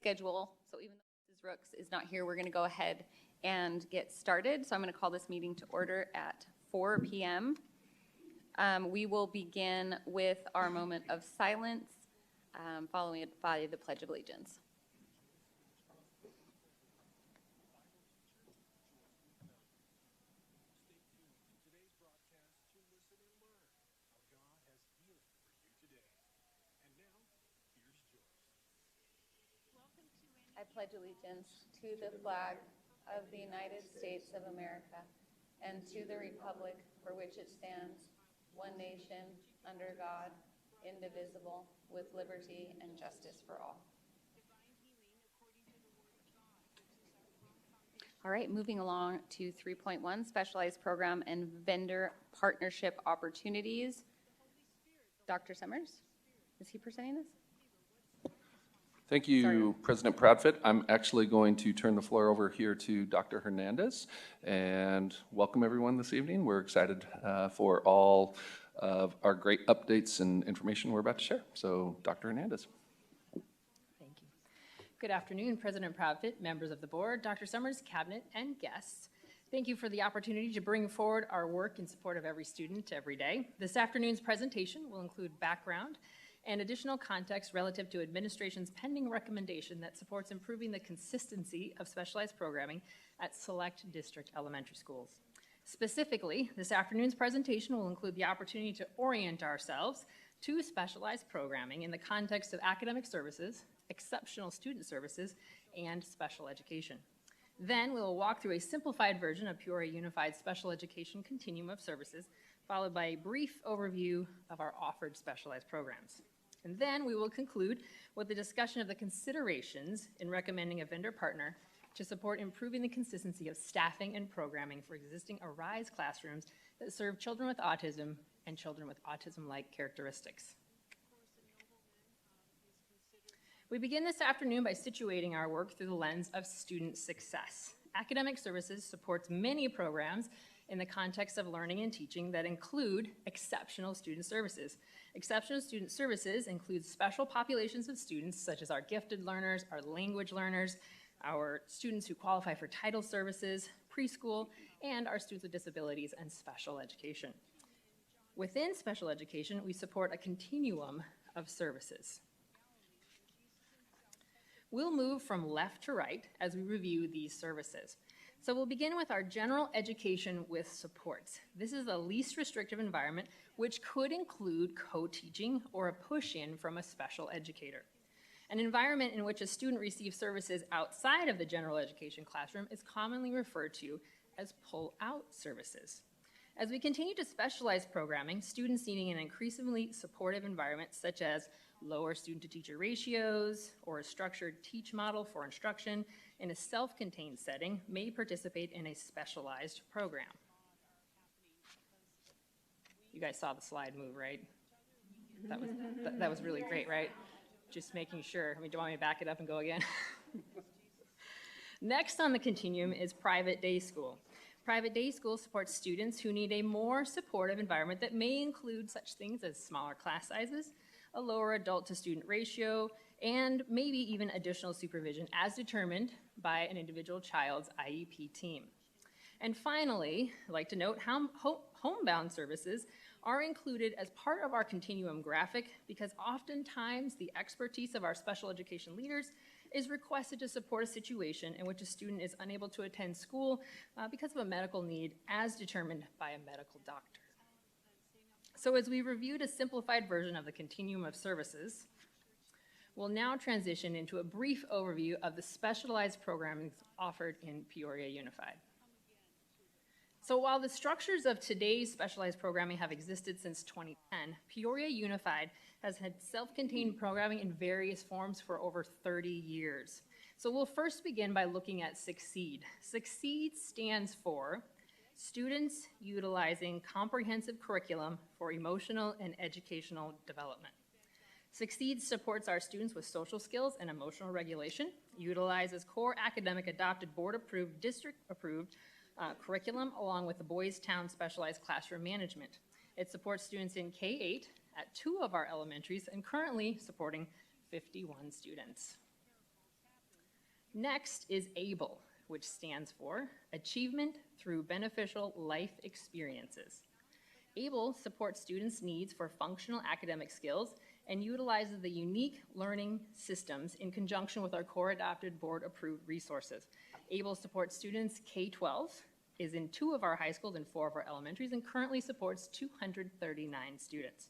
schedule. So even though Mrs. Rooks is not here, we're going to go ahead and get started. So I'm going to call this meeting to order at 4 p.m. We will begin with our moment of silence, following it by the Pledge of Allegiance. I pledge allegiance to the flag of the United States of America and to the republic for which it stands, one nation, under God, indivisible, with liberty and justice for all. All right, moving along to 3.1, Specialized Program and Vendor Partnership Opportunities. Dr. Summers, is he presenting this? Thank you, Sorry. President Proudfit. I'm actually going to turn the floor over here to Dr. Hernandez and welcome everyone this evening. We're excited for all of our great updates and information we're about to share. So, Dr. Hernandez. Thank you. Good afternoon, President Proudfit, members of the board, Dr. Summers, cabinet, and guests. Thank you for the opportunity to bring forward our work in support of every student every day. This afternoon's presentation will include background and additional context relative to administration's pending recommendation that supports improving the consistency of specialized programming at select district elementary schools. Specifically, this afternoon's presentation will include the opportunity to orient ourselves to specialized programming in the context of academic services, exceptional student services, and special education. Then we will walk through a simplified version of Peoria Unified Special Education Continuum of Services, followed by a brief overview of our offered specialized programs. And then we will conclude with a discussion of the considerations in recommending a vendor partner to support improving the consistency of staffing and programming for existing Arise classrooms that serve children with autism and children with autism-like characteristics. We begin this afternoon by situating our work through the lens of student success. Academic Services supports many programs in the context of learning and teaching that include exceptional student services. Exceptional student services include special populations of students such as our gifted learners, our language learners, our students who qualify for title services, preschool, and our students with disabilities and special education. Within special education, we support a continuum of services. We'll move from left to right as we review these services. So we'll begin with our general education with supports. This is the least restrictive environment, which could include co-teaching or a push-in from a special educator. An environment in which a student receives services outside of the general education classroom is commonly referred to as pull-out services. As we continue to specialize programming, students needing an increasingly supportive environment such as lower student-to-teacher ratios or a structured teach model for instruction in a self-contained setting may participate in a specialized program. You guys saw the slide move, right? That was really great, right? Just making sure. I mean, do you want me to back it up and go again? Next on the continuum is private day school. Private day school supports students who need a more supportive environment that may include such things as smaller class sizes, a lower adult-to-student ratio, and maybe even additional supervision as determined by an individual child's IEP team. And finally, I'd like to note how homebound services are included as part of our continuum graphic because oftentimes the expertise of our special education leaders is requested to support a situation in which a student is unable to attend school because of a medical need as determined by a medical doctor. So as we reviewed a simplified version of the continuum of services, we'll now transition into a brief overview of the specialized programming offered in Peoria Unified. So while the structures of today's specialized programming have existed since 2010, Peoria Unified has had self-contained programming in various forms for over 30 years. So we'll first begin by looking at SUCCEED. SUCCEED stands for Students Utilizing Comprehensive Curriculum for Emotional and Educational Development. SUCCEED supports our students with social skills and emotional regulation, utilizes core academic adopted board-approved, district-approved curriculum along with the Boys Town Specialized Classroom Management. It supports students in K-8 at 2 of our elementaries and currently supporting 51 students. Next is ABLE, which stands for Achievement Through Beneficial Life Experiences. ABLE supports students' needs for functional academic skills and utilizes the unique learning systems in conjunction with our core-adopted board-approved resources. ABLE supports students K-12, is in 2 of our high schools and 4 of our elementaries, and currently supports 239 students.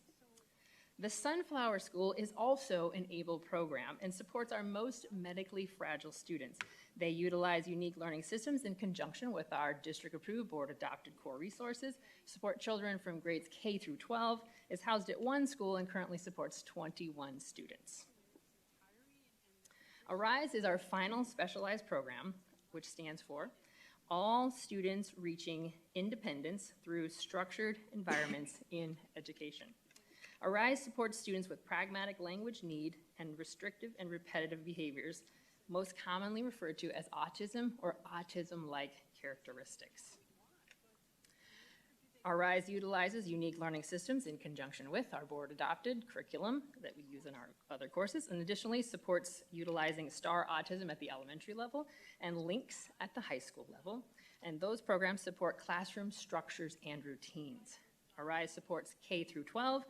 The Sunflower School is also an ABLE program and supports our most medically fragile students. They utilize unique learning systems in conjunction with our district-approved, board-adopted core resources, support children from grades K through 12, is housed at 1 school, and currently supports 21 students. ARISE is our final specialized program, which stands for All Students Reaching Independence Through Structured Environments in Education. ARISE supports students with pragmatic language need and restrictive and repetitive behaviors, most commonly referred to as autism or autism-like characteristics. ARISE utilizes unique learning systems in conjunction with our board-adopted curriculum that we use in our other courses, and additionally supports utilizing STAR Autism at the elementary level and LINKS at the high school level, and those programs support classroom structures and routines. ARISE supports K through 12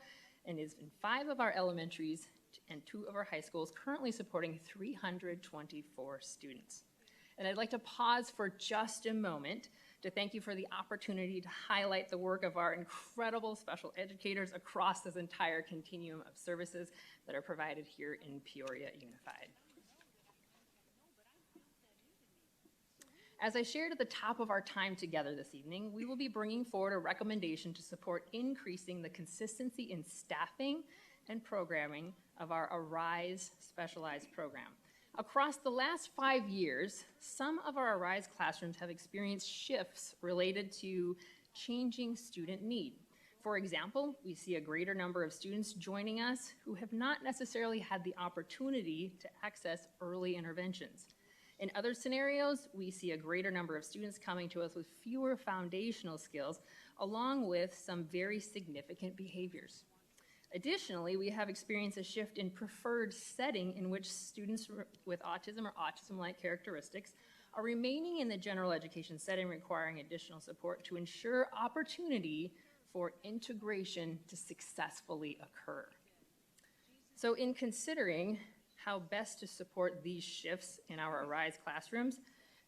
and is in 5 of our elementaries and 2 of our high schools, currently supporting 324 students. And I'd like to pause for just a moment to thank you for the opportunity to highlight the work of our incredible special educators across this entire continuum of services that are provided here in Peoria Unified. As I shared at the top of our time together this evening, we will be bringing forward a recommendation to support increasing the consistency in staffing and programming of our ARISE specialized program. Across the last 5 years, some of our ARISE classrooms have experienced shifts related to changing student need. For example, we see a greater number of students joining us who have not necessarily had the opportunity to access early interventions. In other scenarios, we see a greater number of students coming to us with fewer foundational skills, along with some very significant behaviors. Additionally, we have experienced a shift in preferred setting in which students with autism or autism-like characteristics are remaining in the general education setting, requiring additional support to ensure opportunity for integration to successfully occur. So in considering how best to support these shifts in our ARISE classrooms,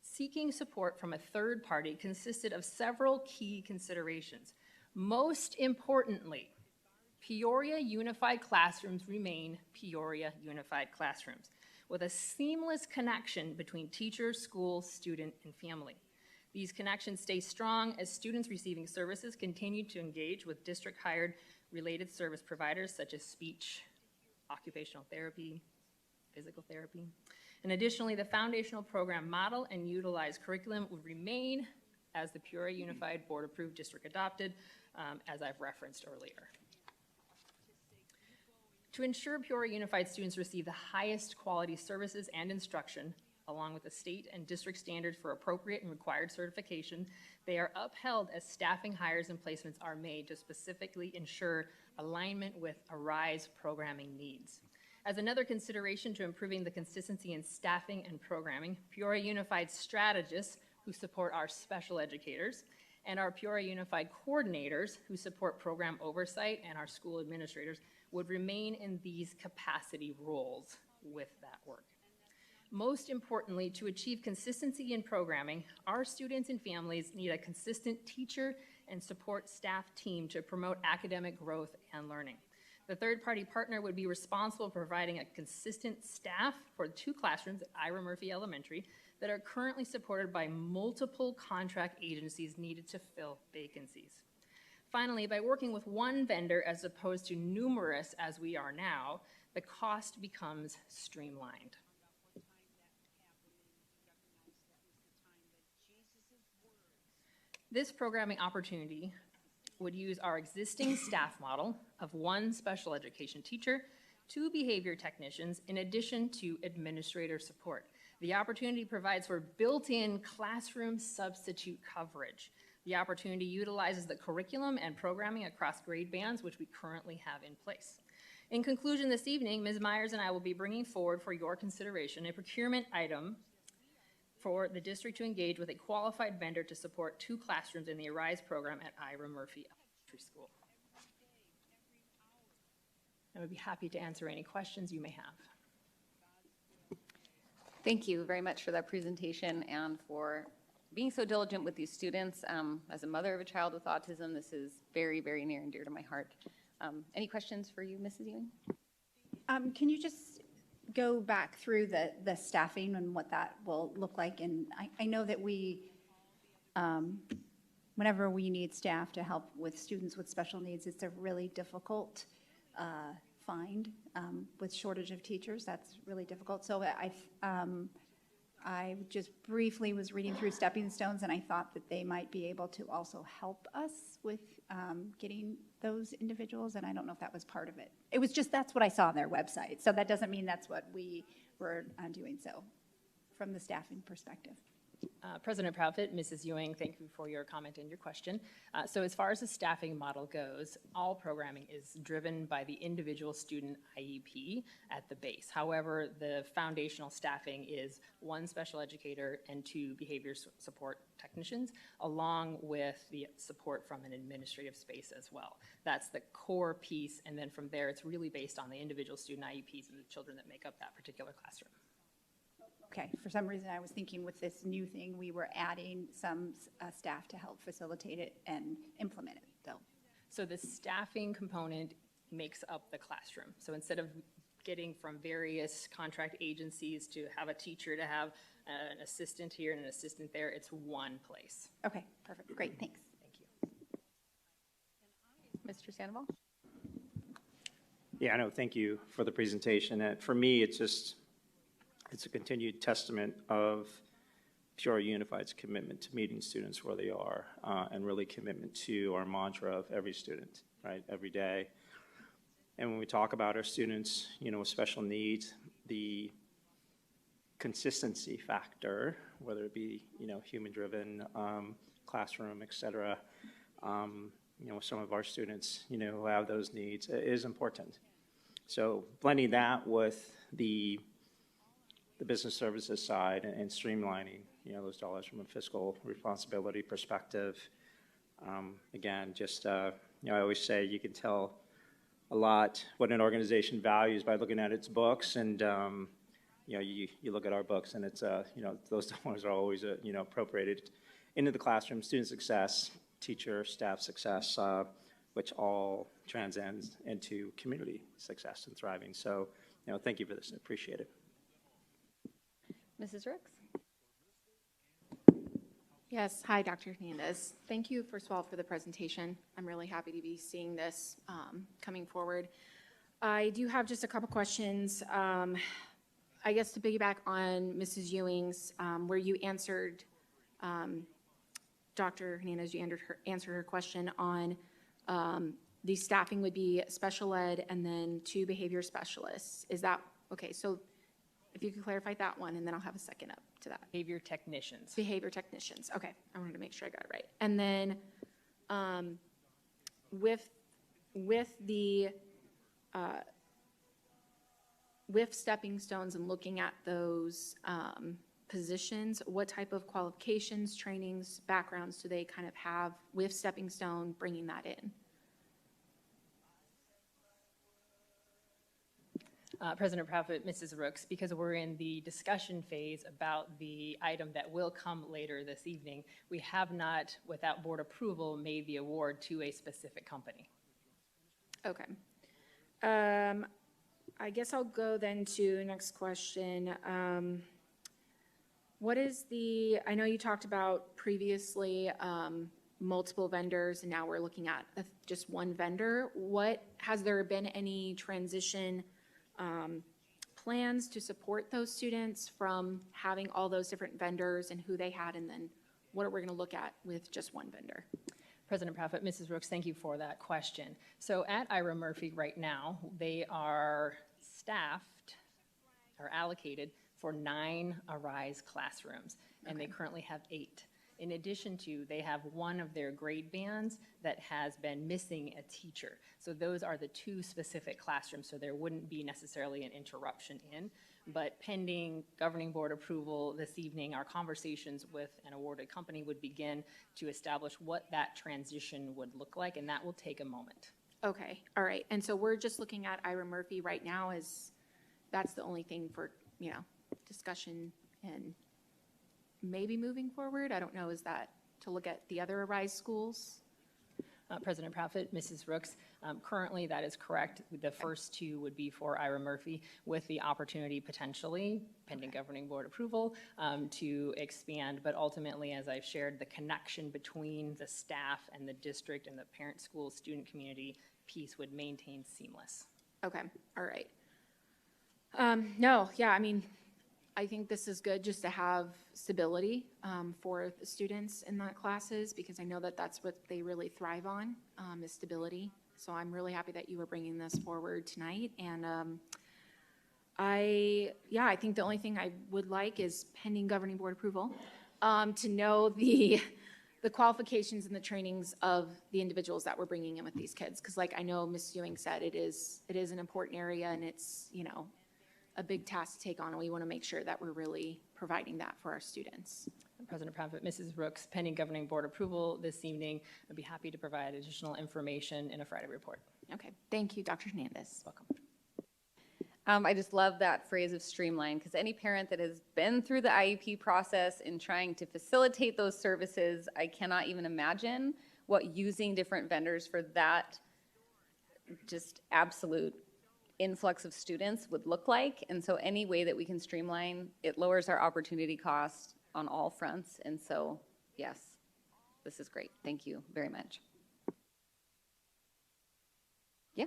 seeking support from a third party consisted of several key considerations. Most importantly, Peoria Unified Classrooms remain Peoria Unified Classrooms, with a seamless connection between teacher, school, student, and family. These connections stay strong as students receiving services continue to engage with district-hired related service providers such as speech, occupational therapy, physical therapy. And additionally, the foundational program model and utilized curriculum would remain as the Peoria Unified Board Approved District Adopted, as I've referenced earlier. To ensure Peoria Unified students receive the highest quality services and instruction, along with the state and district standards for appropriate and required certification, they are upheld as staffing hires and placements are made to specifically ensure alignment with ARISE programming needs. As another consideration to improving the consistency in staffing and programming, Peoria Unified strategists who support our special educators and our Peoria Unified coordinators who support program oversight and our school administrators would remain in these capacity roles with that work. Most importantly, to achieve consistency in programming, our students and families need a consistent teacher and support staff team to promote academic growth and learning. The third-party partner would be responsible for providing a consistent staff for 2 classrooms at Ira Murphy Elementary that are currently supported by multiple contract agencies needed to fill vacancies. Finally, by working with one vendor as opposed to numerous as we are now, the cost becomes streamlined. This programming opportunity would use our existing staff model of 1 special education teacher, 2 behavior technicians, in addition to administrator support. The opportunity provides for built-in classroom substitute coverage. The opportunity utilizes the curriculum and programming across grade bands, which we currently have in place. In conclusion, this evening, Ms. Myers and I will be bringing forward for your consideration a procurement item for the district to engage with a qualified vendor to support 2 classrooms in the Arise program at Ira Murphy Elementary School. I would be happy to answer any questions you may have. Thank you very much for that presentation and for being so diligent with these students. As a mother of a child with autism, this is very, very near and dear to my heart. Any questions for you, Mrs. Ewing? Can you just go back through the staffing and what that will look like? And I know that we, whenever we need staff to help with students with special needs, it's a really difficult find with shortage of teachers. That's really difficult. So I just briefly was reading through Stepping Stones, and I thought that they might be able to also help us with getting those individuals, and I don't know if that was part of it. It was just, that's what I saw on their website. So that doesn't mean that's what we were doing, so from the staffing perspective. President Proudfit, Mrs. Ewing, thank you for your comment and your question. So as far as the staffing model goes, all programming is driven by the individual student IEP at the base. However, the foundational staffing is 1 special educator and 2 behavior support technicians, along with the support from an administrative space as well. That's the core piece, and then from there, it's really based on the individual student IEPs and the children that make up that particular classroom. Okay, for some reason I was thinking with this new thing, we were adding some staff to help facilitate it and implement it, though. So the staffing component makes up the classroom. So instead of getting from various contract agencies to have a teacher to have an assistant here and an assistant there, it's one place. Okay, perfect, great, thanks. Thank you. Mr. Sandoval? Yeah, no, thank you for the presentation. For me, it's a continued testament of Peoria Unified's commitment to meeting students where they are, and really commitment to our mantra of every student, right, every day. And when we talk about our students, with special needs, the consistency factor, whether it be, human-driven, classroom, et cetera, some of our students, who have those needs is important. So blending that with the business services side and streamlining, those dollars from a fiscal responsibility perspective. Again, just, I always say you can tell a lot what an organization values by looking at its books, and, you look at our books and it's, those dollars are always, appropriated into the classroom, student success, teacher, staff success, which all transcends into community success and thriving. So, thank you for this, I appreciate it. Mrs. Rooks? Yes, hi, Dr. Hernandez. Thank you, first of all, for the presentation. I'm really happy to be seeing this coming forward. I do have just a couple questions. I guess to piggyback on Mrs. Ewing's, where you answered, Dr. Hernandez, you answered her question on the staffing would be special ed and then 2 behavior specialists. Is that, okay, so if you could clarify that one, and then I'll have a second up to that. Behavior technicians. Behavior technicians, okay. I wanted to make sure I got it right. And then with stepping stones and looking at those positions, what type of qualifications, trainings, backgrounds do they kind of have with stepping stone, bringing that in? President Proudfoot, Mrs. Rooks, because we're in the discussion phase about the item that will come later this evening, we have not, without board approval, made the award to a specific company. Okay. I guess I'll go then to the next question. What is I know you talked about previously multiple vendors, and now we're looking at just one vendor. Has there been any transition plans to support those students from having all those different vendors and who they had, and then what are we going to look at with just one vendor? President Proudfoot, Mrs. Rooks, thank you for that question. So at Ira Murphy right now, they are staffed or allocated for 9 Arise classrooms, and they currently have 8. In addition to, they have one of their grade bands that has been missing a teacher. So those are the 2 specific classrooms, so there wouldn't be necessarily an interruption in. But pending governing board approval this evening, our conversations with an awarded company would begin to establish what that transition would look like, and that will take a moment. Okay, all right. And so we're just looking at Ira Murphy right now as, that's the only thing for, discussion and maybe moving forward? I don't know, is that to look at the other Arise schools? President Profit, Mrs. Rooks, currently that is correct. The first two would be for Ira Murphy with the opportunity potentially, pending governing board approval, to expand. But ultimately, as I've shared, the connection between the staff and the district and the parent school student community piece would maintain seamless. Okay, all right. No, yeah, I mean, I think this is good just to have stability for the students in that classes, because I know that that's what they really thrive on, is stability. So I'm really happy that you were bringing this forward tonight. And I think the only thing I would like is pending governing board approval, to know the qualifications and the trainings of the individuals that we're bringing in with these kids. Because like I know Ms. Ewing said, it is an important area, and it's, a big task to take on, and we want to make sure that we're really providing that for our students. President Profit, Mrs. Rooks, pending governing board approval this evening, I'd be happy to provide additional information in a Friday report. Okay, thank you, Dr. Hernandez. Welcome. I just love that phrase of streamline, because any parent that has been through the IEP process in trying to facilitate those services, I cannot even imagine what using different vendors for that just absolute influx of students would look like. And so any way that we can streamline, it lowers our opportunity cost on all fronts. And so, yes, this is great. Thank you very much. Yeah.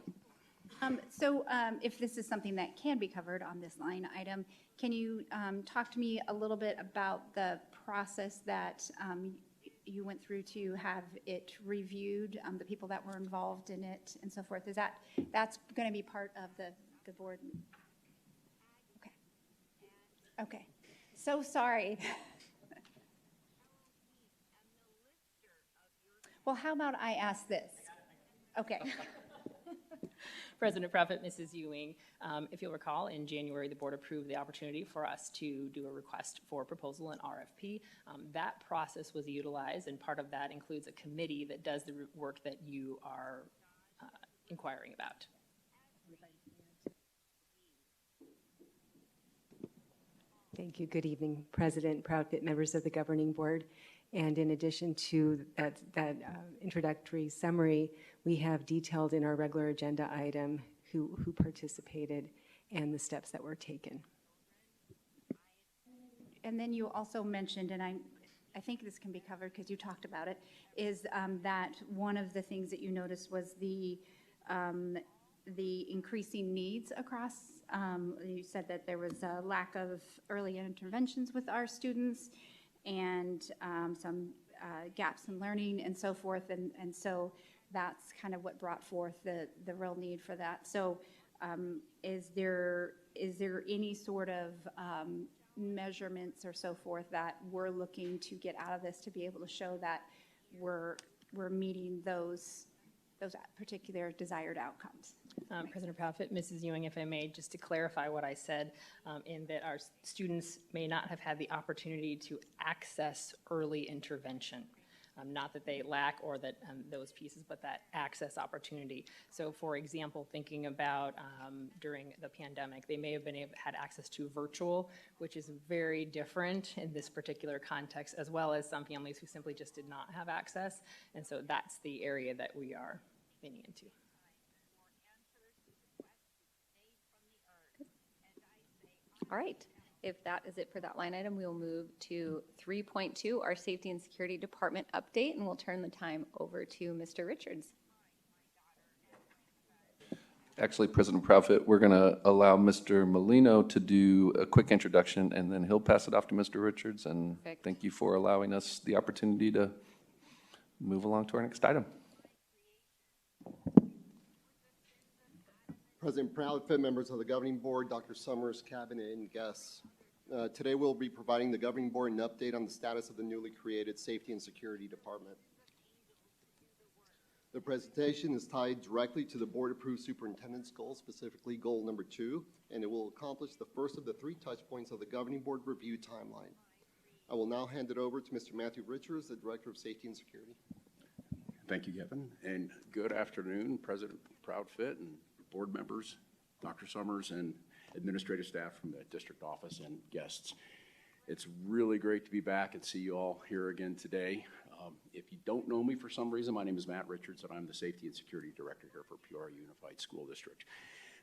If this is something that can be covered on this line item, can you talk to me a little bit about the process that you went through to have it reviewed, the people that were involved in it and so forth? That's going to be part of the board? Okay. Okay. So sorry. Well, how about I ask this? Okay. President Profit, Mrs. Ewing, if you'll recall, in January, the board approved the opportunity for us to do a request for proposal and RFP. That process was utilized, and part of that includes a committee that does the work that you are inquiring about. Thank you. Good evening, President, Proudfit, members of the governing board. And in addition to that introductory summary, we have detailed in our regular agenda item who participated and the steps that were taken. And then you also mentioned, and I think this can be covered because you talked about it, is that one of the things that you noticed was the increasing needs across. You said that there was a lack of early interventions with our students, and some gaps in learning and so forth. And so that's kind of what brought forth the real need for that. So is there any sort of measurements or so forth that we're looking to get out of this to be able to show that we're meeting those particular desired outcomes? President Profit, Mrs. Ewing, if I may, just to clarify what I said, in that our students may not have had the opportunity to access early intervention. Not that they lack or that those pieces, but that access opportunity. So for example, thinking about during the pandemic, they may have had access to virtual, which is very different in this particular context, as well as some families who simply just did not have access. And so that's the area that we are leaning into. All right. If that is it for that line item, we will move to 3.2, our Safety and Security Department update, and we'll turn the time over to Mr. Richards. Actually, President Profit, we're going to allow Mr. Molino to do a quick introduction, and then he'll pass it off to Mr. Richards. And Perfect. Thank you for allowing us the opportunity to move along to our next item. President Proudfit, members of the governing board, Dr. Summers, cabinet, and guests. Today we'll be providing the governing board an update on the status of the newly created Safety and Security Department. The presentation is tied directly to the board-approved superintendent's goal, specifically goal number 2, and it will accomplish the first of the 3 touch points of the governing board review timeline. I will now hand it over to Mr. Matthew Richards, the Director of Safety and Security. Thank you, Kevin, and good afternoon, President Proudfit and board members, Dr. Summers, and administrative staff from the district office and guests. It's really great to be back and see you all here again today. If you don't know me for some reason, my name is Matt Richards, and I'm the Safety and Security Director here for Peoria Unified School District.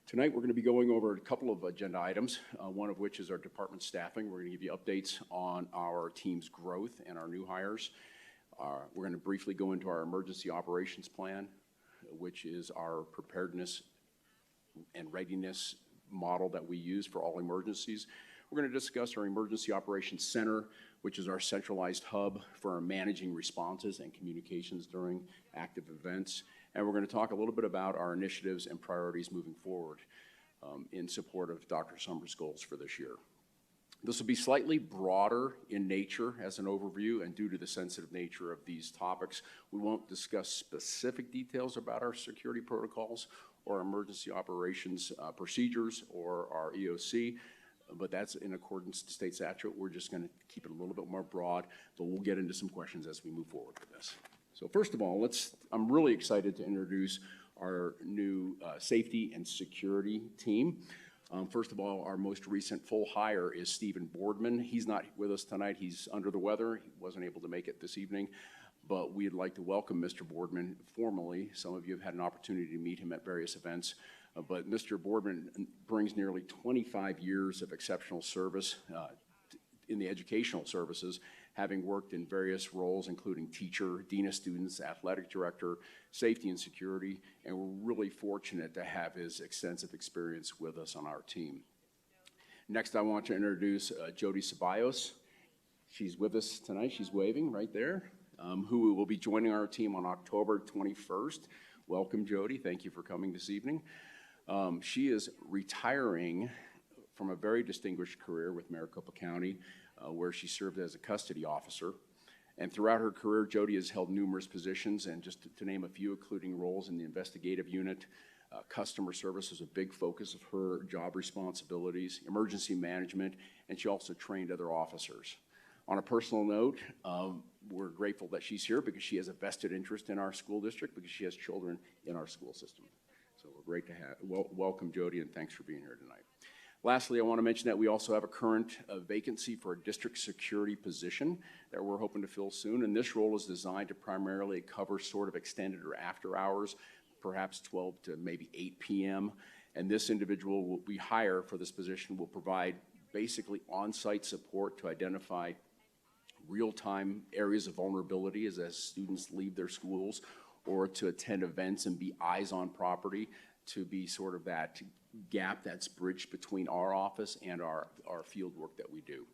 Tonight, we're going to be going over a couple of agenda items, one of which is our department staffing. We're going to give you updates on our team's growth and our new hires. We're going to briefly go into our emergency operations plan, which is our preparedness and readiness model that we use for all emergencies. We're going to discuss our Emergency Operations Center, which is our centralized hub for our managing responses and communications during active events. And we're going to talk a little bit about our initiatives and priorities moving forward in support of Dr. Summers' goals for this year. This will be slightly broader in nature as an overview, and due to the sensitive nature of these topics, we won't discuss specific details about our security protocols or emergency operations procedures or our EOC, but that's in accordance to state statute. We're just going to keep it a little bit more broad, but we'll get into some questions as we move forward with this. So first of all, I'm really excited to introduce our new safety and security team. First of all, our most recent full hire is Stephen Boardman. He's not with us tonight. He's under the weather. He wasn't able to make it this evening, but we'd like to welcome Mr. Boardman formally. Some of you have had an opportunity to meet him at various events. But Mr. Boardman brings nearly 25 years of exceptional service in the educational services, having worked in various roles, including teacher, dean of students, athletic director, safety and security, and we're really fortunate to have his extensive experience with us on our team. Next, I want to introduce Jody Ceballos. She's with us tonight. She's waving right there, who will be joining our team on October 21st. Welcome, Jody. Thank you for coming this evening. She is retiring from a very distinguished career with Maricopa County, where she served as a custody officer. And throughout her career, Jody has held numerous positions, and just to name a few, including roles in the investigative unit, customer service was a big focus of her job responsibilities, emergency management, and she also trained other officers. On a personal note, we're grateful that she's here because she has a vested interest in our school district because she has children in our school system. So we're great to have, welcome Jody, and thanks for being here tonight. Lastly, I want to mention that we also have a current vacancy for a district security position that we're hoping to fill soon, and this role is designed to primarily cover sort of extended or after hours, perhaps 12 to maybe 8 p.m., and this individual we hire for this position will provide basically on-site support to identify real-time areas of vulnerability as students leave their schools, or to attend events and be eyes on property, to be sort of that gap that's bridged between our office and our field work that we do.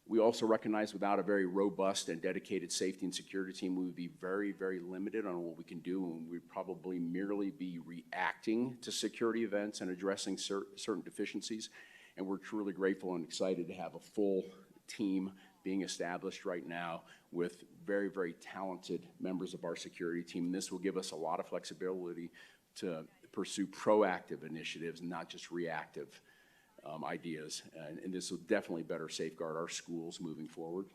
We also recognize without a very robust and dedicated safety and security team, we would be very, very limited on what we can do, and we'd probably merely be reacting to security events and addressing certain deficiencies. And we're truly grateful and excited to have a full team being established right now with very, very talented members of our security team. And this will give us a lot of flexibility to pursue proactive initiatives, not just reactive ideas. And this will definitely better safeguard our schools moving forward.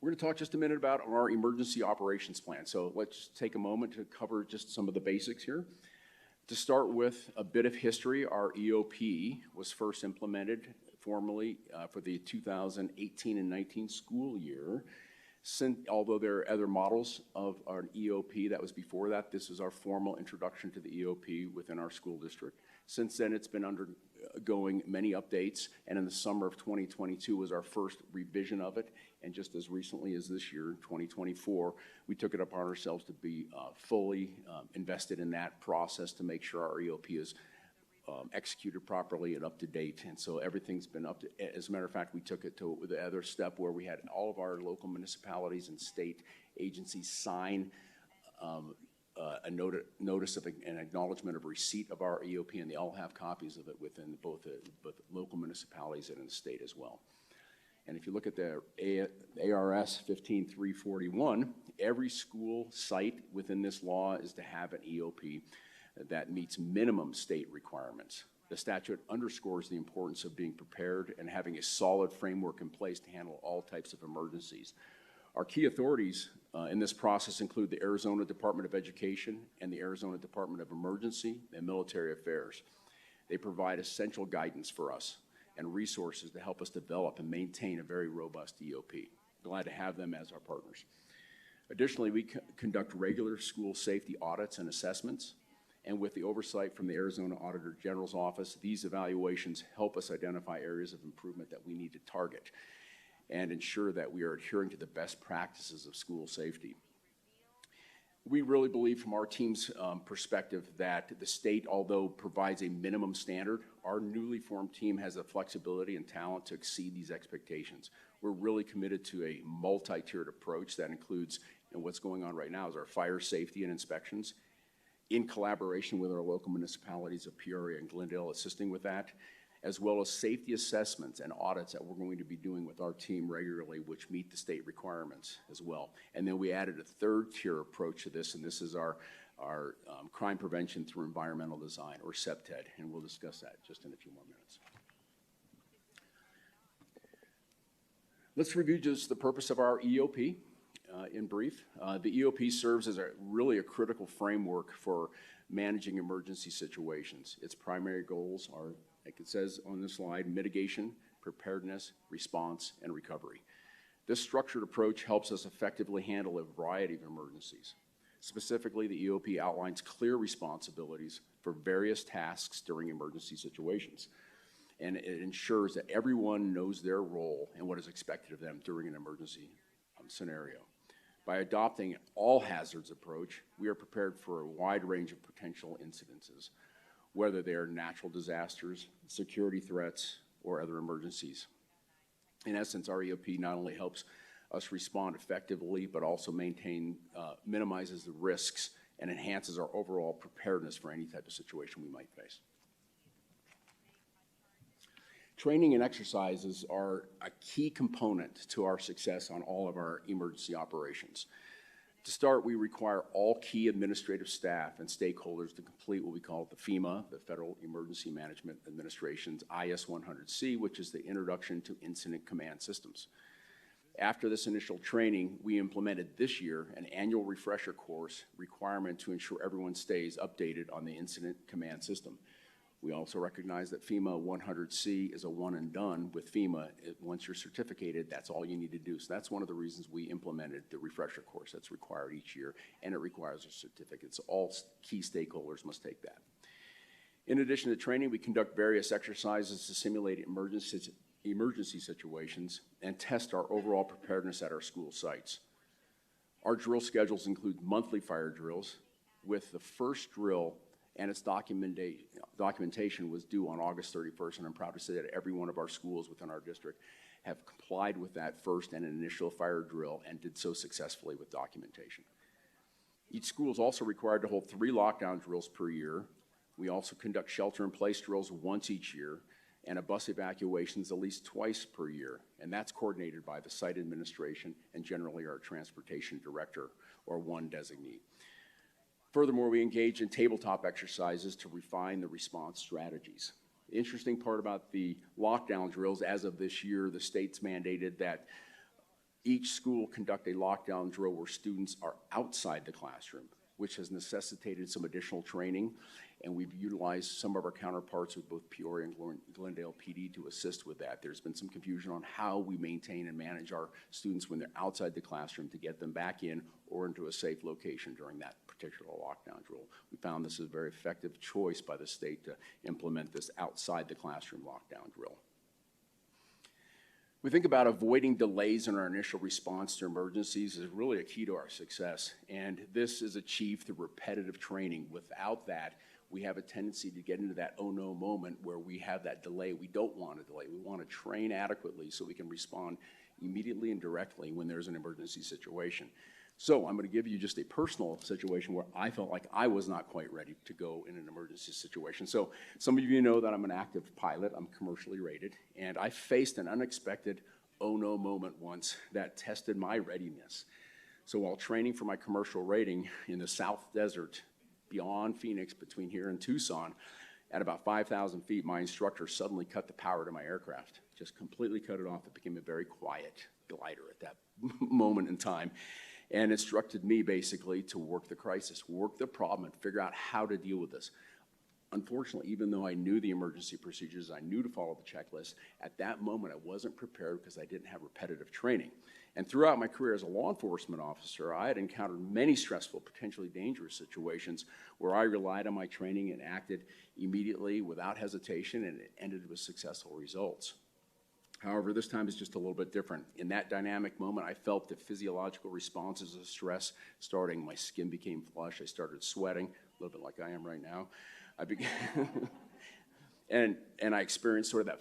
We're going to talk just a minute about our emergency operations plan. So let's take a moment to cover just some of the basics here. To start with a bit of history, our EOP was first implemented formally for the 2018 and 19 school year. Although there are other models of our EOP that was before that, this is our formal introduction to the EOP within our school district. Since then, it's been undergoing many updates, and in the summer of 2022 was our first revision of it, and just as recently as this year, 2024, we took it upon ourselves to be fully invested in that process to make sure our EOP is executed properly and up to date. And so everything's been up to, as a matter of fact, we took it to the other step where we had all of our local municipalities and state agencies sign a notice of an acknowledgement of receipt of our EOP, and they all have copies of it within both local municipalities and in the state as well. And if you look at the ARS 15341, every school site within this law is to have an EOP that meets minimum state requirements. The statute underscores the importance of being prepared and having a solid framework in place to handle all types of emergencies. Our key authorities in this process include the Arizona Department of Education and the Arizona Department of Emergency and Military Affairs. They provide essential guidance for us and resources to help us develop and maintain a very robust EOP. Glad to have them as our partners. Additionally, we conduct regular school safety audits and assessments, and with the oversight from the Arizona Auditor General's Office, these evaluations help us identify areas of improvement that we need to target and ensure that we are adhering to the best practices of school safety. We really believe from our team's perspective that the state, although provides a minimum standard, our newly formed team has the flexibility and talent to exceed these expectations. We're really committed to a multi-tiered approach that includes, and what's going on right now is our fire safety and inspections, in collaboration with our local municipalities of Peoria and Glendale assisting with that, as well as safety assessments and audits that we're going to be doing with our team regularly, which meet the state requirements as well. And then we added a third tier approach to this, and this is our crime prevention through environmental design, or CEPTED, and we'll discuss that just in a few more minutes. Let's review just the purpose of our EOP in brief. The EOP serves as really a critical framework for managing emergency situations. Its primary goals are, like it says on the slide, mitigation, preparedness, response, and recovery. This structured approach helps us effectively handle a variety of emergencies. Specifically, the EOP outlines clear responsibilities for various tasks during emergency situations, and it ensures that everyone knows their role and what is expected of them during an emergency scenario. By adopting an all hazards approach, we are prepared for a wide range of potential incidences, whether they are natural disasters, security threats, or other emergencies. In essence, our EOP not only helps us respond effectively, but also minimizes the risks and enhances our overall preparedness for any type of situation we might face. Training and exercises are a key component to our success on all of our emergency operations. To start, we require all key administrative staff and stakeholders to complete what we call the FEMA, the Federal Emergency Management Administration's IS-100C, which is the Introduction to Incident Command Systems. After this initial training, we implemented this year an annual refresher course requirement to ensure everyone stays updated on the Incident Command System. We also recognize that FEMA 100C is a one and done with FEMA. Once you're certificated, that's all you need to do. So that's one of the reasons we implemented the refresher course that's required each year, and it requires a certificate. So all key stakeholders must take that. In addition to training, we conduct various exercises to simulate emergency situations and test our overall preparedness at our school sites. Our drill schedules include monthly fire drills, with the first drill and its documentation was due on August 31st, and I'm proud to say that every one of our schools within our district have complied with that first and initial fire drill and did so successfully with documentation. Each school is also required to hold 3 lockdown drills per year. We also conduct shelter-in-place drills once each year, and a bus evacuations at least twice per year, and that's coordinated by the site administration and generally our transportation director or one designee. Furthermore, we engage in tabletop exercises to refine the response strategies. The interesting part about the lockdown drills, as of this year, the state's mandated that each school conduct a lockdown drill where students are outside the classroom, which has necessitated some additional training, and we've utilized some of our counterparts with both Peoria and Glendale PD to assist with that. There's been some confusion on how we maintain and manage our students when they're outside the classroom to get them back in or into a safe location during that particular lockdown drill. We found this is a very effective choice by the state to implement this outside the classroom lockdown drill. We think about avoiding delays in our initial response to emergencies is really a key to our success, and this is achieved through repetitive training. Without that, we have a tendency to get into that oh no moment where we have that delay. We don't want a delay. We want to train adequately so we can respond immediately and directly when there's an emergency situation. So I'm going to give you just a personal situation where I felt like I was not quite ready to go in an emergency situation. So some of you know that I'm an active pilot. I'm commercially rated, and I faced an unexpected oh no moment once that tested my readiness. So while training for my commercial rating in the South Desert, beyond Phoenix, between here and Tucson, at about 5,000 feet, my instructor suddenly cut the power to my aircraft, just completely cut it off. It became a very quiet glider at that moment in time, and instructed me basically to work the crisis, work the problem, and figure out how to deal with this. Unfortunately, even though I knew the emergency procedures, I knew to follow the checklist, at that moment I wasn't prepared because I didn't have repetitive training. And throughout my career as a law enforcement officer, I had encountered many stressful, potentially dangerous situations where I relied on my training and acted immediately without hesitation, and it ended with successful results. However, this time is just a little bit different. In that dynamic moment, I felt the physiological responses of stress starting. My skin became flush. I started sweating, a little bit like I am right now. I began and I experienced sort of that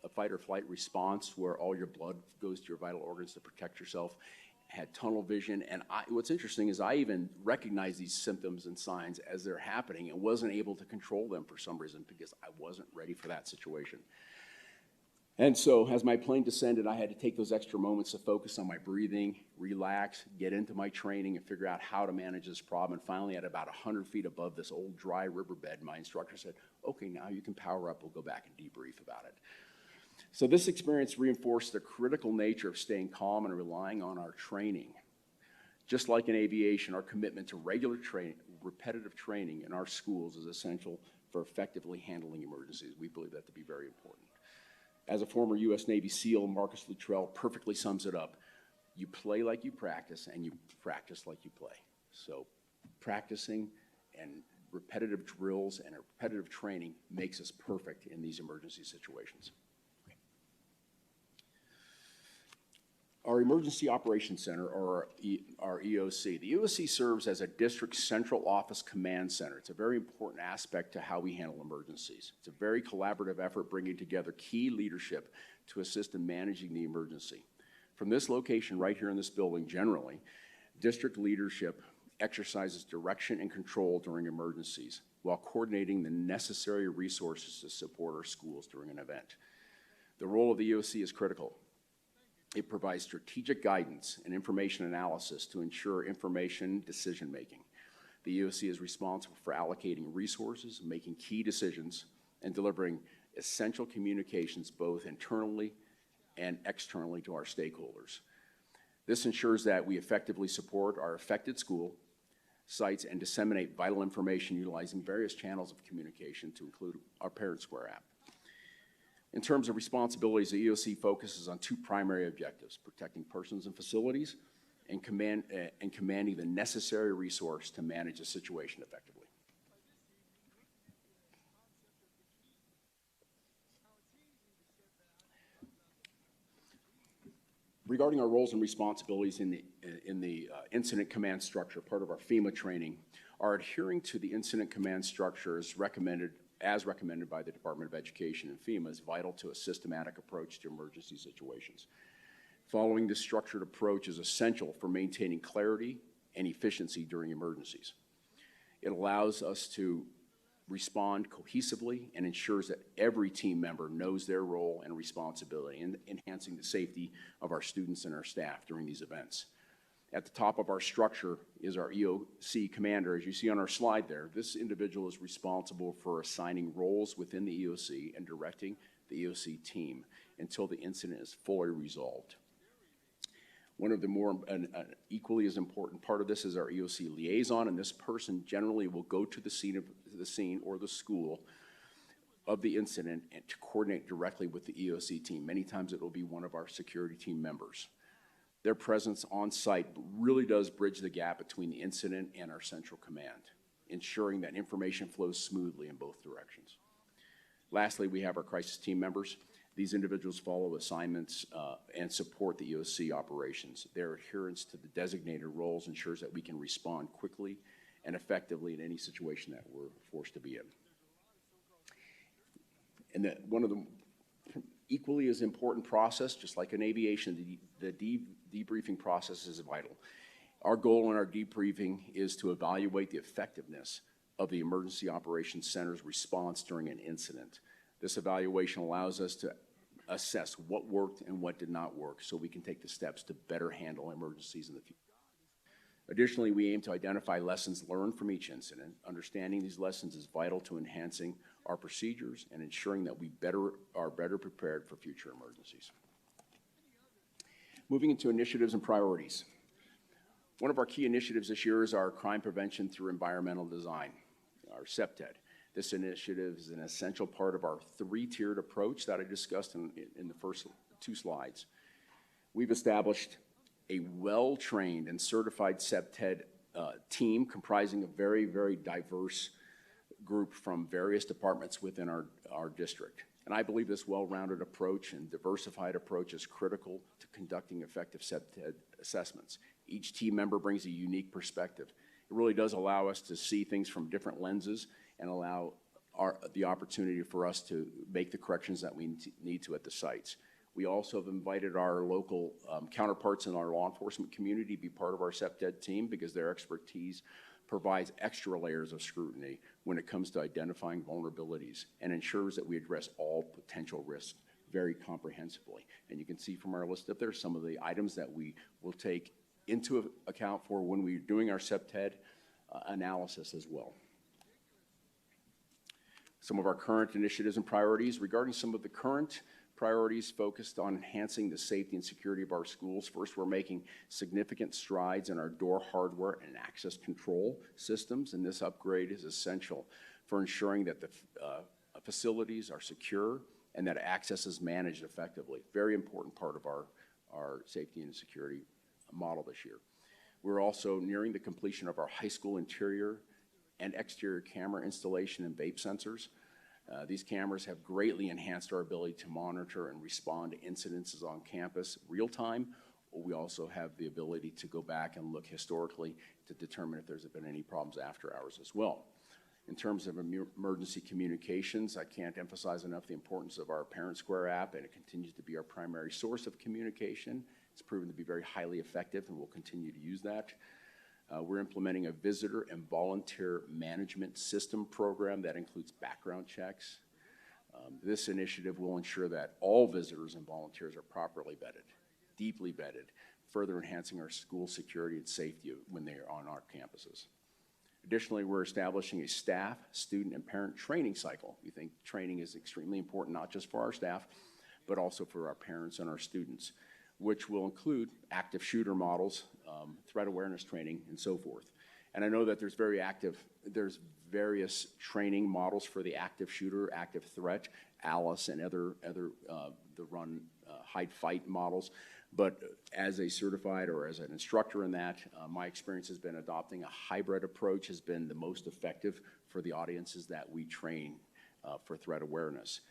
a fight or flight response where all your blood goes to your vital organs to protect yourself. I had tunnel vision, and what's interesting is I even recognized these symptoms and signs as they're happening and wasn't able to control them for some reason because I wasn't ready for that situation. And so as my plane descended, I had to take those extra moments to focus on my breathing, relax, get into my training, and figure out how to manage this problem. And finally, at about 100 feet above this old dry riverbed, my instructor said, "Okay, now you can power up. We'll go back and debrief about it." So this experience reinforced the critical nature of staying calm and relying on our training. Just like in aviation, our commitment to regular training, repetitive training in our schools is essential for effectively handling emergencies. We believe that to be very important. As a former U.S. Navy SEAL, Marcus Luttrell perfectly sums it up. You play like you practice, and you practice like you play. So practicing and repetitive drills and repetitive training makes us perfect in these emergency situations. Our Emergency Operations Center, or our EOC. The EOC serves as a district central office command center. It's a very important aspect to how we handle emergencies. It's a very collaborative effort bringing together key leadership to assist in managing the emergency. From this location right here in this building, generally, district leadership exercises direction and control during emergencies while coordinating the necessary resources to support our schools during an event. The role of the EOC is critical. It provides strategic guidance and information analysis to ensure information decision-making. The EOC is responsible for allocating resources, making key decisions, and delivering essential communications both internally and externally to our stakeholders. This ensures that we effectively support our affected school sites and disseminate vital information utilizing various channels of communication to include our Parent Square app. In terms of responsibilities, the EOC focuses on two primary objectives: protecting persons and facilities and commanding the necessary resource to manage a situation effectively. Regarding our roles and responsibilities in the incident command structure, part of our FEMA training, our adhering to the incident command structure is as recommended by the Department of Education and FEMA is vital to a systematic approach to emergency situations. Following this structured approach is essential for maintaining clarity and efficiency during emergencies. It allows us to respond cohesively and ensures that every team member knows their role and responsibility in enhancing the safety of our students and our staff during these events. At the top of our structure is our EOC commander. As you see on our slide there, this individual is responsible for assigning roles within the EOC and directing the EOC team until the incident is fully resolved. One of the more equally as important part of this is our EOC liaison, and this person generally will go to the scene or the school of the incident and to coordinate directly with the EOC team. Many times it will be one of our security team members. Their presence on site really does bridge the gap between the incident and our central command, ensuring that information flows smoothly in both directions. Lastly, we have our crisis team members. These individuals follow assignments and support the EOC operations. Their adherence to the designated roles ensures that we can respond quickly and effectively in any situation that we're forced to be in. And that one of the equally as important process, just like in aviation, the debriefing process is vital. Our goal in our debriefing is to evaluate the effectiveness of the Emergency Operations Center's response during an incident. This evaluation allows us to assess what worked and what did not work so we can take the steps to better handle emergencies in the future. Additionally, we aim to identify lessons learned from each incident. Understanding these lessons is vital to enhancing our procedures and ensuring that we are better prepared for future emergencies. Moving into initiatives and priorities. One of our key initiatives this year is our crime prevention through environmental design, our CPTED. This initiative is an essential part of our three-tiered approach that I discussed in the first two slides. We've established a well-trained and certified CPTED team comprising a very, very diverse group from various departments within our district. And I believe this well-rounded approach and diversified approach is critical to conducting effective CPTED assessments. Each team member brings a unique perspective. It really does allow us to see things from different lenses and allow the opportunity for us to make the corrections that we need to at the sites. We also have invited our local counterparts in our law enforcement community to be part of our CPTED team because their expertise provides extra layers of scrutiny when it comes to identifying vulnerabilities and ensures that we address all potential risks very comprehensively. And you can see from our list up there some of the items that we will take into account for when we're doing our CPTED analysis as well. Some of our current initiatives and priorities. Regarding some of the current priorities focused on enhancing the safety and security of our schools. First, we're making significant strides in our door hardware and access control systems, and this upgrade is essential for ensuring that the facilities are secure and that access is managed effectively. Very important part of our safety and security model this year. We're also nearing the completion of our high school interior and exterior camera installation and vape sensors. These cameras have greatly enhanced our ability to monitor and respond to incidences on campus real time. We also have the ability to go back and look historically to determine if there's been any problems after hours as well. In terms of emergency communications, I can't emphasize enough the importance of our Parent Square app, and it continues to be our primary source of communication. It's proven to be very highly effective, and we'll continue to use that. We're implementing a visitor and volunteer management system program that includes background checks. This initiative will ensure that all visitors and volunteers are properly vetted, deeply vetted, further enhancing our school security and safety when they are on our campuses. Additionally, we're establishing a staff, student, and parent training cycle. We think training is extremely important, not just for our staff, but also for our parents and our students, which will include active shooter models, threat awareness training, and so forth. And I know that there's various training models for the active shooter, active threat, Alice, and other the run, hide, fight models. But as a certified or as an instructor in that, my experience has been adopting a hybrid approach has been the most effective for the audiences that we train for threat awareness.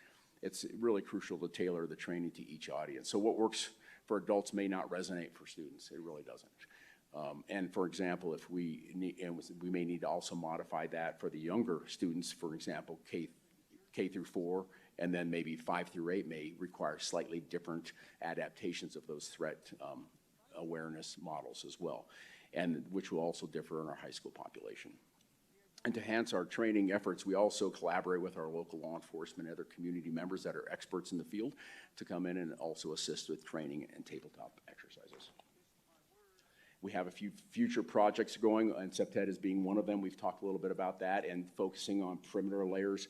It's really crucial to tailor the training to each audience. So what works for adults may not resonate for students. It really doesn't. And for example, if we may need to also modify that for the younger students, for example, K through 4, and then maybe 5 through 8 may require slightly different adaptations of those threat awareness models as well, and which will also differ in our high school population. And to enhance our training efforts, we also collaborate with our local law enforcement and other community members that are experts in the field to come in and also assist with training and tabletop exercises. We have a few future projects going, and CPTED is being one of them. We've talked a little bit about that and focusing on perimeter layers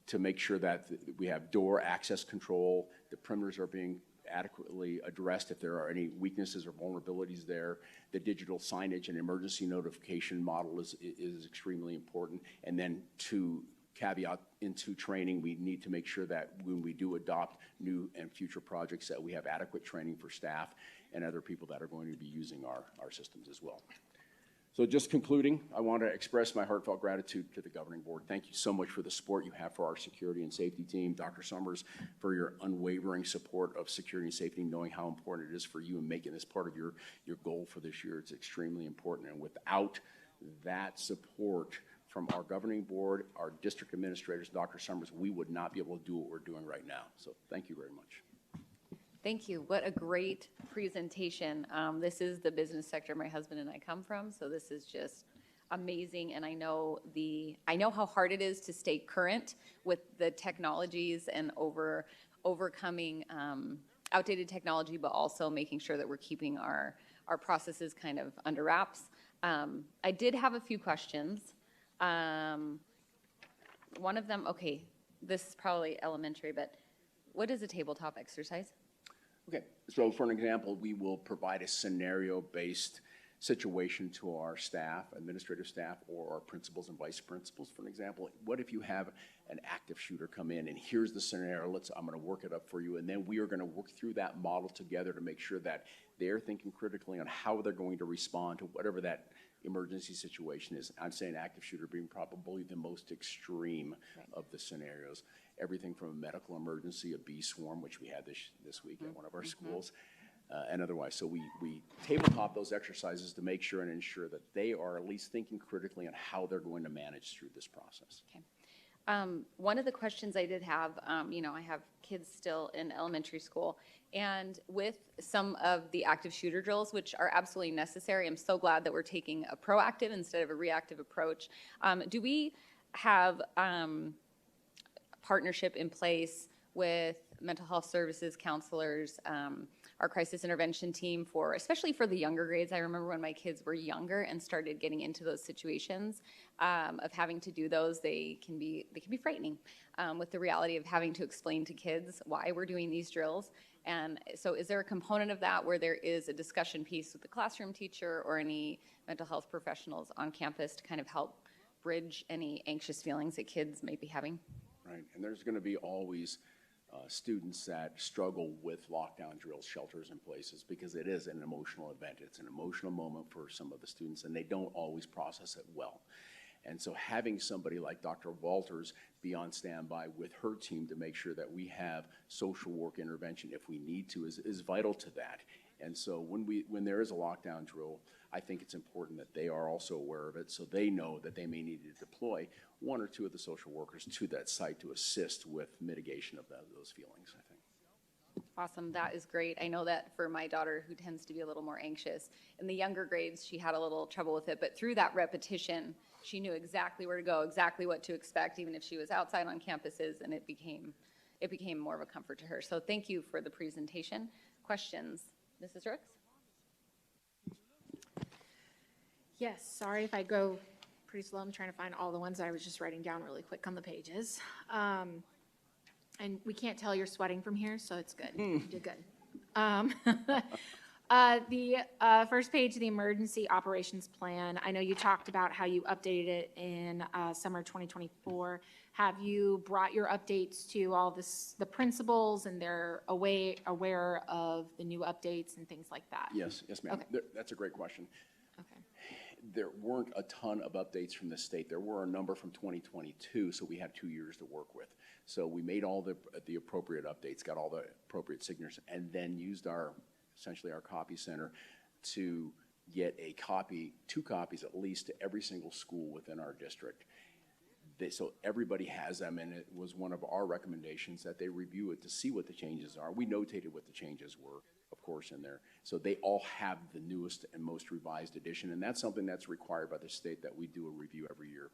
to make sure that we have door access control, the perimeters are being adequately addressed if there are any weaknesses or vulnerabilities there. The digital signage and emergency notification model is extremely important. And then to caveat into training, we need to make sure that when we do adopt new and future projects that we have adequate training for staff and other people that are going to be using our systems as well. So just concluding, I want to express my heartfelt gratitude to the governing board. Thank you so much for the support you have for our security and safety team. Dr. Summers, for your unwavering support of security and safety, knowing how important it is for you and making this part of your goal for this year. It's extremely important. And without that support from our governing board, our district administrators, Dr. Summers, we would not be able to do what we're doing right now. So thank you very much. Thank you. What a great presentation. This is the business sector my husband and I come from, so this is just amazing. And I know how hard it is to stay current with the technologies and over overcoming outdated technology, but also making sure that we're keeping our processes kind of under wraps. I did have a few questions. One of them, okay, this is probably elementary, but what is a tabletop exercise? Okay, so for an example, we will provide a scenario-based situation to our staff, administrative staff, or our principals and vice principals. For an example, what if you have an active shooter come in and here's the scenario, I'm gonna work it up for you, and then we are gonna work through that model together to make sure that they're thinking critically on how they're going to respond to whatever that emergency situation is. I'm saying active shooter being probably the most extreme of the scenarios. Everything from a medical emergency, a bee swarm, which we had this week at one of our schools, and otherwise. So we tabletop those exercises to make sure and ensure that they are at least thinking critically on how they're going to manage through this process. Okay. One of the questions I did have, you know, I have kids still in elementary school, and with some of the active shooter drills, which are absolutely necessary, I'm so glad that we're taking a proactive instead of a reactive approach. Do we have partnership in place with mental health services, counselors, our crisis intervention team especially for the younger grades? I remember when my kids were younger and started getting into those situations of having to do those, they can be frightening with the reality of having to explain to kids why we're doing these drills. And so is there a component of that where there is a discussion piece with the classroom teacher or any mental health professionals on campus to kind of help bridge any anxious feelings that kids may be having? Right, and there's going to be always students that struggle with lockdown drills, shelters in places, because it is an emotional event. It's an emotional moment for some of the students, and they don't always process it well. And so having somebody like Dr. Walters be on standby with her team to make sure that we have social work intervention if we need to is vital to that. And so when there is a lockdown drill, I think it's important that they are also aware of it so they know that they may need to deploy one or two of the social workers to that site to assist with mitigation of those feelings, I think. Awesome, that is great. I know that for my daughter, who tends to be a little more anxious, in the younger grades, she had a little trouble with it, but through that repetition, she knew exactly where to go, exactly what to expect, even if she was outside on campuses, and it became more of a comfort to her. So thank you for the presentation. Questions? Mrs. Rooks? Yes, sorry if I go pretty slow. I'm trying to find all the ones I was just writing down really quick on the pages. And we can't tell you're sweating from here, so it's good. You did good. The first page, the emergency operations plan. I know you talked about how you updated it in summer 2024. Have you brought your updates to all the principals, and they're aware of the new updates and things like that? Yes, ma'am. Okay. That's a great question. Okay. There weren't a ton of updates from the state. There were a number from 2022, so we had 2 years to work with. So we made all the appropriate updates, got all the appropriate signatures, and then used essentially our copy center to get two copies at least to every single school within our district. So everybody has them, and it was one of our recommendations that they review it to see what the changes are. We notated what the changes were, of course, in there. So they all have the newest and most revised edition, and that's something that's required by the state, that we do a review every year.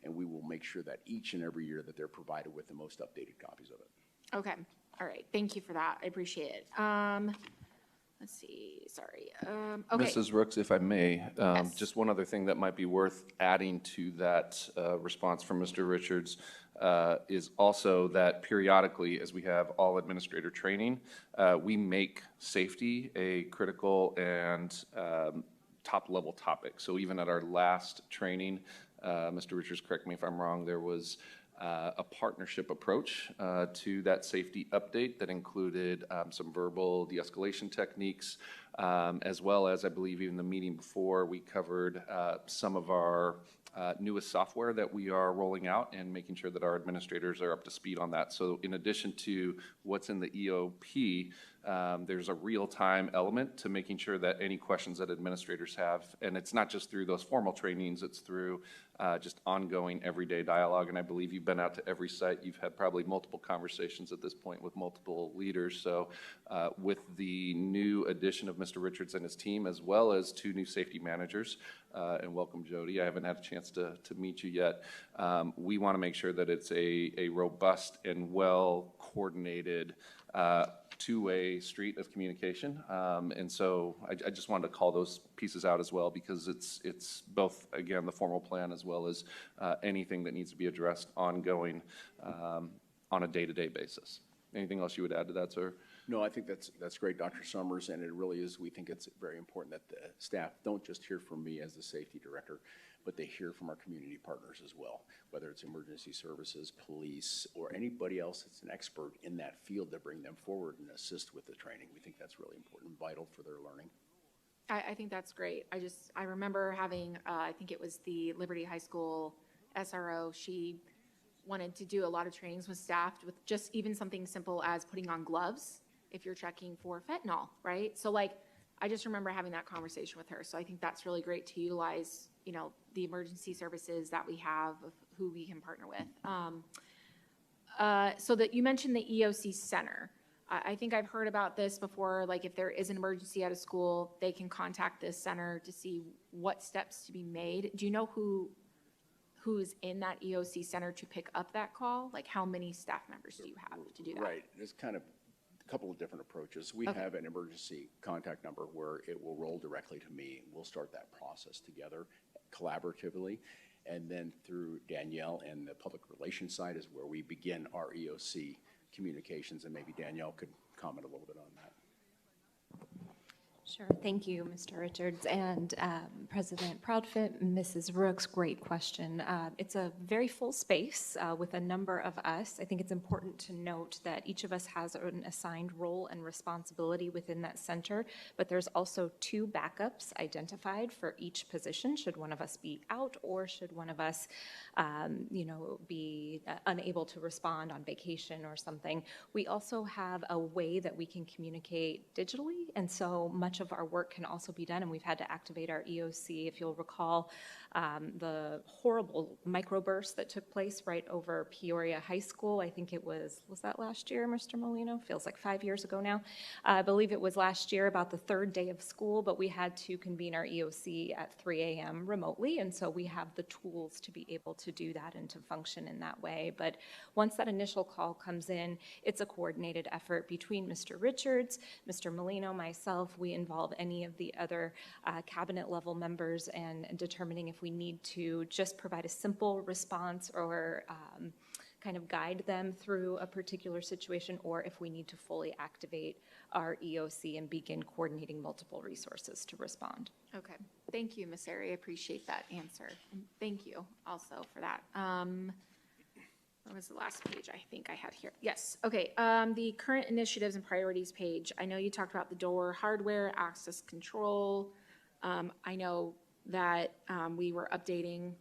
And we will make sure that each and every year that they're provided with the most updated copies of it. Okay, all right, thank you for that, I appreciate it. Let's see, sorry, okay. Mrs. Rooks, if I may, Yes. just one other thing that might be worth adding to that response from Mr. Richards is also that periodically, as we have all administrator training, we make safety a critical and top-level topic. So even at our last training, Mr. Richards, correct me if I'm wrong, there was a partnership approach to that safety update that included some verbal de-escalation techniques, as well as, I believe, even the meeting before, we covered some of our newest software that we are rolling out and making sure that our administrators are up to speed on that. So in addition to what's in the EOP, there's a real-time element to making sure that any questions that administrators have, and it's not just through those formal trainings, it's through just ongoing everyday dialogue. And I believe you've been out to every site. You've had probably multiple conversations at this point with multiple leaders. So with the new addition of Mr. Richards and his team, as well as 2 new safety managers, and welcome Jody, I haven't had a chance to meet you yet. We want to make sure that it's a robust and well-coordinated two-way street of communication. And so I just wanted to call those pieces out as well, because it's both, again, the formal plan as well as anything that needs to be addressed ongoing on a day-to-day basis. Anything else you would add to that, sir? No, I think that's great, Dr. Summers, and it really is, we think it's very important that the staff don't just hear from me as the safety director, but they hear from our community partners as well, whether it's emergency services, police, or anybody else that's an expert in that field to bring them forward and assist with the training. We think that's really important and vital for their learning. I think that's great. I remember having, I think it was the Liberty High School SRO. She wanted to do a lot of trainings with staff with just even something simple as putting on gloves if you're checking for fentanyl, right? So like, I just remember having that conversation with her. So I think that's really great to utilize, you know, the emergency services that we have of who we can partner with. So that you mentioned the EOC Center. I think I've heard about this before, like if there is an emergency at a school, they can contact this center to see what steps to be made. Do you know who's in that EOC Center to pick up that call? Like how many staff members do you have to do that? Right, there's kind of a couple of different approaches. We have an emergency contact number where it will roll directly to me. We'll start that process together collaboratively. And then through Danielle and the public relations side is where we begin our EOC communications, and maybe Danielle could comment a little bit on that. Sure. Thank you, Mr. Richards and President Proudfit, Mrs. Rooks. Great question. It's a very full space with a number of us. I think it's important to note that each of us has an assigned role and responsibility within that center, but there's also 2 backups identified for each position should one of us be out or should one of us, be unable to respond on vacation or something. We also have a way that we can communicate digitally, and so much of our work can also be done, and we've had to activate our EOC. If you'll recall, the horrible microburst that took place right over Peoria High School, I think it was that last year, Mr. Molino? Feels like 5 years ago now. I believe it was last year, about the 3rd day of school, but we had to convene our EOC at 3 a.m. remotely, and so we have the tools to be able to do that and to function in that way. But once that initial call comes in, it's a coordinated effort between Mr. Richards, Mr. Molino, myself. We involve any of the other cabinet level members and determining if we need to just provide a simple response or kind of guide them through a particular situation, or if we need to fully activate our EOC and begin coordinating multiple resources to respond. Okay. Thank you, Ms. Ari. I appreciate that answer. And thank you also for that. What was the last page I think I had here? Yes. Okay. The current initiatives and priorities page. I know you talked about the door hardware, access control. I know that we were updating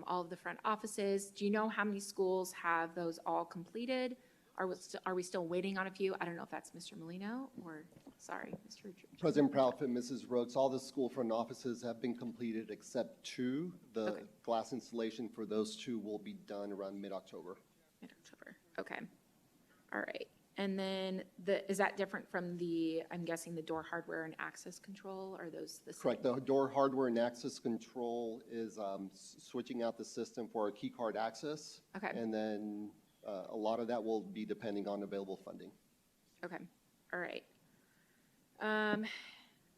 all of the front offices. Do you know how many schools have those all completed? Are we still waiting on a few? I don't know if that's Mr. Molino or, sorry, Mr. Richards. President Proudfit, Mrs. Rooks, all the school front offices have been completed except 2. The glass installation for those 2 will be done around mid-October. Mid-October. Okay. All right. And then is that different from the, I'm guessing, the door hardware and access control? Are those the same? Correct. The door hardware and access control is switching out the system for our key card access. Okay. And then a lot of that will be depending on available funding. Okay. All right. And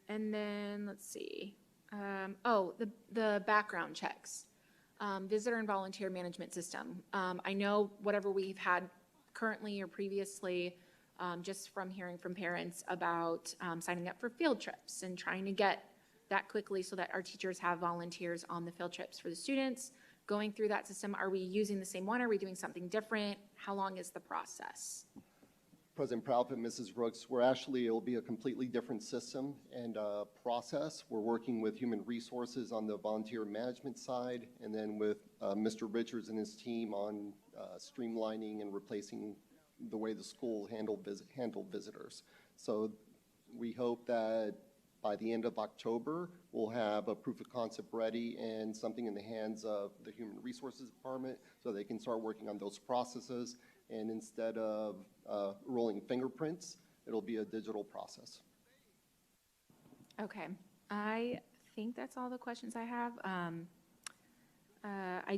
then let's see. The background checks. Visitor and volunteer management system. I know whatever we've had currently or previously, just from hearing from parents about signing up for field trips and trying to get that quickly so that our teachers have volunteers on the field trips for the students. Going through that system, are we using the same one? Are we doing something different? How long is the process? President Proudfit, Mrs. Rooks, it will be a completely different system and process. We're working with human resources on the volunteer management side, and then with Mr. Richards and his team on streamlining and replacing the way the school handled visitors. So we hope that by the end of October, we'll have a proof of concept ready and something in the hands of the Human Resources Department so they can start working on those processes. And instead of rolling fingerprints, it'll be a digital process. Okay, I think that's all the questions I have. I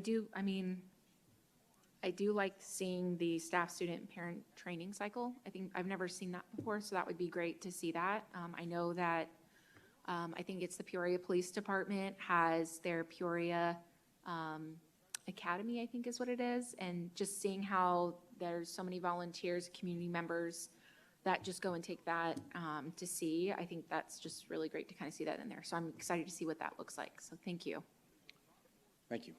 do like seeing the staff, student, parent training cycle. I think I've never seen that before, so that would be great to see that. I know that, I think it's the Peoria Police Department has their Peoria Academy, I think is what it is, and just seeing how there's so many volunteers, community members that just go and take that to see. I think that's just really great to kind of see that in there. So I'm excited to see what that looks like. So thank you. Thank you.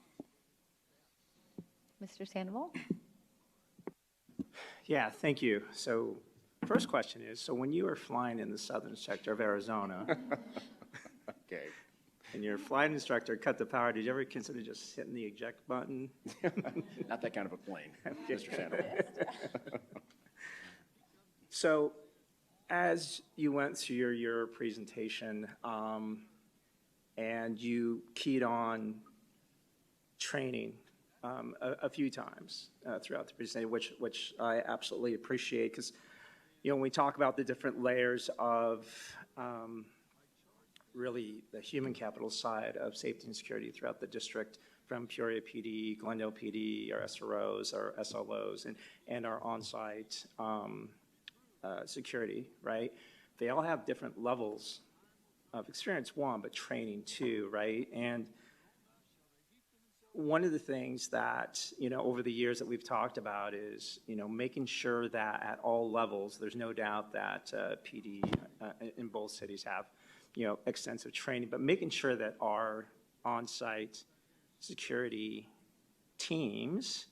Mr. Sandoval? Yeah, thank you. So first question is, so when you were flying in the southern sector of Arizona, Okay. and your flight instructor cut the power, did you ever consider just hitting the eject button? Not that kind of a plane, Mr. Sandoval. So as you went through your presentation, and you keyed on training a few times throughout the presentation, which I absolutely appreciate, because when we talk about the different layers of really the human capital side of safety and security throughout the district, from Peoria PD, Glendale PD, our SROs, our SLOs, and our on-site security, right? They all have different levels of experience, one, but training too, right? And one of the things that, over the years that we've talked about is, making sure that at all levels, there's no doubt that PD in both cities have, extensive training, but making sure that our on-site security teams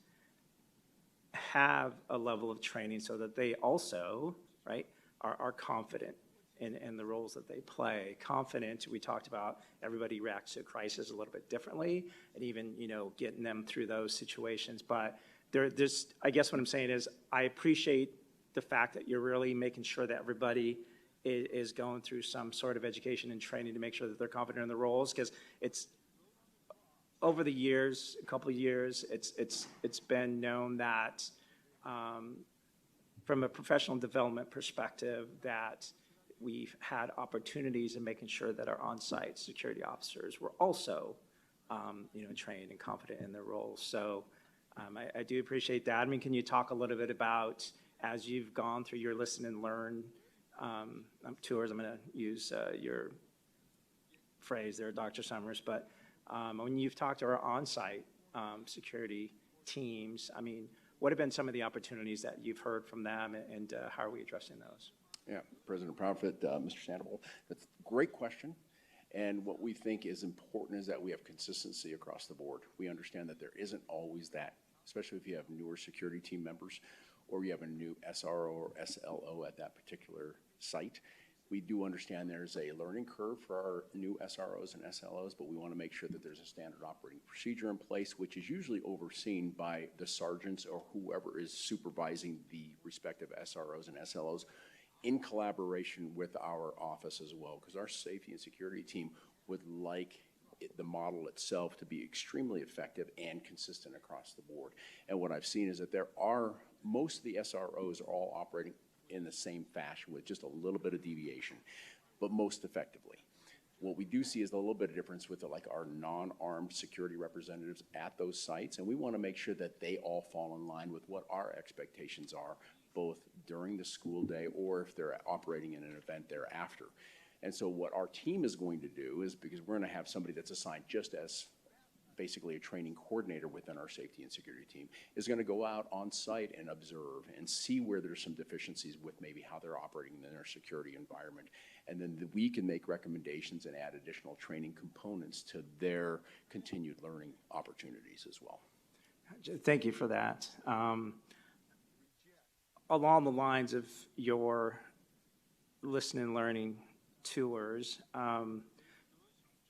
have a level of training so that they also, right, are confident in the roles that they play. Confident, we talked about everybody reacts to a crisis a little bit differently, and even, getting them through those situations. But I guess what I'm saying is I appreciate the fact that you're really making sure that everybody is going through some sort of education and training to make sure that they're confident in the roles, because it's over the years, a couple of years, it's been known that from a professional development perspective that we've had opportunities in making sure that our on-site security officers were also, trained and confident in their roles. So I do appreciate that. I mean, can you talk a little bit about, as you've gone through your listen and learn tours, I'm going to use your phrase there, Dr. Summers, but when you've talked to our on-site security teams, I mean, what have been some of the opportunities that you've heard from them, and how are we addressing those? Yeah, President Proudfit, Mr. Sandoval, that's a great question. And what we think is important is that we have consistency across the board. We understand that there isn't always that, especially if you have newer security team members or you have a new SRO or SLO at that particular site. We do understand there's a learning curve for our new SROs and SLOs, but we want to make sure that there's a standard operating procedure in place, which is usually overseen by the sergeants or whoever is supervising the respective SROs and SLOs, in collaboration with our office as well, because our safety and security team would like the model itself to be extremely effective and consistent across the board. And what I've seen is that most of the SROs are all operating in the same fashion with just a little bit of deviation, but most effectively. What we do see is a little bit of difference with our non-armed security representatives at those sites, and we want to make sure that they all fall in line with what our expectations are, both during the school day or if they're operating in an event thereafter. And so what our team is going to do is, because we're going to have somebody that's assigned just as basically a training coordinator within our safety and security team, is going to go out on site and observe and see where there's some deficiencies with maybe how they're operating in their security environment. And then we can make recommendations and add additional training components to their continued learning opportunities as well. Thank you for that. Along the lines of your listen and learning tours,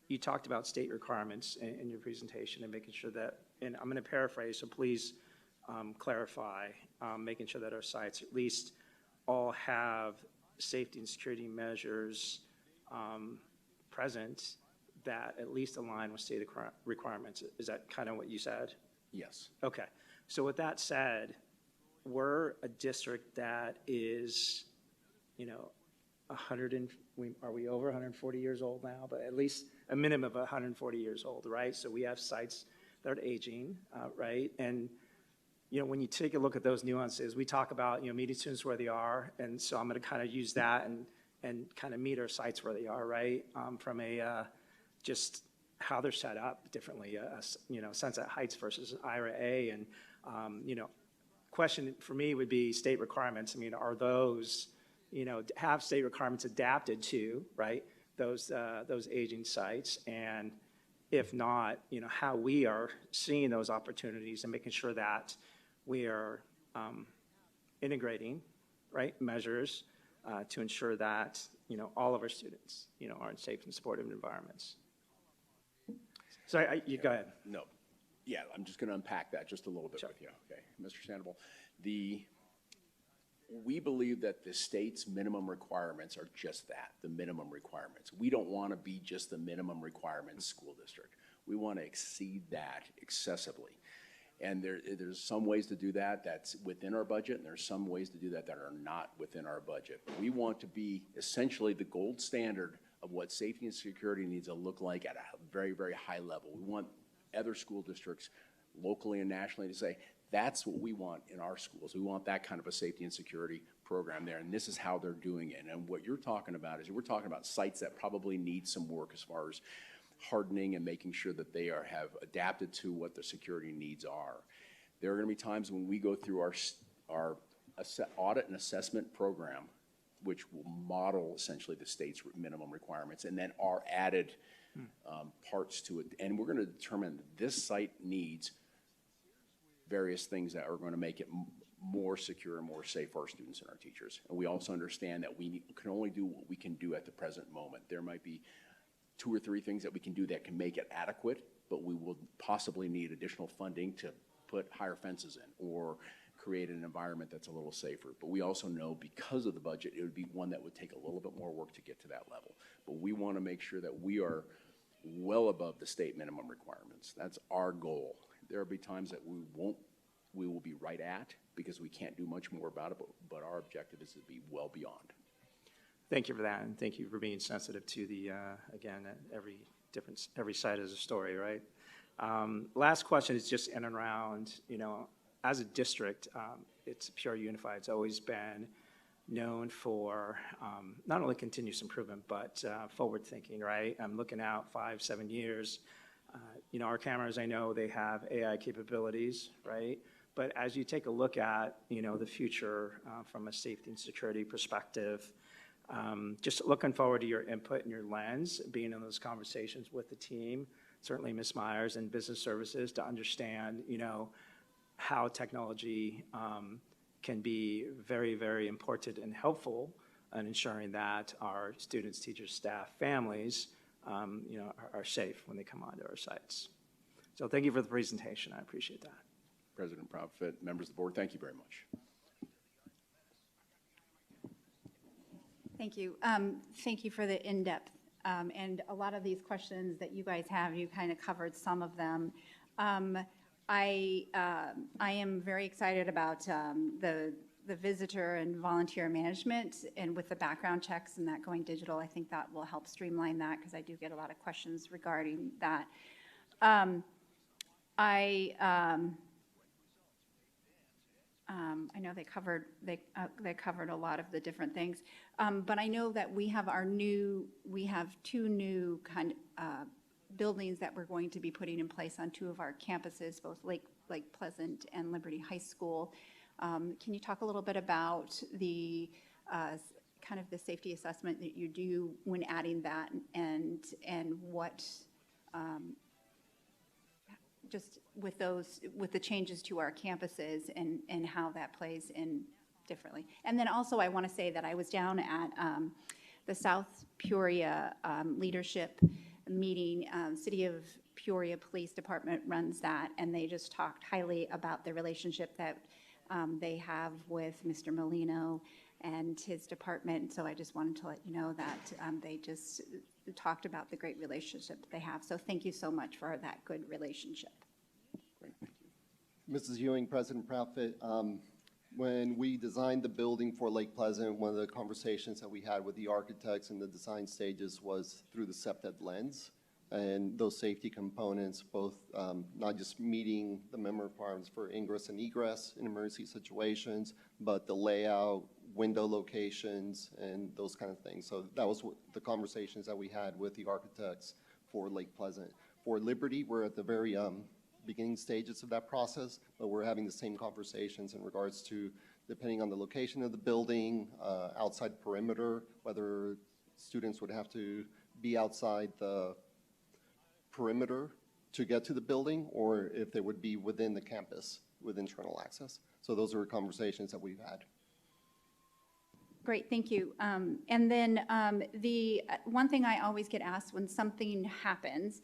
you talked about state requirements in your presentation and making sure that, and I'm going to paraphrase, so please clarify, making sure that our sites at least all have safety and security measures present that at least align with state requirements. Is that kind of what you said? Yes. Okay. So with that said, we're a district that is, you know, are we over 140 years old now? But at least a minimum of 140 years old, right? So we have sites that are aging, right? And, you know, when you take a look at those nuances, we talk about, you know, meeting students where they are. And so I'm going to kind of use that and kind of meet our sites where they are, right? From a just how they're set up differently, you know, Sunset Heights versus IRA A. And, you know, question for me would be state requirements. I mean, are those, you know, have state requirements adapted to, right, those aging sites? And if not, you know, how we are seeing those opportunities and making sure that we are integrating, right, measures to ensure that, you know, all of our students, you know, are in safe and supportive environments. So you go ahead. No. Yeah, I'm just going to unpack that just a little bit with you. Okay, Mr. Sandoval, we believe that the state's minimum requirements are just that, the minimum requirements. We don't want to be just the minimum requirements school district. We want to exceed that excessively. And there's some ways to do that that's within our budget, and there's some ways to do that that are not within our budget. We want to be essentially the gold standard of what safety and security needs to look like at a very, very high level. We want other school districts locally and nationally to say, that's what we want in our schools. We want that kind of a safety and security program there, and this is how they're doing it. And what you're talking about is we're talking about sites that probably need some work as far as hardening and making sure that they have adapted to what their security needs are. There are going to be times when we go through our audit and assessment program, which will model essentially the state's minimum requirements, and then our added parts to it. And we're going to determine this site needs various things that are going to make it more secure and more safe for our students and our teachers. And we also understand that we can only do what we can do at the present moment. There might be 2 or 3 things that we can do that can make it adequate, but we will possibly need additional funding to put higher fences in or create an environment that's a little safer. But we also know because of the budget, it would be one that would take a little bit more work to get to that level. But we want to make sure that we are well above the state minimum requirements. That's our goal. There will be times that we will be right at because we can't do much more about it, but our objective is to be well beyond. Thank you for that, and thank you for being sensitive to the, again, every side is a story, right? Last question is just in and around, you know, as a district, it's Peoria Unified. It's always been known for not only continuous improvement, but forward thinking, right? I'm looking out 5, 7 years. You know, our cameras, I know they have AI capabilities, right? But as you take a look at, you know, the future from a safety and security perspective, just looking forward to your input and your lens, being in those conversations with the team, certainly Ms. Myers and Business Services, to understand, you know, how technology can be very, very important and helpful in ensuring that our students, teachers, staff, families, you know, are safe when they come onto our sites. So thank you for the presentation. I appreciate that. President Proudfit, members of the board, thank you very much. Thank you. Thank you for the in-depth. And a lot of these questions that you guys have, you kind of covered some of them. I am very excited about the visitor and volunteer management, and with the background checks and that going digital, I think that will help streamline that because I do get a lot of questions regarding that. I know they covered a lot of the different things, but I know that we have 2 new kind of buildings that we're going to be putting in place on 2 of our campuses, both Lake Pleasant and Liberty High School. Can you talk a little bit about the kind of the safety assessment that you do when adding that, and what just with the changes to our campuses and how that plays in differently? And then also I want to say that I was down at the South Peoria leadership meeting. City of Peoria Police Department runs that, and they just talked highly about the relationship that they have with Mr. Molino and his department. So I just wanted to let you know that they just talked about the great relationship that they have. So thank you so much for that good relationship. Great, thank you. Mrs. Ewing, President Proudfit, when we designed the building for Lake Pleasant, one of the conversations that we had with the architects in the design stages was through the SEPTED lens. And those safety components, both not just meeting the minimum requirements for ingress and egress in emergency situations, but the layout, window locations, and those kind of things. So that was the conversations that we had with the architects for Lake Pleasant. For Liberty, we're at the very beginning stages of that process, but we're having the same conversations in regards to, depending on the location of the building, outside perimeter, whether students would have to be outside the perimeter to get to the building, or if they would be within the campus with internal access. So those are conversations that we've had. Great, thank you. And then the one thing I always get asked when something happens,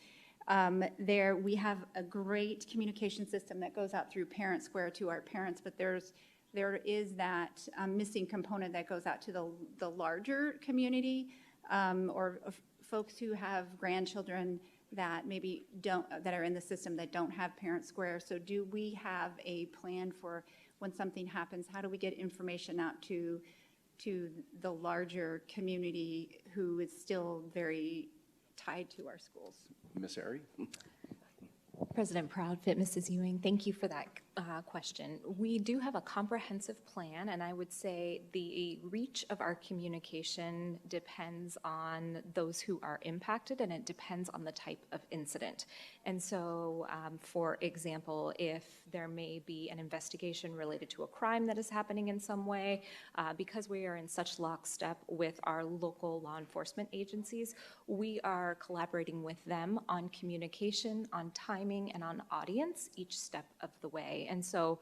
we have a great communication system that goes out through Parent Square to our parents, but there is that missing component that goes out to the larger community or folks who have grandchildren that maybe that are in the system that don't have Parent Square. So do we have a plan for when something happens? How do we get information out to the larger community who is still very tied to our schools? Ms. Airy? President Proudfit, Mrs. Ewing, thank you for that question. We do have a comprehensive plan, and I would say the reach of our communication depends on those who are impacted, and it depends on the type of incident. And so, for example, if there may be an investigation related to a crime that is happening in some way, because we are in such lockstep with our local law enforcement agencies, we are collaborating with them on communication, on timing, and on audience each step of the way. And so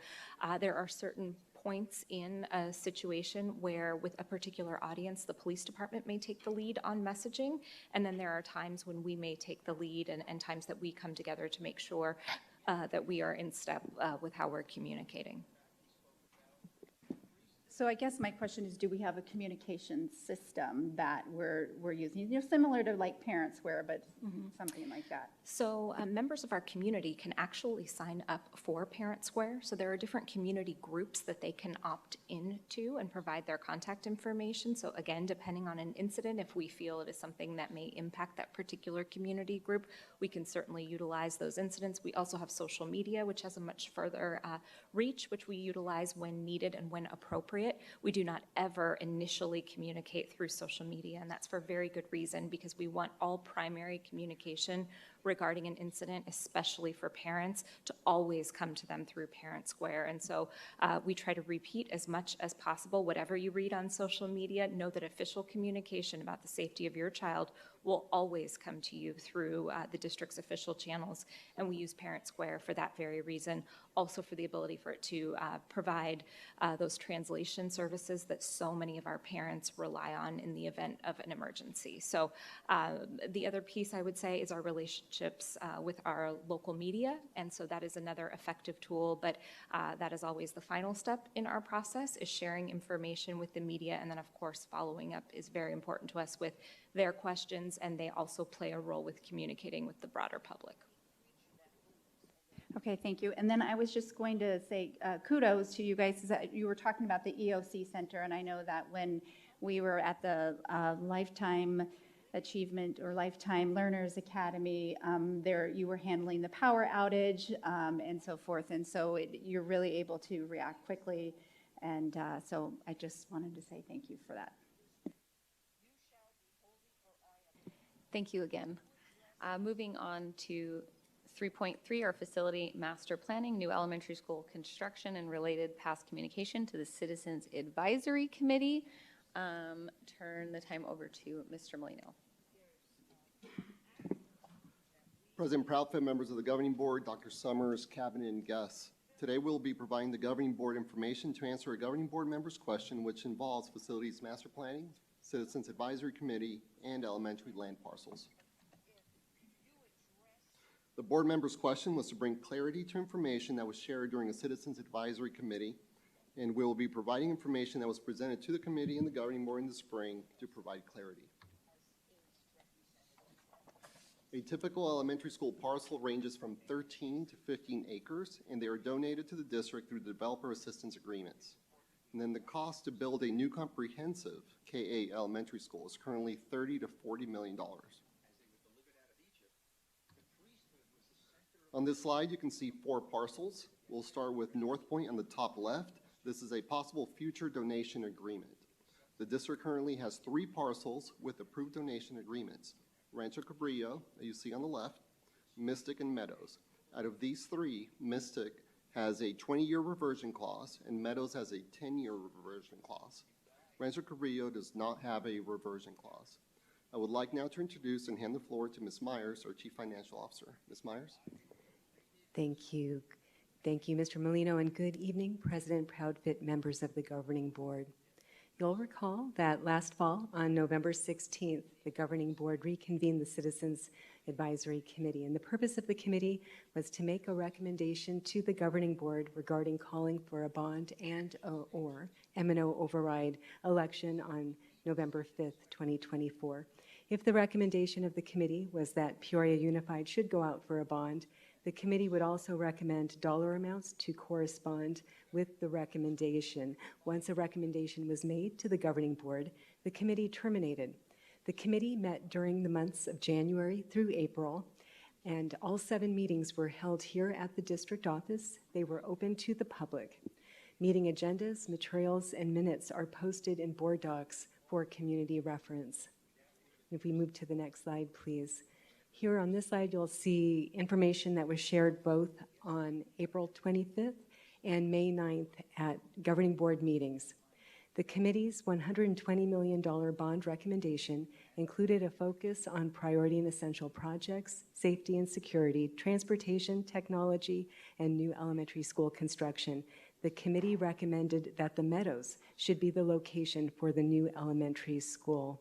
there are certain points in a situation where with a particular audience, the police department may take the lead on messaging. And then there are times when we may take the lead and times that we come together to make sure that we are in step with how we're communicating. So I guess my question is, do we have a communication system that we're using? You know, similar to like Parent Square, but something like that. So members of our community can actually sign up for Parent Square. So there are different community groups that they can opt into and provide their contact information. So again, depending on an incident, if we feel it is something that may impact that particular community group, we can certainly utilize those incidents. We also have social media, which has a much further reach, which we utilize when needed and when appropriate. We do not ever initially communicate through social media, and that's for very good reason, because we want all primary communication regarding an incident, especially for parents, to always come to them through Parent Square. And so we try to repeat as much as possible. Whatever you read on social media, know that official communication about the safety of your child will always come to you through the district's official channels. And we use Parent Square for that very reason, also for the ability for it to provide those translation services that so many of our parents rely on in the event of an emergency. So the other piece I would say is our relationships with our local media. And so that is another effective tool, but that is always the final step in our process, is sharing information with the media. And then of course, following up is very important to us with their questions, and they also play a role with communicating with the broader public. Okay, thank you. And then I was just going to say kudos to you guys. That you were talking about the EOC Center, and I know that when we were at the Lifetime Achievement or Lifetime Learners Academy, there you were handling the power outage and so forth, and so you're really able to react quickly, and so I just wanted to say thank you for that. Thank you again. Moving on to 3.3, our facility master planning, new elementary school construction and related past communication to the Citizens Advisory Committee. Turn the time over to Mr. Molino. President Proudfit, members of the Governing Board, Dr. Summers, Cabinet, and guests. Today we'll be providing the Governing Board information to answer a Governing Board member's question, which involves facilities master planning, Citizens Advisory Committee, and elementary land parcels. The board member's question was to bring clarity to information that was shared during a Citizens Advisory Committee and we'll be providing information that was presented to the committee and the governing board in the spring to provide clarity. A typical elementary school parcel ranges from 13 to 15 acres, and they are donated to the district through the developer assistance agreements. And then the cost to build a new comprehensive KA elementary school is currently $30 to $40 million. On this slide, you can see 4 parcels. We'll start with North Point on the top left. This is a possible future donation agreement. The district currently has 3 parcels with approved donation agreements: Rancho Cabrillo, that you see on the left, Mystic, and Meadows. Out of these 3, Mystic has a 20-year reversion clause, and Meadows has a 10-year reversion clause. Rancho Cabrillo does not have a reversion clause. I would like now to introduce and hand the floor to Ms. Myers, our Chief Financial Officer. Ms. Myers? Thank you. Thank you, Mr. Molino, and good evening, President Proudfit, members of the Governing Board. You'll recall that last fall, on November 16th, the Governing Board reconvened the Citizens Advisory Committee, and the purpose of the committee was to make a recommendation to the Governing Board regarding calling for a bond and/or M&O override election on November 5th, 2024. If the recommendation of the committee was that Peoria Unified should go out for a bond, the committee would also recommend dollar amounts to correspond with the recommendation. Once a recommendation was made to the Governing Board, the committee terminated. The committee met during the months of January through April, and all 7 meetings were held here at the district office. They were open to the public. Meeting agendas, materials, and minutes are posted in board docs for community reference. If we move to the next slide, please. Here on this slide, you'll see information that was shared both on April 25th and May 9th at governing board meetings. The committee's $120 million bond recommendation included a focus on priority and essential projects, safety and security, transportation, technology, and new elementary school construction. The committee recommended that the Meadows should be the location for the new elementary school.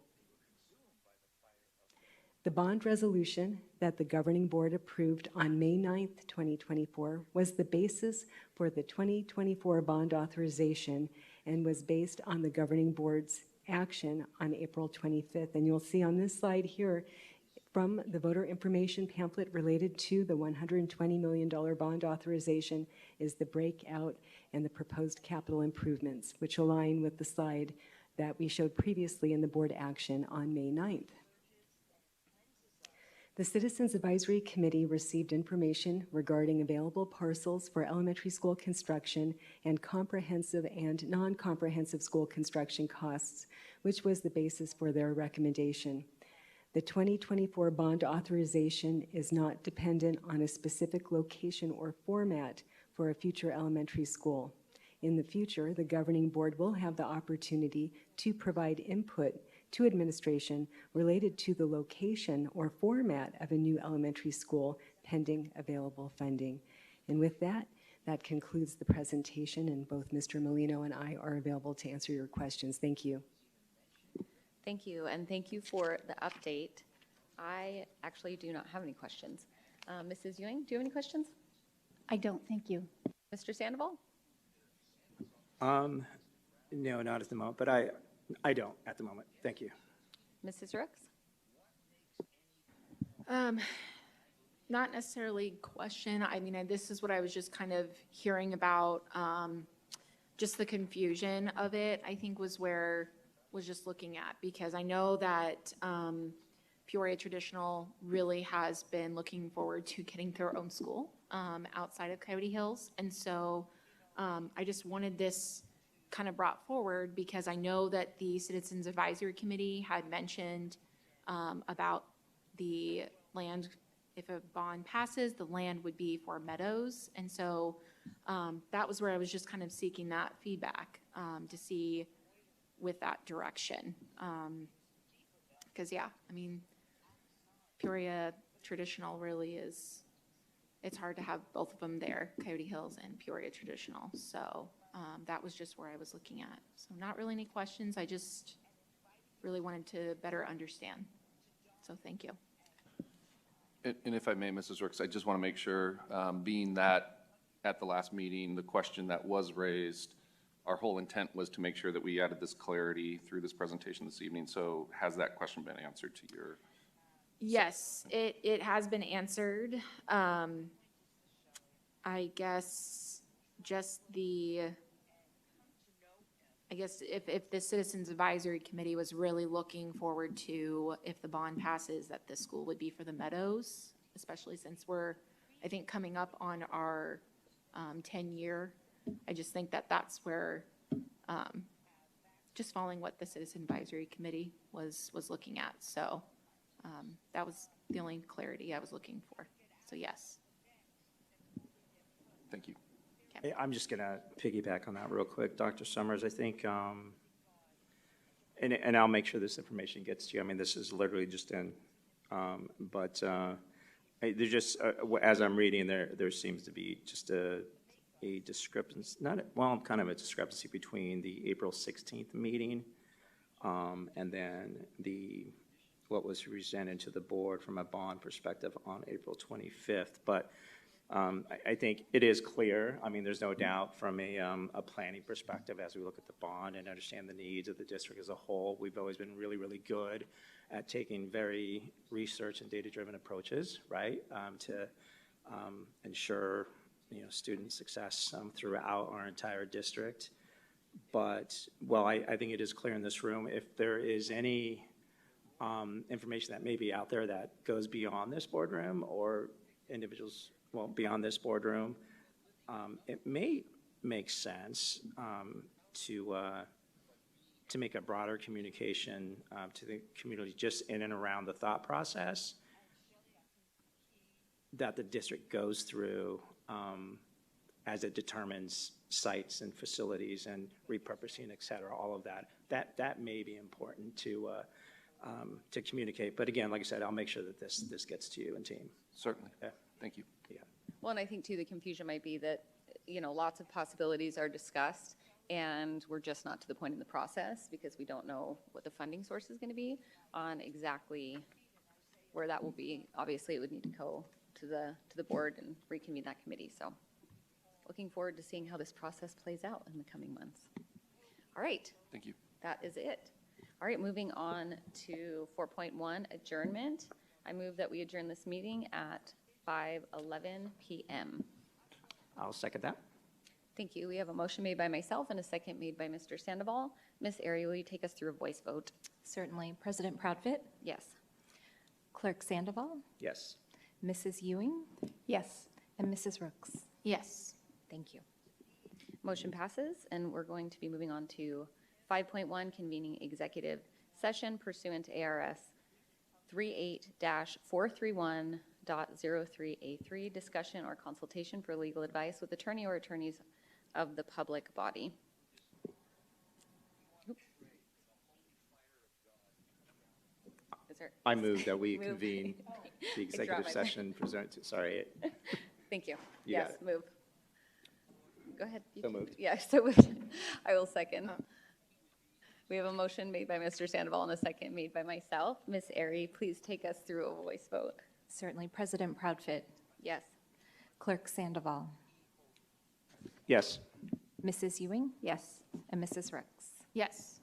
The bond resolution that the Governing Board approved on May 9th, 2024 was the basis for the 2024 bond authorization and was based on the Governing Board's action on April 25th. And you'll see on this slide here from the voter information pamphlet related to the $120 million bond authorization is the breakout and the proposed capital improvements, which align with the slide that we showed previously in the board action on May 9th. The Citizens Advisory Committee received information regarding available parcels for elementary school construction and comprehensive and non-comprehensive school construction costs, which was the basis for their recommendation. The 2024 bond authorization is not dependent on a specific location or format for a future elementary school. In the future, the Governing Board will have the opportunity to provide input to administration related to the location or format of a new elementary school pending available funding. And with that, that concludes the presentation, and both Mr. Molino and I are available to answer your questions. Thank you. Thank you, and thank you for the update. I actually do not have any questions. Mrs. Ewing, do you have any questions? I don't, thank you. Mr. Sandoval? No, not at the moment, but I don't at the moment. Thank you. Mrs. Rooks? Not necessarily question. I mean, this is what I was just kind of hearing about, just the confusion of it, I think was just looking at, because I know that Peoria Traditional really has been looking forward to getting their own school outside of Coyote Hills. And so I just wanted this kind of brought forward because I know that the Citizens Advisory Committee had mentioned about the land. If a bond passes, the land would be for Meadows. And so that was where I was just kind of seeking that feedback to see with that direction. Because, yeah, I mean, Peoria Traditional really is, it's hard to have both of them there, Coyote Hills and Peoria Traditional. So that was just where I was looking at. So not really any questions. I just really wanted to better understand. So thank you. And if I may, Mrs. Rooks, I just want to make sure, being that at the last meeting, the question that was raised our whole intent was to make sure that we added this clarity through this presentation this evening. So has that question been answered to your? Yes, it has been answered. I guess just I guess if the Citizens Advisory Committee was really looking forward to, if the bond passes, that the school would be for the Meadows, especially since we're, I think, coming up on our 10-year. I just think that that's where, just following what the Citizen Advisory Committee was looking at. So that was the only clarity I was looking for. So yes. Thank you. Hey, I'm just going to piggyback on that real quick, Dr. Summers. I think, and I'll make sure this information gets to you. I mean, this is literally just in, but there's just, as I'm reading, there seems to be just a discrepancy, kind of a discrepancy between the April 16th meeting and then what was presented to the board from a bond perspective on April 25th. But I think it is clear. I mean, there's no doubt from a planning perspective as we look at the bond and understand the needs of the district as a whole. We've always been really, really good at taking very research and data-driven approaches, right, to ensure student success throughout our entire district. But, well, I think it is clear in this room, if there is any information that may be out there that goes beyond this boardroom or individuals, well, beyond this boardroom, it may make sense to make a broader communication to the community just in and around the thought process that the district goes through as it determines sites and facilities and repurposing, et cetera, all of that. That may be important to communicate. But again, like I said, I'll make sure that this gets to you and team. Certainly. Yeah. Thank you. Yeah. Well, and I think too, the confusion might be that, lots of possibilities are discussed and we're just not to the point in the process because we don't know what the funding source is going to be on exactly where that will be. Obviously, it would need to go to the board and reconvene that committee. So looking forward to seeing how this process plays out in the coming months. All right. Thank you. That is it. All right, moving on to 4.1, adjournment. I move that we adjourn this meeting at 5:11 p.m. I'll second that. Thank you. We have a motion made by myself and a second made by Mr. Sandoval. Ms. Ari, will you take us through a voice vote? Certainly. President Proudfit, Yes. Clerk Sandoval, Yes. Mrs. Ewing, Yes. and Mrs. Rooks. Yes. Thank you. Motion passes, and we're going to be moving on to 5.1, convening executive session pursuant to ARS 38-431.03A3, discussion or consultation for legal advice with attorney or attorneys of the public body. I move that we Move. convene the dropped executive my session presented to, sorry. Thank you. You got Yes, it. move. Go ahead. You So can- moved. Yeah, so moved. I will second. We have a motion made by Mr. Sandoval and a second made by myself. Ms. Ari, please take us through a voice vote. Certainly. President Proudfit, Yes. Clerk Sandoval, Yes. Mrs. Ewing, Yes. and Mrs. Rooks. Yes.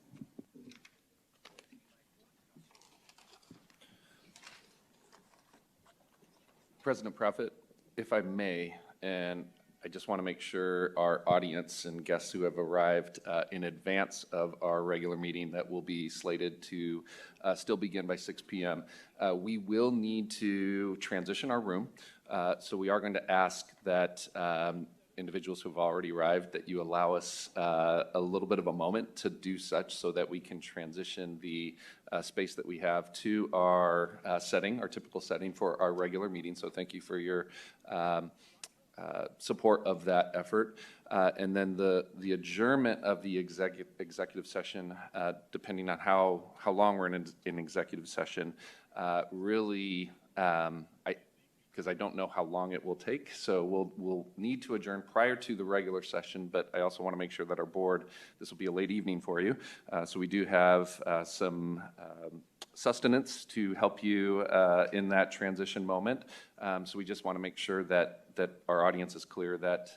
President Prophet, if I may, and I just want to make sure our audience and guests who have arrived in advance of our regular meeting that will be slated to still begin by 6 p.m., we will need to transition our room. So we are going to ask that individuals who have already arrived, that you allow us a little bit of a moment to do such so that we can transition the space that we have to our setting, our typical setting for our regular meeting. So thank you for your support of that effort. And then the adjournment of the executive session, depending on how long we're in executive session, really, because I don't know how long it will take. So we'll need to adjourn prior to the regular session, but I also want to make sure that our board, this will be a late evening for you. So we do have some sustenance to help you in that transition moment. So we just want to make sure that our audience is clear that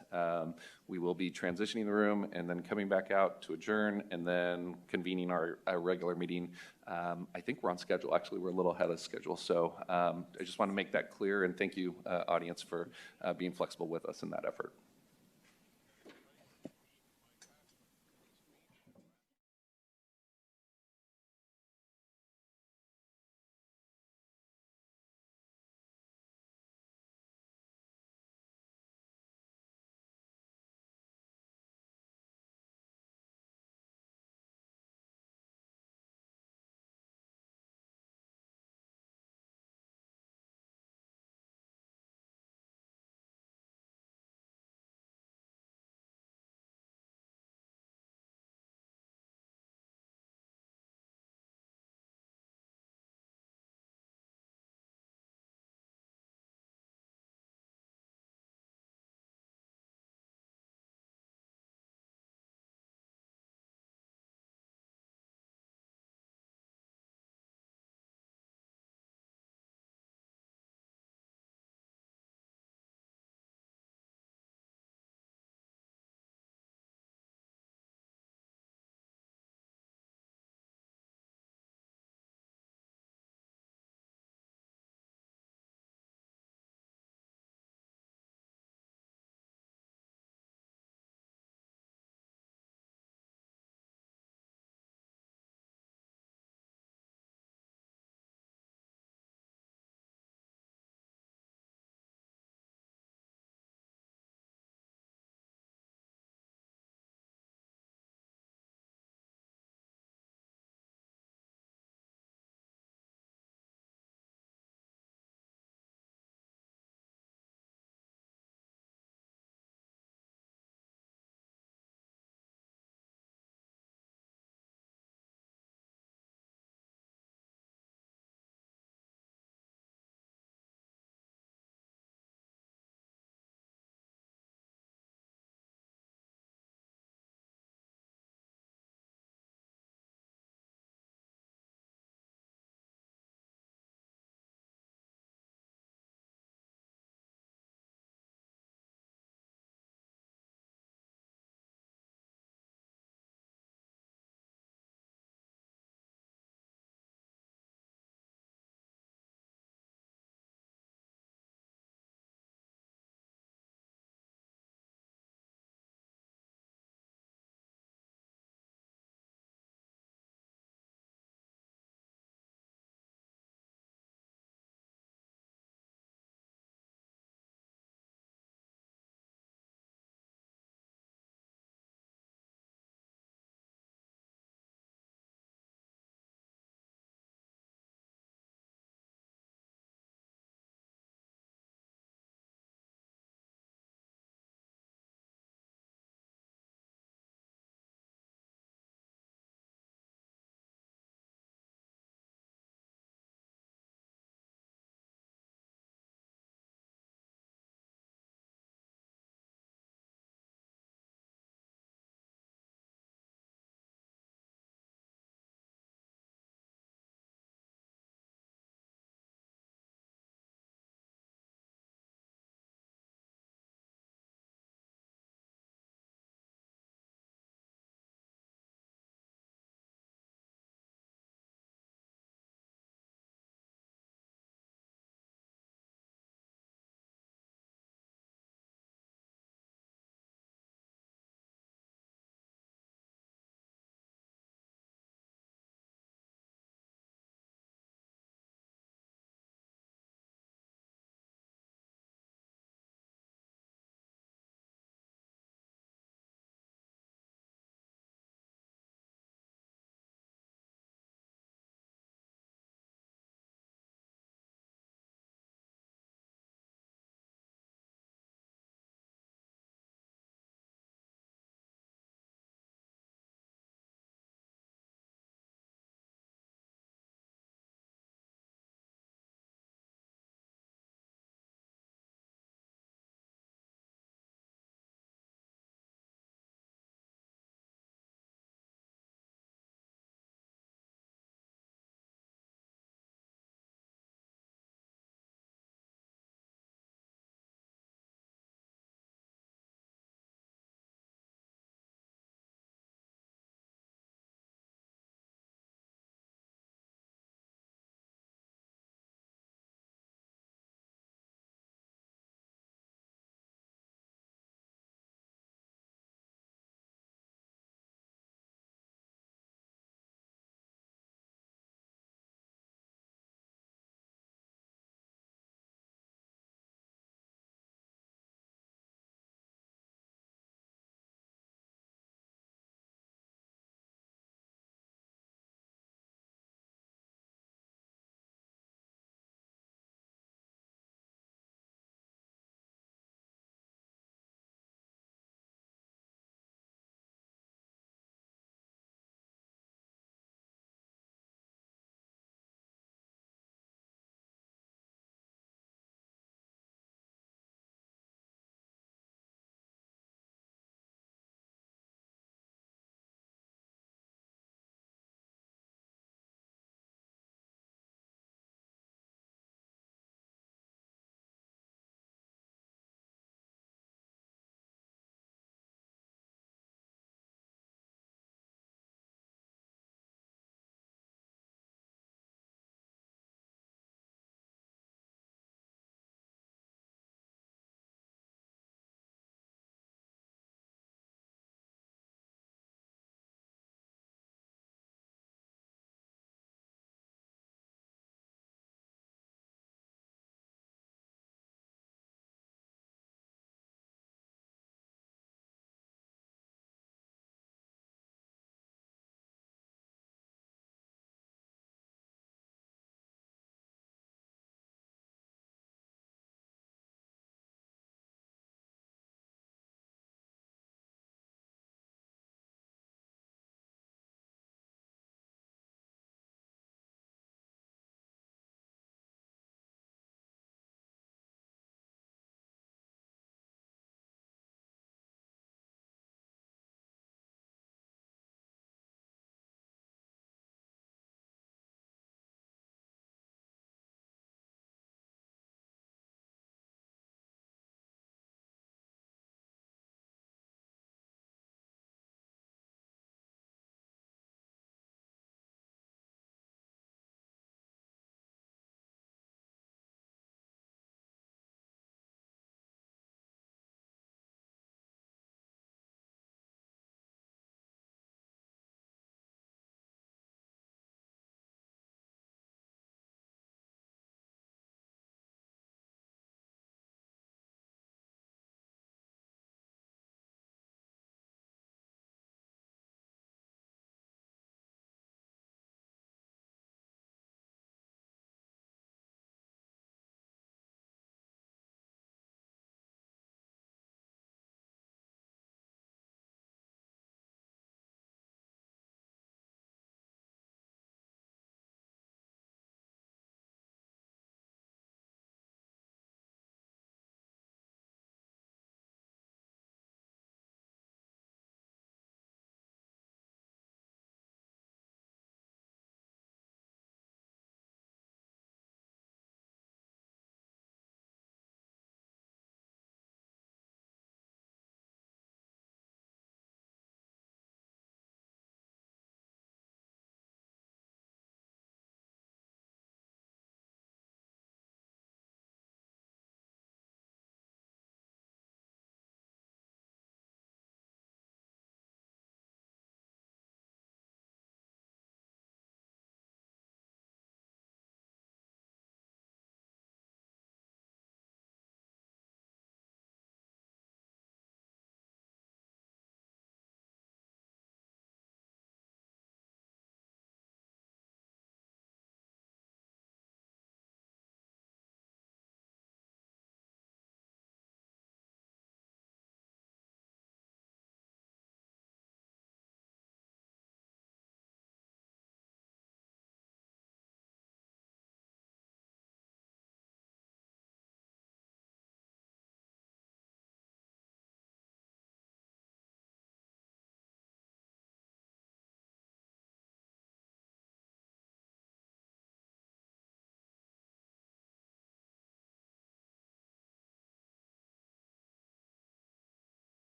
We will be transitioning the room and then coming back out to adjourn and then convening our regular meeting. I think we're on schedule. Actually, we're a little ahead of schedule. So I just want to make that clear, and thank you, audience, for being flexible with us in that effort.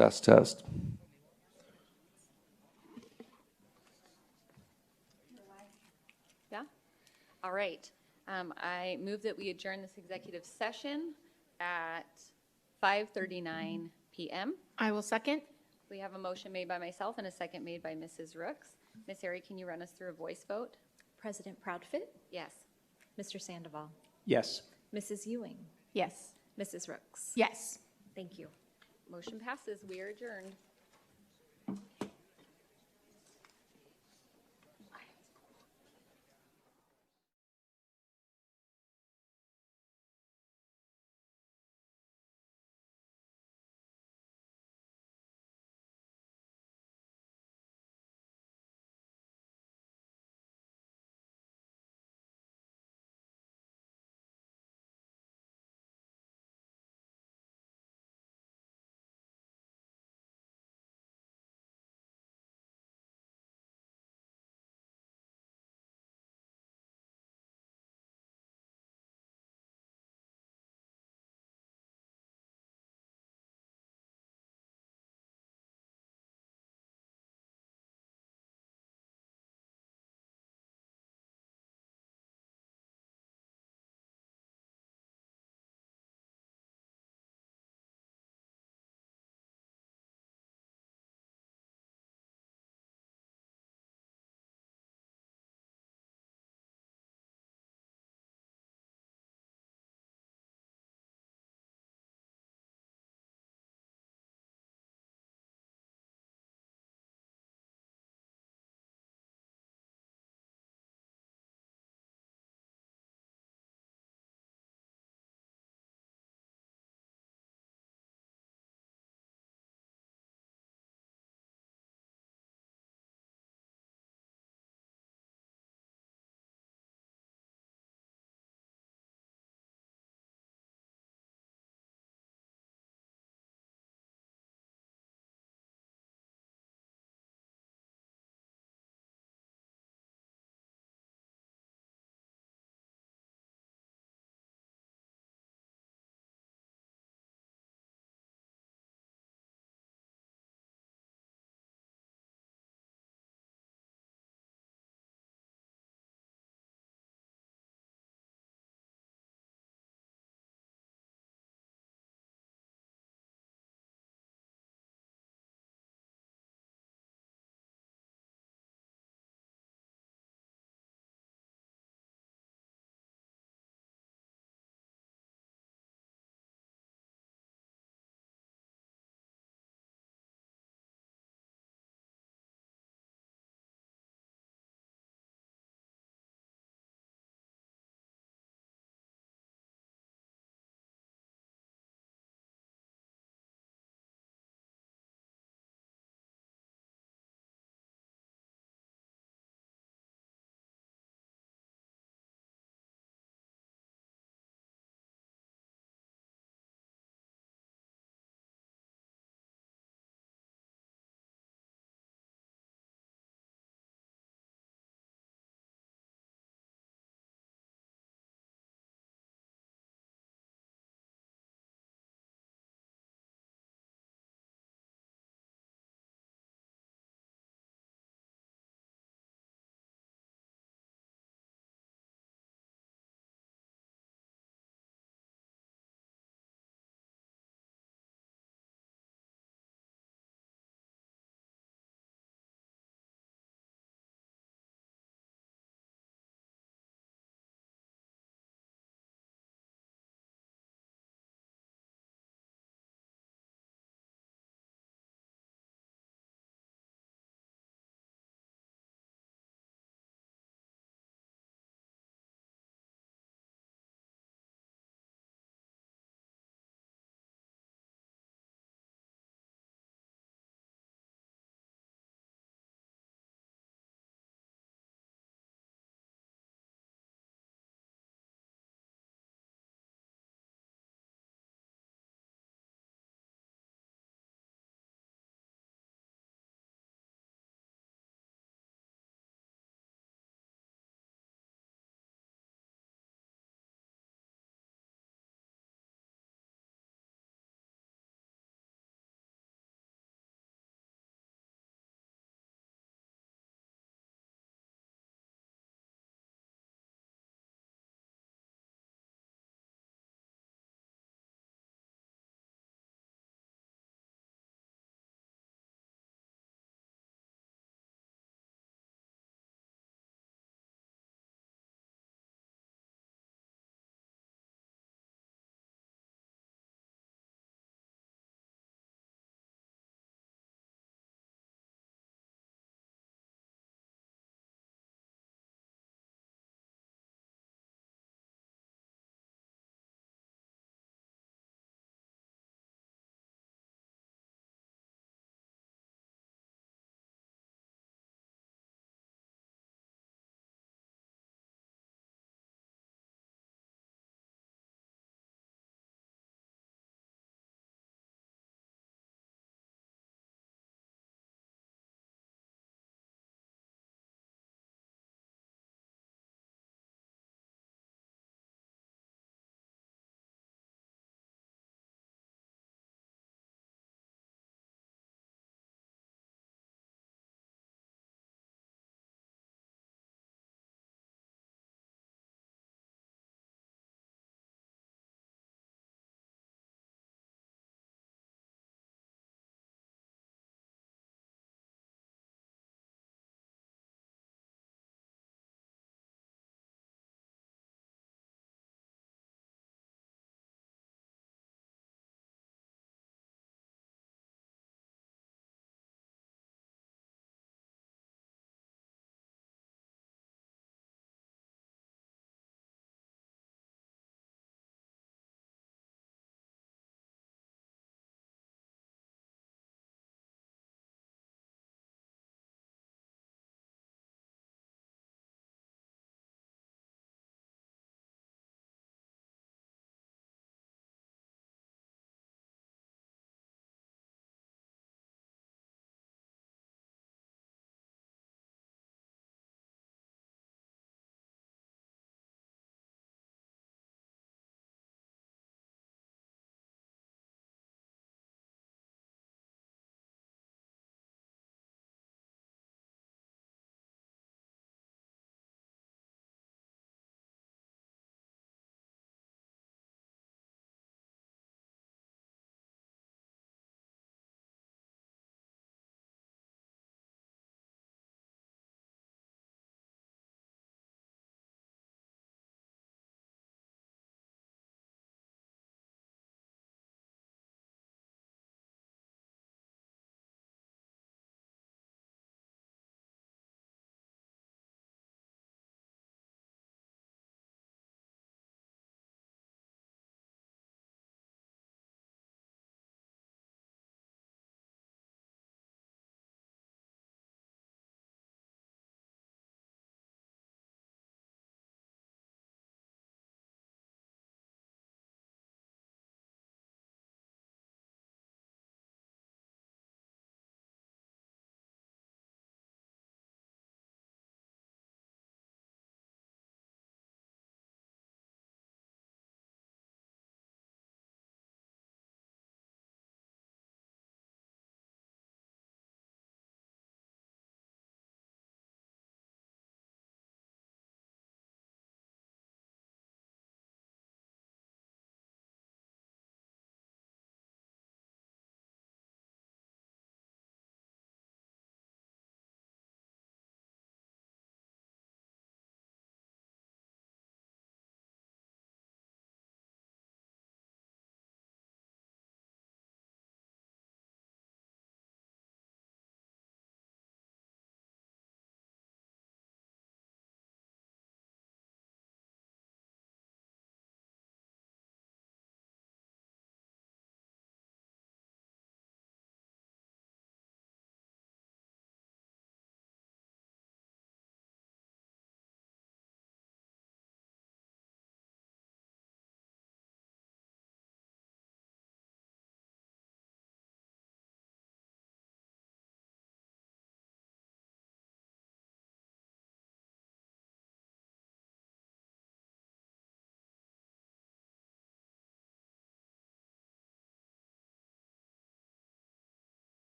Test, test. Yeah? All right. I move that we adjourn this executive session at 5:39 PM. I will second. We have a motion made by myself and a second made by Mrs. Rooks. Ms. Harry, can you run us through a voice vote? President Proudfit, Yes. Mr. Sandoval, Yes. Mrs. Ewing, Yes. Mrs. Rooks. Yes. Thank you. Motion passes. We are adjourned.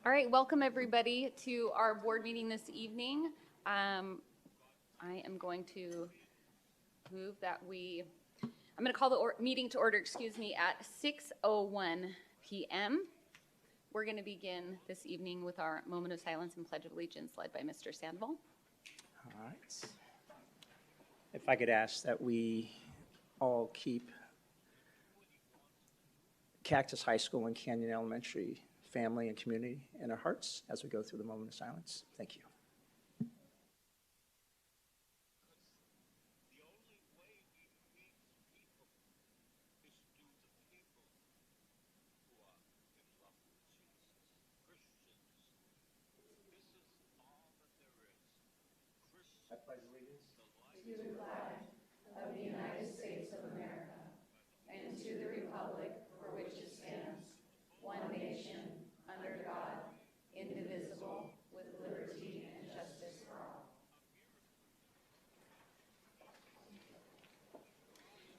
All right, welcome everybody to our board meeting this evening. I am going to move that I'm going to call the meeting to order, at 6:01 p.m. We're going to begin this evening with our moment of silence and pledge of allegiance led by Mr. Sandoval. All right. If I could ask that we all keep Cactus High School and Canyon Elementary family and community in our hearts as we go through the moment of silence. Thank you.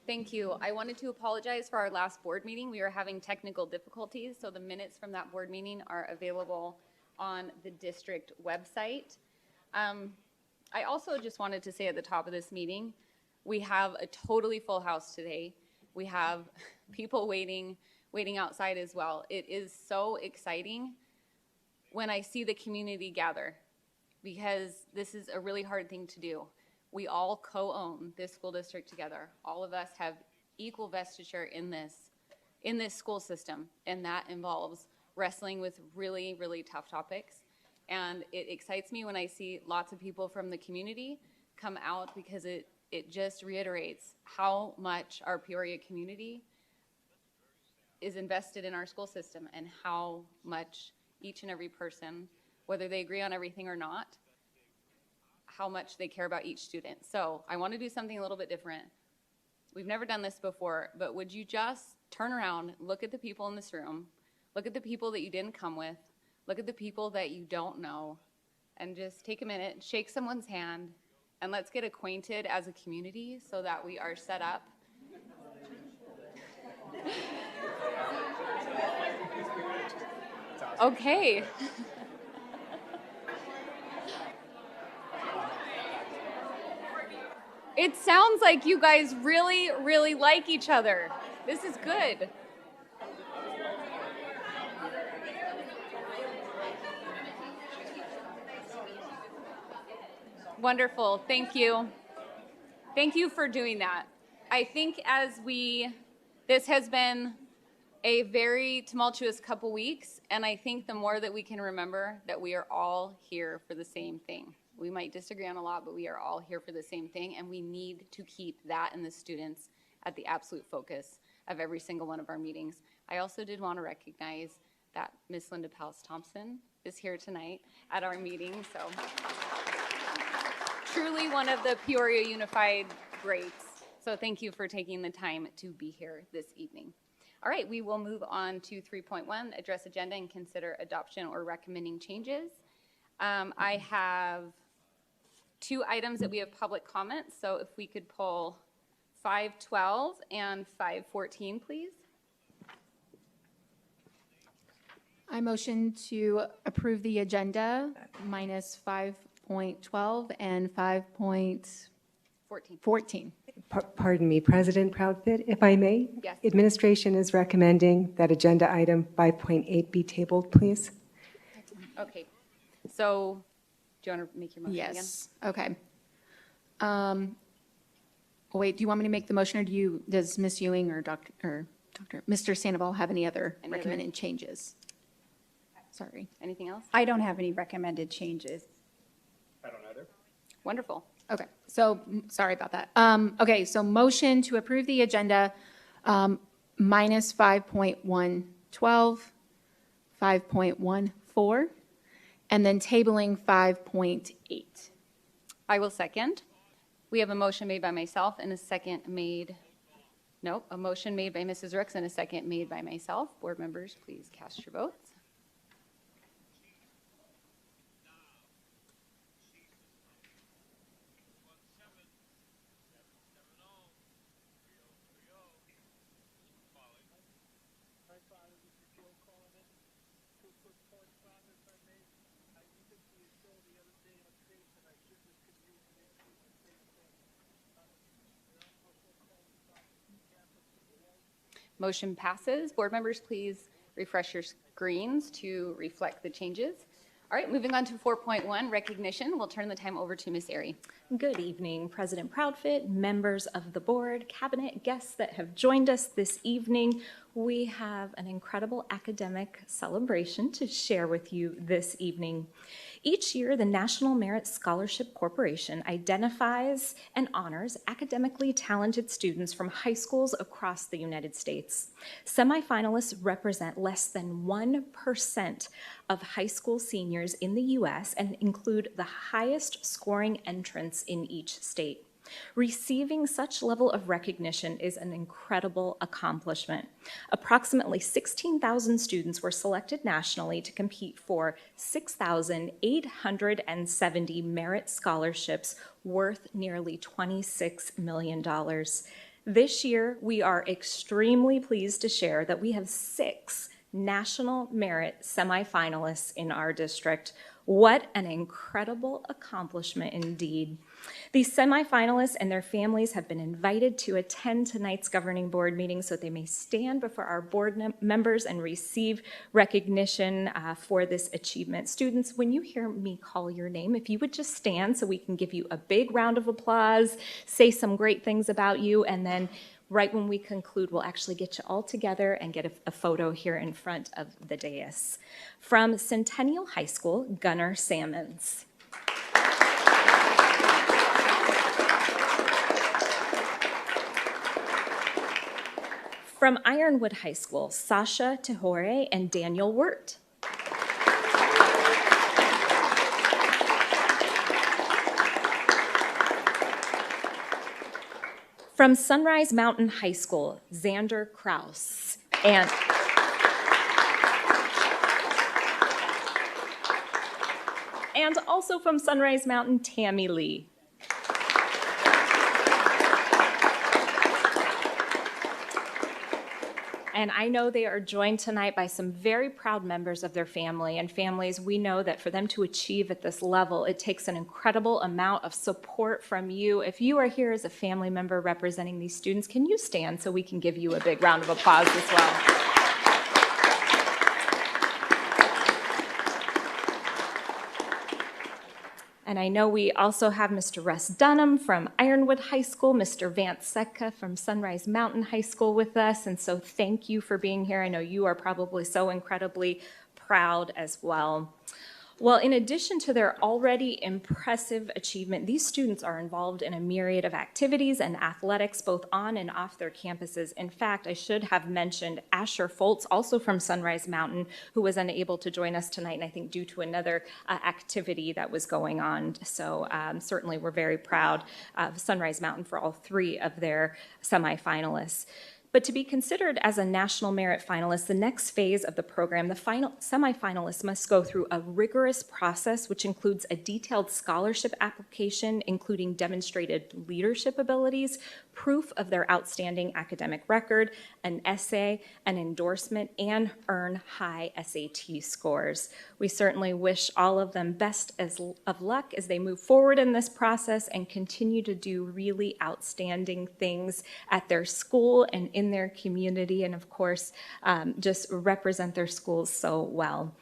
Thank you. I wanted to apologize for our last board meeting. We were having technical difficulties, so the minutes from that board meeting are available on the district website. I also just wanted to say at the top of this meeting, we have a totally full house today. We have people waiting outside as well. It is so exciting when I see the community gather, because this is a really hard thing to do. We all co-own this school district together. All of us have equal vestiture in this school system, and that involves wrestling with really, really tough topics. And it excites me when I see lots of people from the community come out, because it just reiterates how much our Peoria community is invested in our school system, and how much each and every person, whether they agree on everything or not, how much they care about each student. So I want to do something a little bit different. We've never done this before, but would you just turn around, look at the people in this room, look at the people that you didn't come with, look at the people that you don't know, and just take a minute, shake someone's hand, and let's get acquainted as a community so that we are set up. Okay. It sounds like you guys really, really like each other. This is good. Wonderful. Thank you. Thank you for doing that. I think this has been a very tumultuous couple weeks, and I think the more that we can remember that we are all here for the same thing. We might disagree on a lot, but we are all here for the same thing, and we need to keep that and the students at the absolute focus of every single one of our meetings. I also did want to recognize that Miss Linda Palace-Thompson is here tonight at our meeting, so truly one of the Peoria Unified greats. So thank you for taking the time to be here this evening. All right, we will move on to 3.1, address agenda and consider adoption or recommending changes. I have 2 items that we have public comments, so if we could pull 512 and 514, please. I motion to approve the agenda minus 5.12 and 5.14. Pardon me, President Proudfit, if I may? Yes. Administration is recommending that agenda item 5.8 be tabled, please. Okay, so do you want to make your motion again? Yes, okay. Wait, do you want me to make the motion, or does Ms. Ewing or Mr. Sandoval have any other Any other? recommended changes? Sorry. Anything else? I don't have any recommended changes. I don't either. Wonderful. Okay, so, sorry about that. Okay, so motion to approve the agenda minus 5.112, 5.14, and then tabling 5.8. I will second. We have a motion made by myself and a motion made by Mrs. Rooks and a second made by myself. Board members, please cast your votes. Motion passes. Board members, please refresh your screens to reflect the changes. All right, moving on to 4.1, recognition. We'll turn the time over to Ms. Airy. Good evening, President Proudfit, members of the board, cabinet, guests that have joined us this evening. We have an incredible academic celebration to share with you this evening. Each year, the National Merit Scholarship Corporation identifies and honors academically talented students from high schools across the United States. Semifinalists represent less than 1% of high school seniors in the U.S. and include the highest scoring entrants in each state. Receiving such level of recognition is an incredible accomplishment. Approximately 16,000 students were selected nationally to compete for 6,870 merit scholarships worth nearly $26 million. This year, we are extremely pleased to share that we have 6 national merit semifinalists in our district. What an incredible accomplishment indeed. These semifinalists and their families have been invited to attend tonight's governing board meeting so they may stand before our board members and receive recognition for this achievement. Students, when you hear me call your name, if you would just stand so we can give you a big round of applause, say some great things about you, and then right when we conclude, we'll actually get you all together and get a photo here in front of the dais. From Centennial High School, Gunnar Sammons. From Ironwood High School, Sasha Tehore and Daniel Wirt. From Sunrise Mountain High School, Xander Kraus. And also from Sunrise Mountain, Tammy Lee. And I know they are joined tonight by some very proud members of their family. And families, we know that for them to achieve at this level, it takes an incredible amount of support from you. If you are here as a family member representing these students, can you stand so we can give you a big round of applause as well? And I know we also have Mr. Russ Dunham from Ironwood High School, Mr. Vance Setka from Sunrise Mountain High School with us. And so thank you for being here. I know you are probably so incredibly proud as well. Well, in addition to their already impressive achievement, these students are involved in a myriad of activities and athletics, both on and off their campuses. In fact, I should have mentioned Asher Foltz, also from Sunrise Mountain, who was unable to join us tonight, and I think due to another activity that was going on. So certainly we're very proud of Sunrise Mountain for all 3 of their semifinalists. But to be considered as a national merit finalist, the next phase of the program, the semifinalists must go through a rigorous process, which includes a detailed scholarship application, including demonstrated leadership abilities, proof of their outstanding academic record, an essay, an endorsement, and earn high SAT scores. We certainly wish all of them best of luck as they move forward in this process and continue to do really outstanding things at their school and in their community, and of course, just represent their schools so well.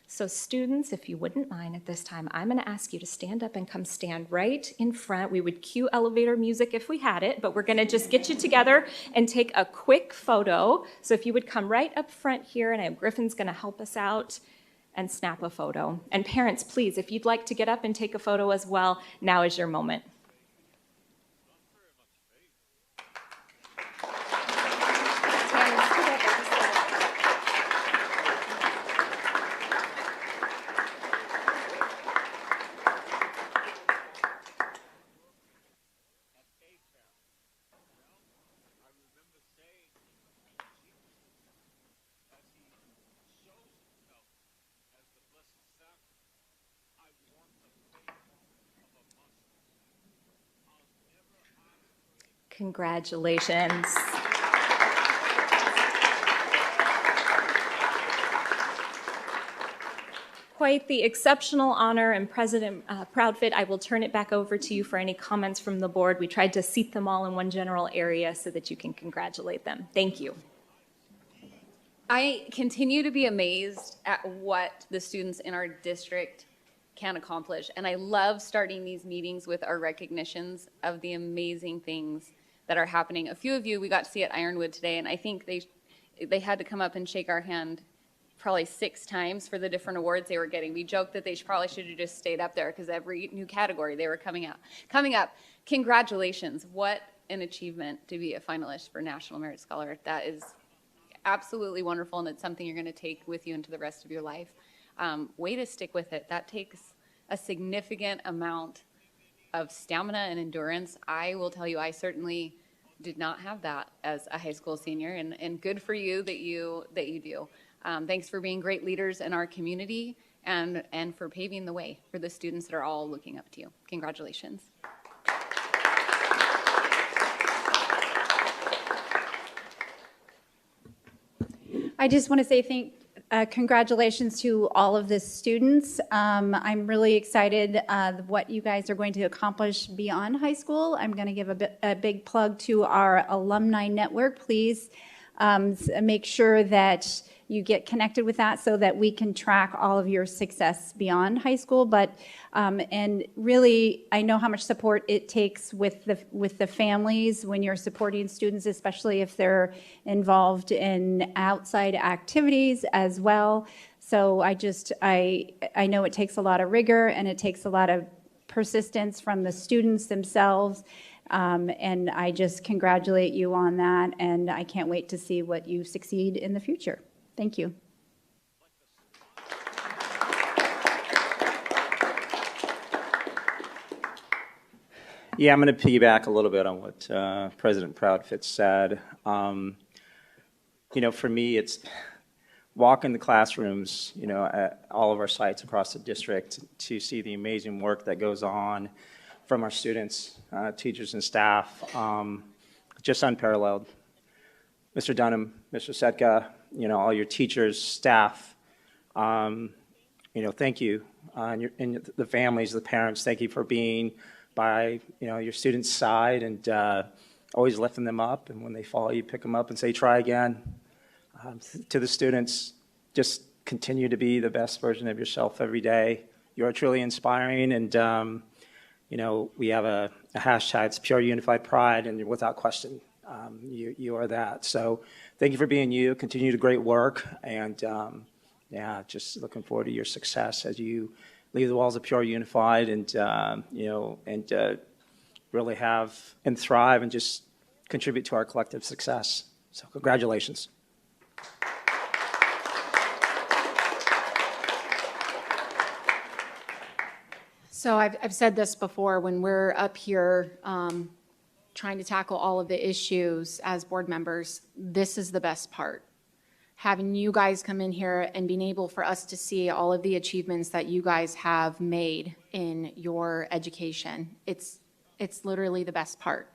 So students, if you wouldn't mind at this time, I'm going to ask you to stand up and come stand right in front. We would cue elevator music if we had it, but we're going to just get you together and take a quick photo. So if you would come right up front here, and I have Griffin's going to help us out and snap a photo. And parents, please, if you'd like to get up and take a photo as well, now is your moment. Congratulations. Quite the exceptional honor, and President Proudfit, I will turn it back over to you for any comments from the board. We tried to seat them all in one general area so that you can congratulate them. Thank you. I continue to be amazed at what the students in our district can accomplish. And I love starting these meetings with our recognitions of the amazing things that are happening. A few of you we got to see at Ironwood today, and I think they had to come up and shake our hand probably 6 times for the different awards they were getting. We joked that they probably should have just stayed up there because every new category they were coming up. Congratulations. What an achievement to be a finalist for National Merit Scholar. That is absolutely wonderful, and it's something you're going to take with you into the rest of your life. Way to stick with it. That takes a significant amount of stamina and endurance. I will tell you, I certainly did not have that as a high school senior, and good for you that you do. Thanks for being great leaders in our community and for paving the way for the students that are all looking up to you. Congratulations. I just want to say congratulations to all of the students. I'm really excited what you guys are going to accomplish beyond high school. I'm going to give a big plug to our alumni network. Please make sure that you get connected with that so that we can track all of your success beyond high school. But and really, I know how much support it takes with the families when you're supporting students, especially if they're involved in outside activities as well. So I know it takes a lot of rigor and it takes a lot of persistence from the students themselves. And I just congratulate you on that, and I can't wait to see what you succeed in the future. Thank you. Yeah, I'm going to piggyback a little bit on what President Proudfit said. For me, it's walk in the classrooms, at all of our sites across the district to see the amazing work that goes on from our students, teachers, and staff, just unparalleled. Mr. Dunham, Mr. Setka, all your teachers, staff, thank you. And the families, the parents, thank you for being by, your students' side and always lifting them up. And when they fall, you pick them up and say, try again. To the students, just continue to be the best version of yourself every day. You are truly inspiring, and we have a hashtag, it's Peoria Unified Pride, and without question, you are that. So thank you for being you. Continue the great work, and just looking forward to your success as you leave the walls of Peoria Unified, and really have and thrive and just contribute to our collective success. So congratulations. So I've said this before, when we're up here trying to tackle all of the issues as board members, this is the best part. Having you guys come in here and being able for us to see all of the achievements that you guys have made in your education. It's literally the best part.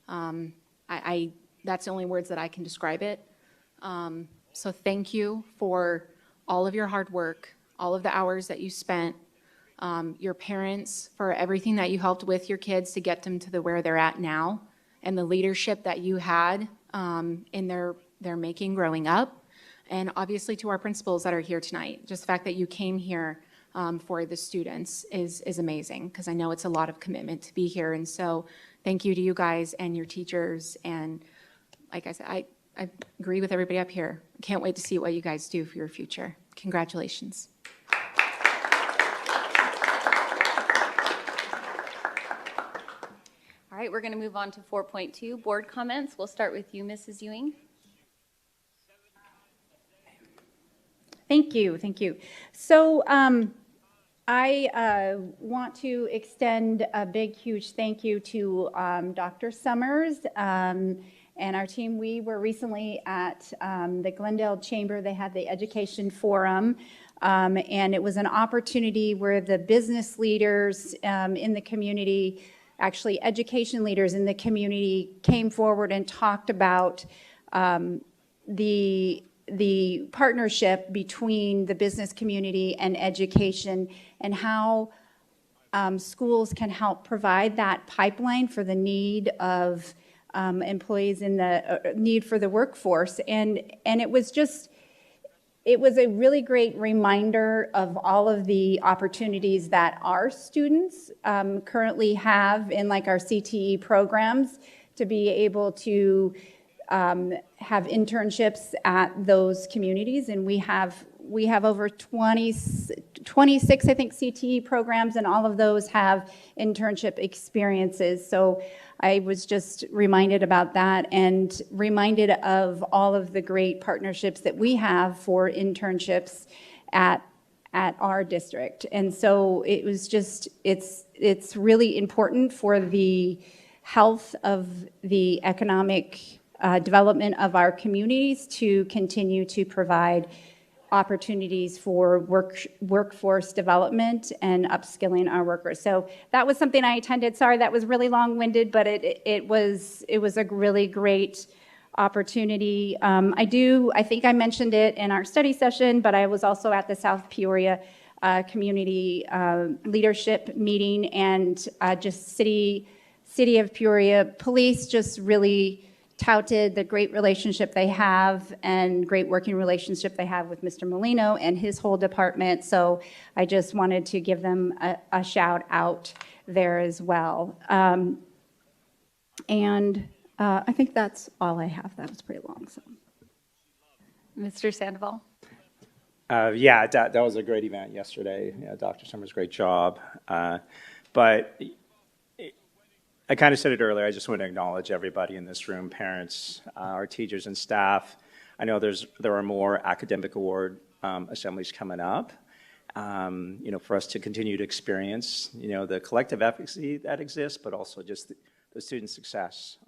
That's the only words that I can describe it. So thank you for all of your hard work, all of the hours that you spent, your parents for everything that you helped with your kids to get them to where they're at now, and the leadership that you had in their making growing up, and obviously to our principals that are here tonight. Just the fact that you came here for the students is amazing, because I know it's a lot of commitment to be here. And so thank you to you guys and your teachers. And like I said, I agree with everybody up here. Can't wait to see what you guys do for your future. Congratulations. All right, we're going to move on to 4.2, board comments. We'll start with you, Mrs. Ewing. Thank you. So I want to extend a big, huge thank you to Dr. Summers and our team. We were recently at the Glendale Chamber. They had the Education Forum, and it was an opportunity where the business leaders in the community, actually education leaders in the community, came forward and talked about the partnership between the business community and education, and how schools can help provide that pipeline for the need of employees in the need for the workforce. And it was just, it was a really great reminder of all of the opportunities that our students currently have in like our CTE programs to be able to have internships at those communities. And we have over 26, I think, CTE programs, and all of those have internship experiences. So I was just reminded about that and reminded of all of the great partnerships that we have for internships at our district. And so it was just, it's really important for the health of the economic development of our communities to continue to provide opportunities for workforce development and upskilling our workers. So that was something I attended. Sorry, that was really long-winded, but it was a really great opportunity. I think I mentioned it in our study session, but I was also at the South Peoria community leadership meeting, and just City of Peoria Police just really touted the great relationship they have and great working relationship they have with Mr. Molino and his whole department. So I just wanted to give them a shout out there as well. I think that's all I have. That was pretty long. So. Mr. Sandoval? Yeah, that was a great event yesterday. Yeah, Dr. Summers, great job. But I kind of said it earlier, I just want to acknowledge everybody in this room, parents, our teachers and staff. I know there are more academic award assemblies coming up, for us to continue to experience, the collective efficacy that exists, but also just the student success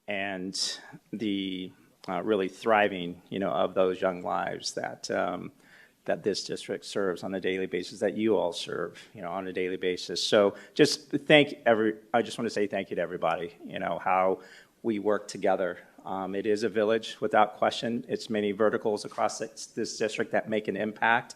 and the really thriving, of those young lives that this district serves on a daily basis, that you all serve, on a daily basis. So I just want to say thank you to everybody, how we work together. It is a village, without question. It's many verticals across this district that make an impact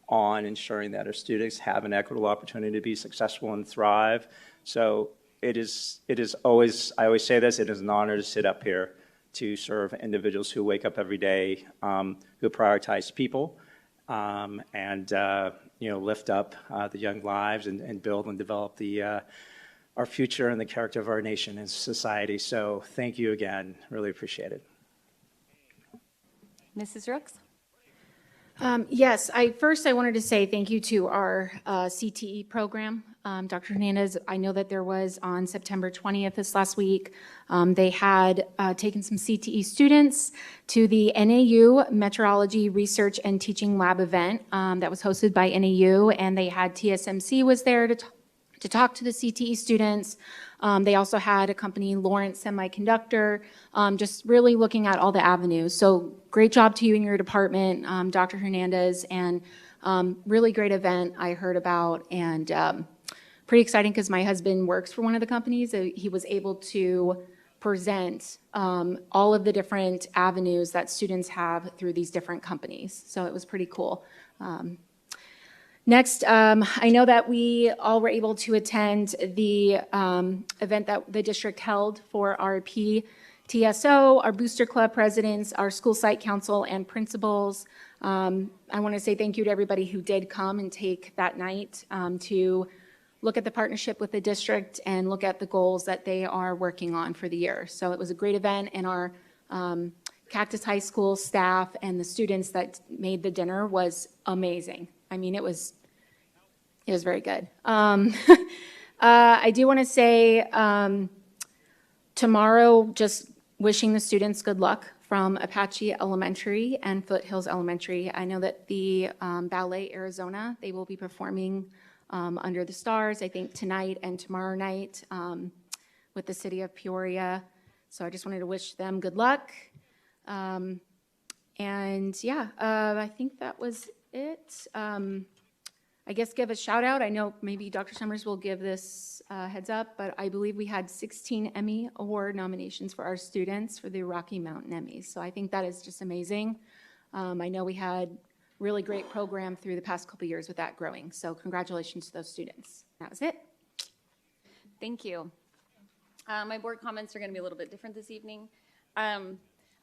on ensuring that our students have an equitable opportunity to be successful and thrive. So it is always, I always say this, it is an honor to sit up here to serve individuals who wake up every day, who prioritize people, and lift up the young lives and build and develop our future and the character of our nation and society. So thank you again. Really appreciate it. Mrs. Rooks? Yes, I wanted to say thank you to our CTE program. Dr. Hernandez, I know that there was on September 20th this last week, they had taken some CTE students to the NAU Meteorology Research and Teaching Lab event that was hosted by NAU, and they had TSMC was there to talk to the CTE students. They also had a company, Lawrence Semiconductor, just really looking at all the avenues. So great job to you and your department, Dr. Hernandez, and really great event I heard about, and pretty exciting because my husband works for one of the companies. He was able to present all of the different avenues that students have through these different companies. So it was pretty cool. Next, I know that we all were able to attend the event that the district held for our PTSO, our Booster Club presidents, our school site council, and principals. I want to say thank you to everybody who did come and take that night to look at the partnership with the district and look at the goals that they are working on for the year. So it was a great event, and our Cactus High School staff and the students that made the dinner was amazing. I mean, it was very good. I do want to say tomorrow, just wishing the students good luck from Apache Elementary and Foothills Elementary. I know that the Ballet Arizona, they will be performing Under the Stars, I think tonight and tomorrow night with the City of Peoria. So I just wanted to wish them good luck. I think that was it. I guess give a shout out. I know maybe Dr. Summers will give this heads up, but I believe we had 16 Emmy Award nominations for our students for the Rocky Mountain Emmys. So I think that is just amazing. I know we had really great program through the past couple of years with that growing. So congratulations to those students. That was it. Thank you. My board comments are going to be a little bit different this evening.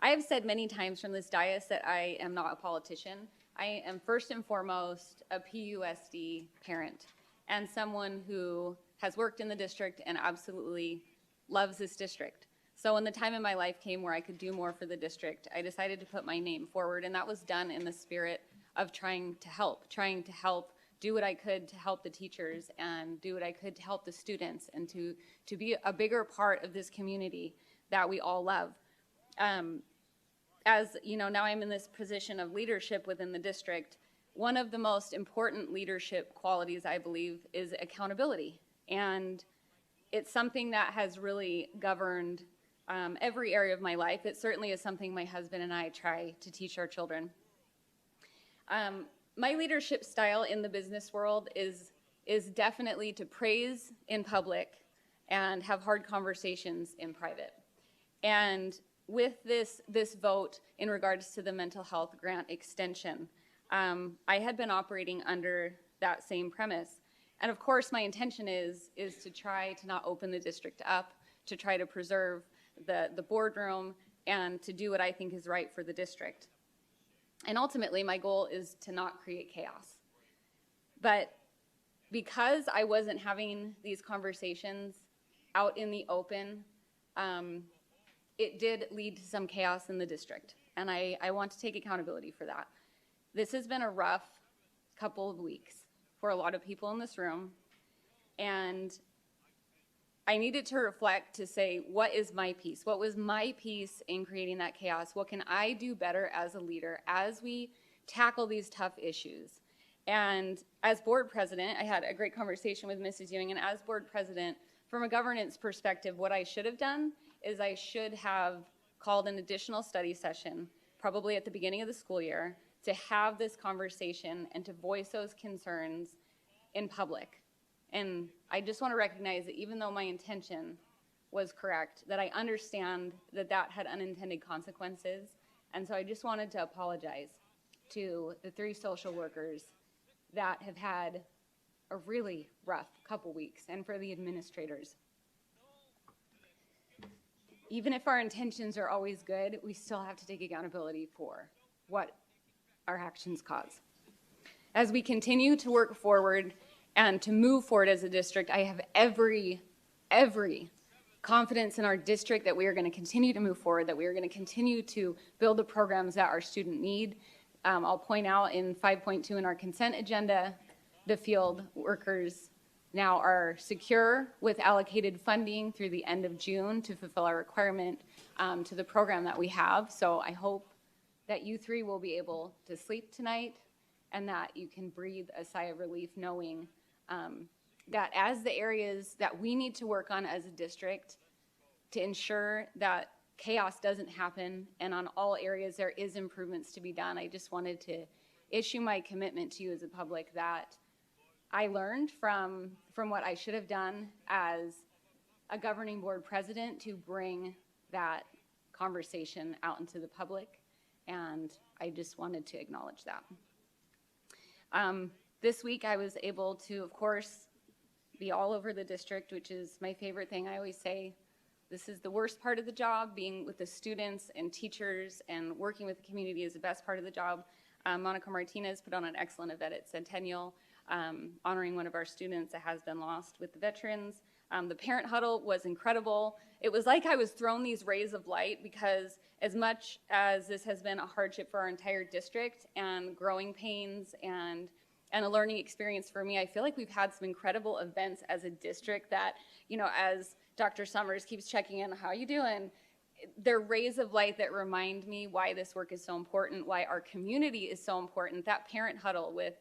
I have said many times from this dais that I am not a politician. I am first and foremost a PUSD parent and someone who has worked in the district and absolutely loves this district. So when the time in my life came where I could do more for the district, I decided to put my name forward, and that was done in the spirit of trying to help, do what I could to help the teachers and do what I could to help the students and to be a bigger part of this community that we all love. As you know, now I'm in this position of leadership within the district. One of the most important leadership qualities, I believe, is accountability. And it's something that has really governed every area of my life. It certainly is something my husband and I try to teach our children. My leadership style in the business world is definitely to praise in public and have hard conversations in private. And with this vote in regards to the mental health grant extension, I had been operating under that same premise. And of course, my intention is to try to not open the district up, to try to preserve the boardroom, and to do what I think is right for the district. And ultimately, my goal is to not create chaos. But because I wasn't having these conversations out in the open, it did lead to some chaos in the district. And I want to take accountability for that. This has been a rough couple of weeks for a lot of people in this room. And I needed to reflect to say, what is my piece? What was my piece in creating that chaos? What can I do better as a leader as we tackle these tough issues? And as board president, I had a great conversation with Mrs. Ewing, and as board president, from a governance perspective, what I should have done is I should have called an additional study session, probably at the beginning of the school year, to have this conversation and to voice those concerns in public. And I just want to recognize that even though my intention was correct, that I understand that that had unintended consequences. And so I just wanted to apologize to the 3 social workers that have had a really rough couple weeks, and for the administrators. Even if our intentions are always good, we still have to take accountability for what our actions cause. As we continue to work forward and to move forward as a district, I have every confidence in our district that we are going to continue to move forward, that we are going to continue to build the programs that our students need. I'll point out in 5.2 in our consent agenda, the field workers now are secure with allocated funding through the end of June to fulfill our requirement to the program that we have. So I hope that you 3 will be able to sleep tonight and that you can breathe a sigh of relief knowing that as the areas that we need to work on as a district to ensure that chaos doesn't happen, and on all areas there is improvements to be done, I just wanted to issue my commitment to you as a public that I learned from what I should have done as a governing board president to bring that conversation out into the public, and I just wanted to acknowledge that. This week I was able to, of course, be all over the district, which is my favorite thing. I always say this is the worst part of the job. Being with the students and teachers and working with the community is the best part of the job. Monica Martinez put on an excellent event at Centennial, honoring one of our students that has been lost with the veterans. The parent huddle was incredible. It was like I was thrown these rays of light, because as much as this has been a hardship for our entire district and growing pains and a learning experience for me, I feel like we've had some incredible events as a district that, you know, as Dr. Summers keeps checking in, how you doing? They're rays of light that remind me why this work is so important, why our community is so important. That parent huddle with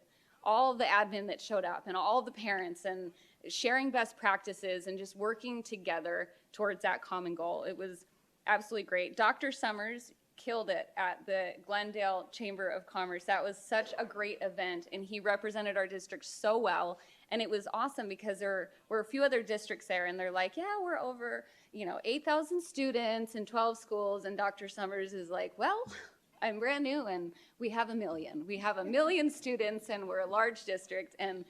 all the admin that showed up and all the parents and sharing best practices and just working together towards that common goal. It was absolutely great. Dr. Summers killed it at the Glendale Chamber of Commerce. That was such a great event, and he represented our district so well. And it was awesome because there were a few other districts there, and they're like, yeah, we're over, 8,000 students in 12 schools. And Dr. Summers is like, well, I'm brand new, and we have 1 million. We have 1 million students, and we're a large district. And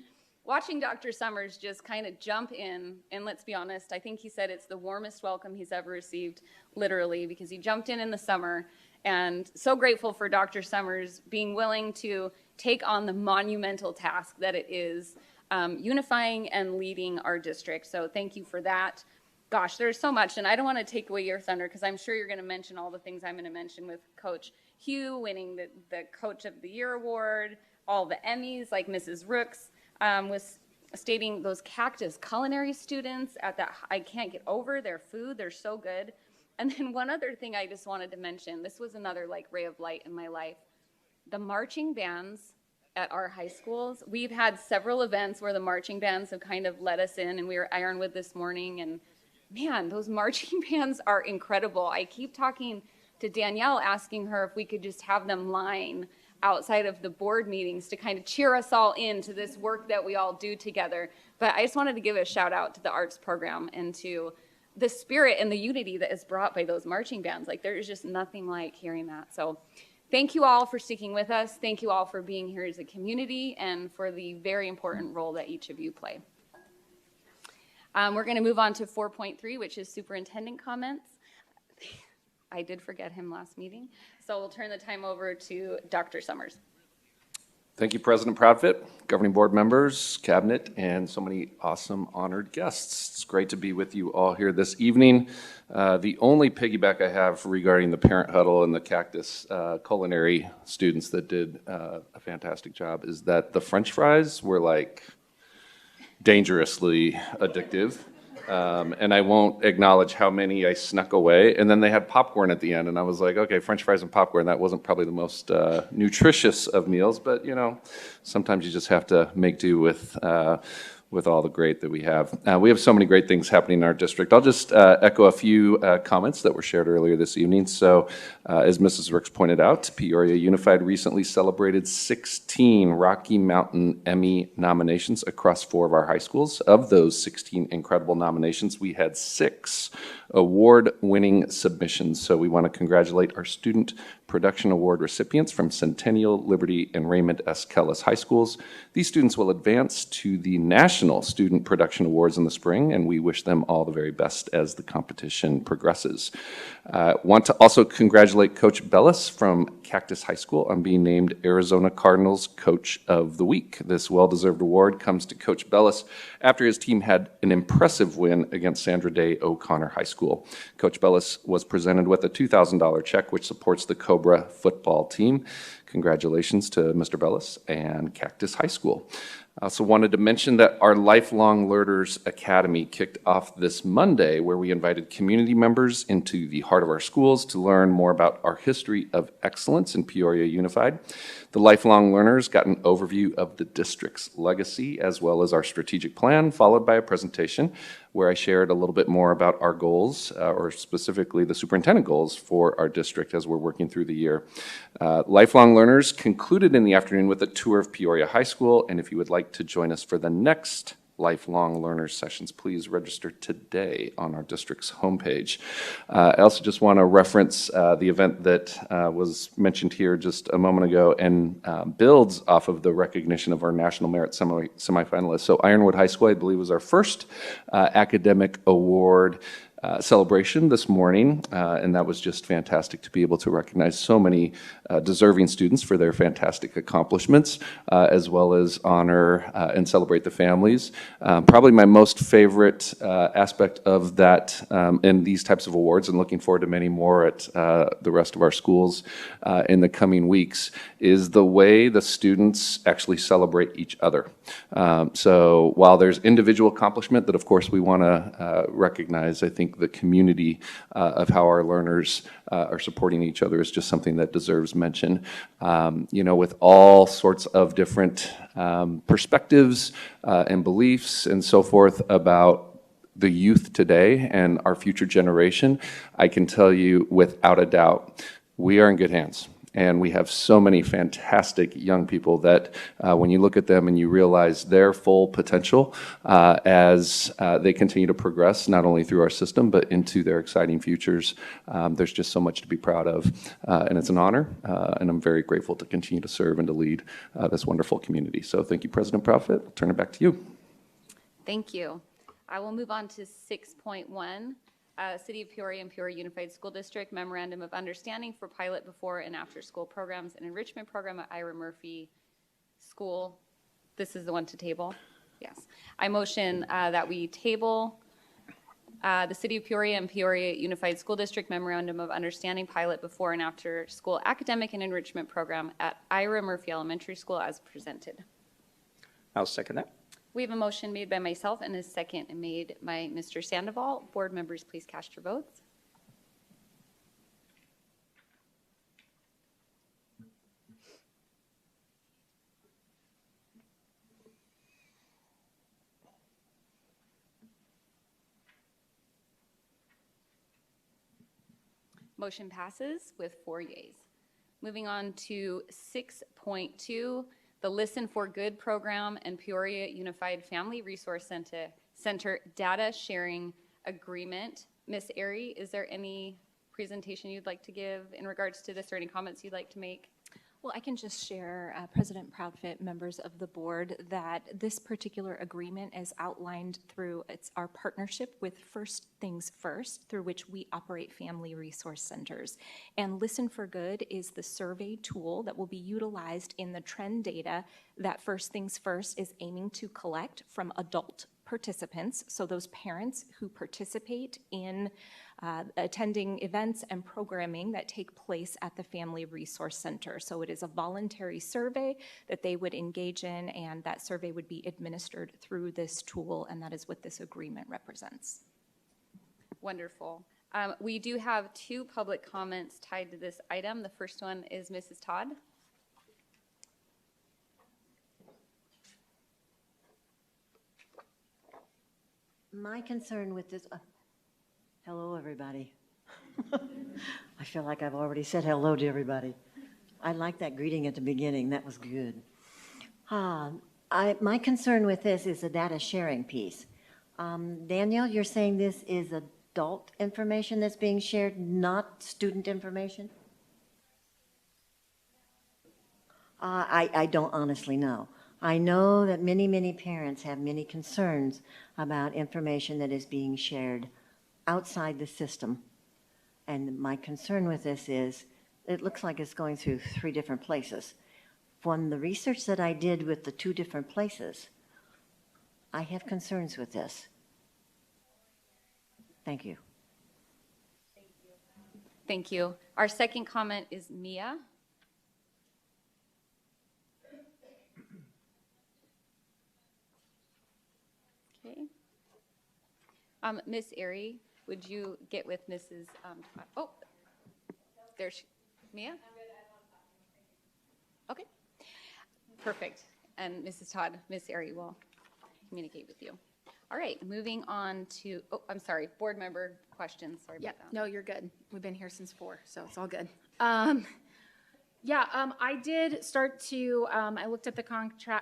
watching Dr. Summers just kind of jump in, and let's be honest, I think he said it's the warmest welcome he's ever received, literally, because he jumped in the summer, and so grateful for Dr. Summers being willing to take on the monumental task that it is unifying and leading our district. So thank you for that. Gosh, there's so much, and I don't want to take away your thunder because I'm sure you're going to mention all the things I'm going to mention with Coach Hugh winning the Coach of the Year award, all the Emmys, like Mrs. Rooks was stating those Cactus culinary students at that, I can't get over their food. They're so good. And then one other thing I just wanted to mention, this was another like ray of light in my life. The marching bands at our high schools, we've had several events where the marching bands have kind of let us in, and we were at Ironwood this morning, and man, those marching bands are incredible. I keep talking to Danielle, asking her if we could just have them line outside of the board meetings to kind of cheer us all into this work that we all do together. But I just wanted to give a shout out to the arts program and to the spirit and the unity that is brought by those marching bands. Like, there is just nothing like hearing that. So thank you all for sticking with us. Thank you all for being here as a community and for the very important role that each of you play. We're going to move on to 4.3, which is superintendent comments. I did forget him last meeting, so we'll turn the time over to Dr. Summers. Thank you, President Proudfit, governing board members, cabinet, and so many awesome honored guests. It's great to be with you all here this evening. The only piggyback I have regarding the parent huddle and the Cactus culinary students that did a fantastic job is that the French fries were like dangerously addictive. And I won't acknowledge how many I snuck away. And then they had popcorn at the end, and I was like, okay, French fries and popcorn, that wasn't probably the most nutritious of meals, but you know, sometimes you just have to make do with all the great that we have. We have so many great things happening in our district. I'll just echo a few comments that were shared earlier this evening. So as Mrs. Rooks pointed out, Peoria Unified recently celebrated 16 Rocky Mountain Emmy nominations across 4 of our high schools. Of those 16 incredible nominations, we had 6 award-winning submissions. So we want to congratulate our Student Production Award recipients from Centennial, Liberty, and Raymond S. Kellis High Schools. These students will advance to the National Student Production Awards in the spring, and we wish them all the very best as the competition progresses. Want to also congratulate Coach Bellis from Cactus High School on being named Arizona Cardinals Coach of the Week. This well-deserved award comes to Coach Bellis after his team had an impressive win against Sandra Day O'Connor High School. Coach Bellis was presented with a $2,000 check, which supports the Cobra football team. Congratulations to Mr. Bellis and Cactus High School. I also wanted to mention that our Lifelong Learners Academy kicked off this Monday, where we invited community members into the heart of our schools to learn more about our history of excellence in Peoria Unified. The Lifelong Learners got an overview of the district's legacy as well as our strategic plan, followed by a presentation where I shared a little bit more about our goals, or specifically the superintendent goals for our district as we're working through the year. Lifelong Learners concluded in the afternoon with a tour of Peoria High School, and if you would like to join us for the next Lifelong Learners sessions, please register today on our district's homepage. I also just want to reference the event that was mentioned here just a moment ago and builds off of the recognition of our National Merit semifinalists. So Ironwood High School, I believe, was our first academic award celebration this morning, and that was just fantastic to be able to recognize so many deserving students for their fantastic accomplishments, as well as honor and celebrate the families. Probably my most favorite aspect of that in these types of awards, and looking forward to many more at the rest of our schools in the coming weeks, is the way the students actually celebrate each other. So while there's individual accomplishment that of course we want to recognize, I think the community of how our learners are supporting each other is just something that deserves mention. You know, with all sorts of different perspectives and beliefs and so forth about the youth today and our future generation, I can tell you without a doubt, we are in good hands. And we have so many fantastic young people that when you look at them and you realize their full potential as they continue to progress, not only through our system, but into their exciting futures, there's just so much to be proud of. And it's an honor, and I'm very grateful to continue to serve and to lead this wonderful community. So thank you, President Proudfit. I'll turn it back to you. Thank you. I will move on to 6.1. City of Peoria and Peoria Unified School District Memorandum of Understanding for Pilot Before and After School Programs and Enrichment Program at Ira Murphy School. This is the one to table? Yes. I motion that we table the City of Peoria and Peoria Unified School District Memorandum of Understanding Pilot Before and After School Academic and Enrichment Program at Ira Murphy Elementary School as presented. I'll second that. We have a motion made by myself and a second made by Mr. Sandoval. Board members, please cast your votes. Motion passes with 4 yeas. Moving on to 6.2. The Listen for Good program and Peoria Unified Family Resource Center Data Sharing Agreement. Ms. Airy, is there any presentation you'd like to give in regards to this or any comments you'd like to make? Well, I can just share, President Proudfit, members of the board, that this particular agreement is outlined through our partnership with First Things First, through which we operate family resource centers. And Listen for Good is the survey tool that will be utilized in the trend data that First Things First is aiming to collect from adult participants, so those parents who participate in attending events and programming that take place at the Family Resource Center. So it is a voluntary survey that they would engage in, and that survey would be administered through this tool, and that is what this agreement represents. Wonderful. We do have 2 public comments tied to this item. The first one is Mrs. Todd. My concern with this, hello, everybody. I feel like I've already said hello to everybody. I like that greeting at the beginning. That was good. My concern with this is the data sharing piece. Danielle, you're saying this is adult information that's being shared, not student information? I don't honestly know. I know that many, many parents have many concerns about information that is being shared outside the system. And my concern with this is, it looks like it's going through 3 different places. From the research that I did with the 2 different places, I have concerns with this. Thank you. Thank you. Our second comment is Mia. Okay. Ms. Airy, would you get with Mrs. Oh, there's Mia? Okay. Perfect. And Mrs. Todd, Ms. Airy will communicate with you. All right, moving on to, oh, I'm sorry, board member questions. Sorry about that. No, you're good. We've been here since 4, so it's all good. I did start to, I looked at the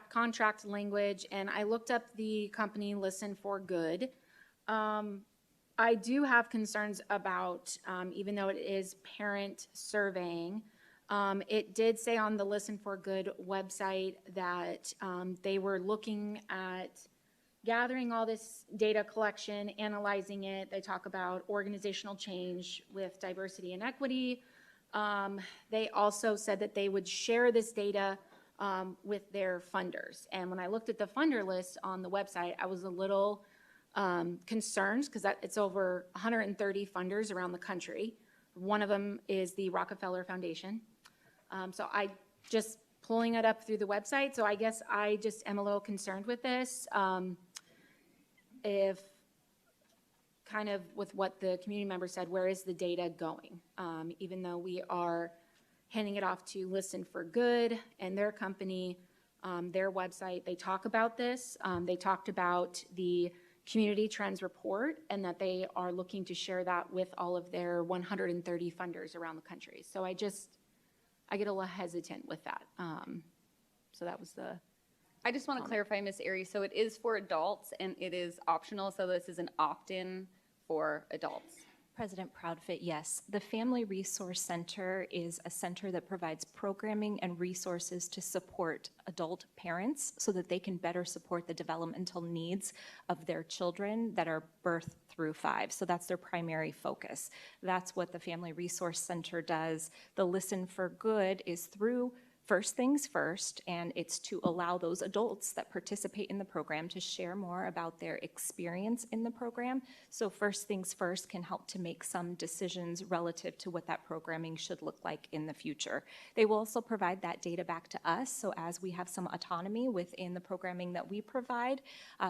contract language, and I looked up the company Listen for Good. I do have concerns about, even though it is parent surveying, it did say on the Listen for Good website that they were looking at gathering all this data collection, analyzing it. They talk about organizational change with diversity and equity. They also said that they would share this data with their funders. And when I looked at the funder list on the website, I was a little concerned because it's over 130 funders around the country. One of them is the Rockefeller Foundation. So I just pulling it up through the website. So I guess I just am a little concerned with this. If kind of with what the community member said, where is the data going? Even though we are handing it off to Listen for Good and their company, their website, they talk about this. They talked about the Community Trends Report and that they are looking to share that with all of their 130 funders around the country. So I get a little hesitant with that. So that was the, I just want to clarify, Ms. Airy, so it is for adults and it is optional, so this is an opt-in for adults. President Proudfit, yes. The Family Resource Center is a center that provides programming and resources to support adult parents so that they can better support the developmental needs of their children that are birth through 5. So that's their primary focus. That's what the Family Resource Center does. The Listen for Good is through First Things First, and it's to allow those adults that participate in the program to share more about their experience in the program. So First Things First can help to make some decisions relative to what that programming should look like in the future. They will also provide that data back to us, so as we have some autonomy within the programming that we provide,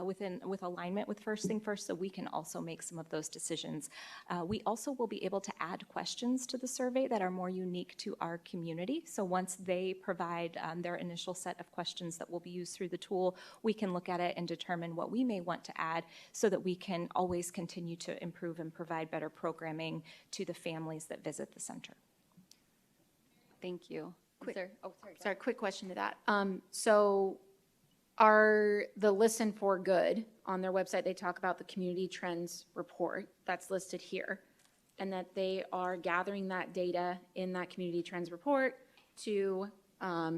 with alignment with First Thing First, so we can also make some of those decisions. We also will be able to add questions to the survey that are more unique to our community. So once they provide their initial set of questions that will be used through the tool, we can look at it and determine what we may want to add so that we can always continue to improve and provide better programming to the families that visit the center. Thank you. sorry, quick question to that. So are the Listen for Good on their website, they talk about the community trends report that's listed here, and that they are gathering that data in that community trends report to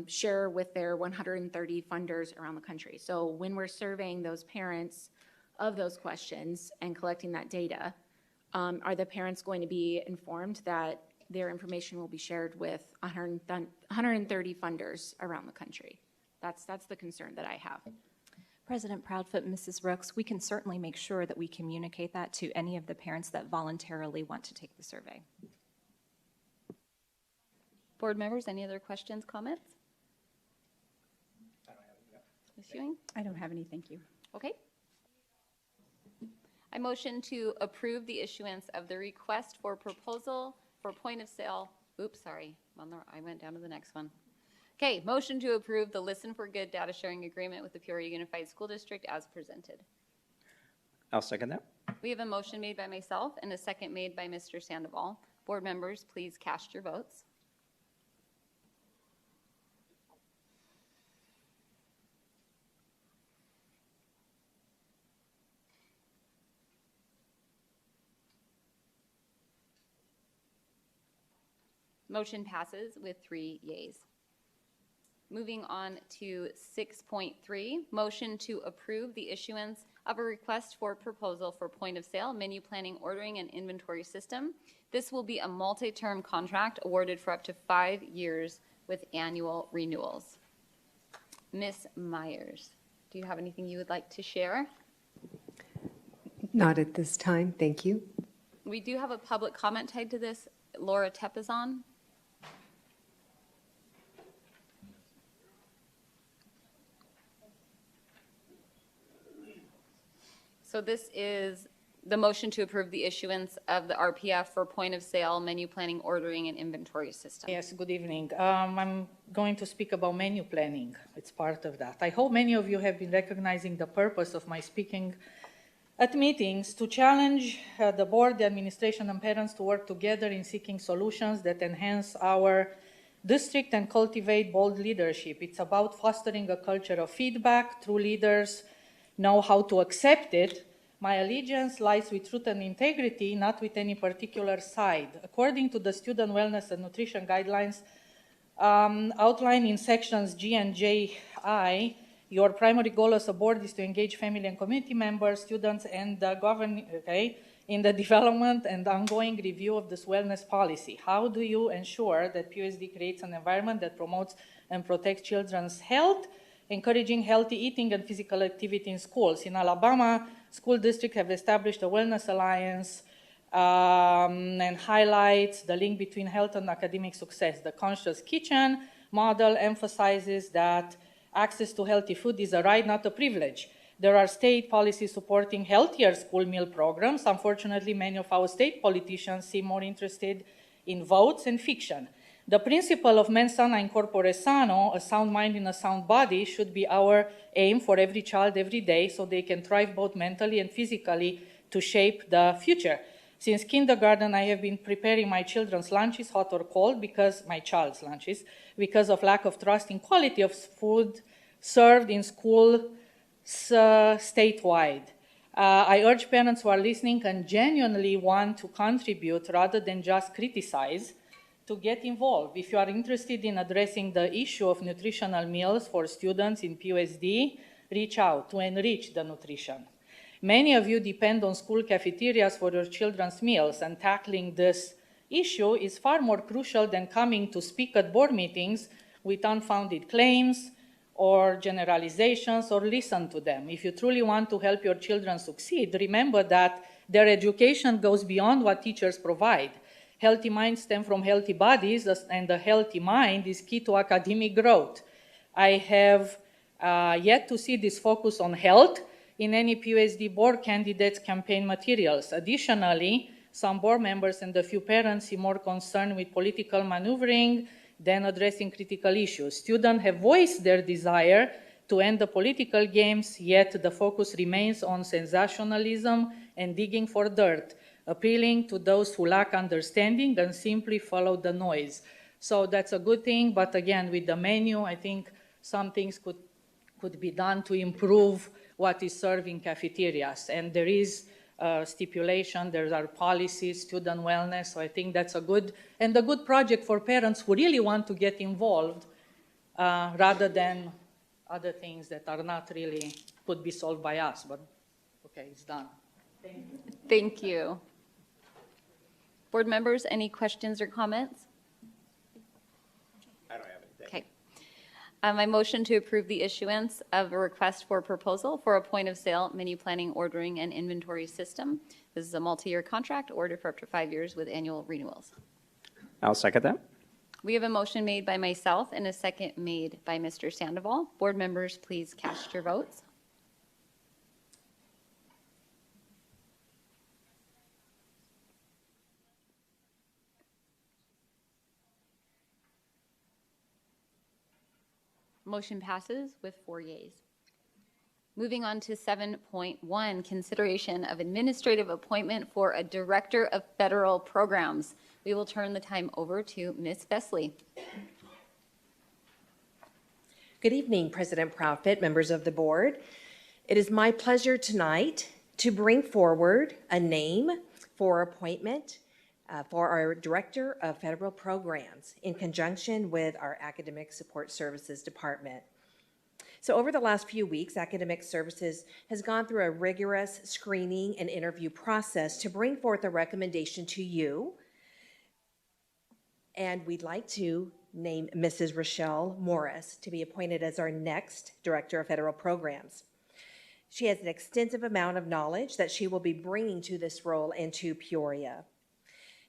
share with their 130 funders around the country. So when we're surveying those parents of those questions and collecting that data, are the parents going to be informed that their information will be shared with 130 funders around the country? That's the concern that I have. President Proudfoot, Mrs. Rooks, we can certainly make sure that we communicate that to any of the parents that voluntarily want to take the survey. Board members, any other questions, comments? Ms. Ewing? I don't have any, thank you. Okay. I motion to approve the issuance of the request for proposal for point of sale. Oops, sorry. I went down to the next one. Okay, motion to approve the Listen for Good data sharing agreement with the Peoria Unified School District as presented. I'll second that. We have a motion made by myself and a second made by Mr. Sandoval. Board members, please cast your votes. Motion passes with 3 yeas. Moving on to 6.3, motion to approve the issuance of a request for proposal for point of sale, menu planning, ordering, and inventory system. This will be a multi-term contract awarded for up to 5 years with annual renewals. Ms. Myers, do you have anything you would like to share? Not at this time, thank you. We do have a public comment tied to this. Laura Tepizon. So this is the motion to approve the issuance of the RPF for point of sale, menu planning, ordering, and inventory system. Yes, good evening. I'm going to speak about menu planning. It's part of that. I hope many of you have been recognizing the purpose of my speaking at meetings to challenge the board, the administration, and parents to work together in seeking solutions that enhance our district and cultivate bold leadership. It's about fostering a culture of feedback. True leaders know how to accept it. My allegiance lies with truth and integrity, not with any particular side. According to the Student Wellness and Nutrition Guidelines outlined in sections G and JI, your primary goal as a board is to engage family and community members, students, and the in the development and ongoing review of this wellness policy. How do you ensure that PUSD creates an environment that promotes and protects children's health, encouraging healthy eating and physical activity in schools? In Alabama, school districts have established a wellness alliance and highlights the link between health and academic success. The Conscious Kitchen model emphasizes that access to healthy food is a right, not a privilege. There are state policies supporting healthier school meal programs. Unfortunately, many of our state politicians seem more interested in votes and fiction. The principle of mens sana in corpore sano, a sound mind in a sound body, should be our aim for every child every day so they can thrive both mentally and physically to shape the future. Since kindergarten, I have been preparing my children's lunches, hot or cold, my child's lunches, because of lack of trust in quality of food served in school statewide. I urge parents who are listening and genuinely want to contribute rather than just criticize to get involved. If you are interested in addressing the issue of nutritional meals for students in PUSD, reach out to enrich the nutrition. Many of you depend on school cafeterias for your children's meals, and tackling this issue is far more crucial than coming to speak at board meetings with unfounded claims or generalizations, or listen to them. If you truly want to help your children succeed, remember that their education goes beyond what teachers provide. Healthy minds stem from healthy bodies, and a healthy mind is key to academic growth. I have yet to see this focus on health in any PUSD board candidates' campaign materials. Additionally, some board members and a few parents seem more concerned with political maneuvering than addressing critical issues. Students have voiced their desire to end the political games, yet the focus remains on sensationalism and digging for dirt, appealing to those who lack understanding and simply follow the noise. So that's a good thing, but again, with the menu, I think some things could be done to improve what is served in cafeterias. And there is stipulation, there are policies, student wellness, so I think that's a good project for parents who really want to get involved rather than other things that are not really, could be solved by us, but okay, it's done. Thank you. Thank you. Board members, any questions or comments? I don't have anything. Okay. I motion to approve the issuance of a request for proposal for a point of sale menu planning, ordering, and inventory system. This is a multi-year contract, order for up to 5 years with annual renewals. I'll second that. We have a motion made by myself and a second made by Mr. Sandoval. Board members, please cast your votes. Motion passes with 4 yeas. Moving on to 7.1, consideration of administrative appointment for a Director of Federal Programs. We will turn the time over to Ms. Besley. Good evening, President Proudfit, members of the board. It is my pleasure tonight to bring forward a name for appointment for our Director of Federal Programs in conjunction with our Academic Support Services Department. So over the last few weeks, Academic Services has gone through a rigorous screening and interview process to bring forth a recommendation to you. And we'd like to name Mrs. Rochelle Morris to be appointed as our next Director of Federal Programs. She has an extensive amount of knowledge that she will be bringing to this role and to Peoria.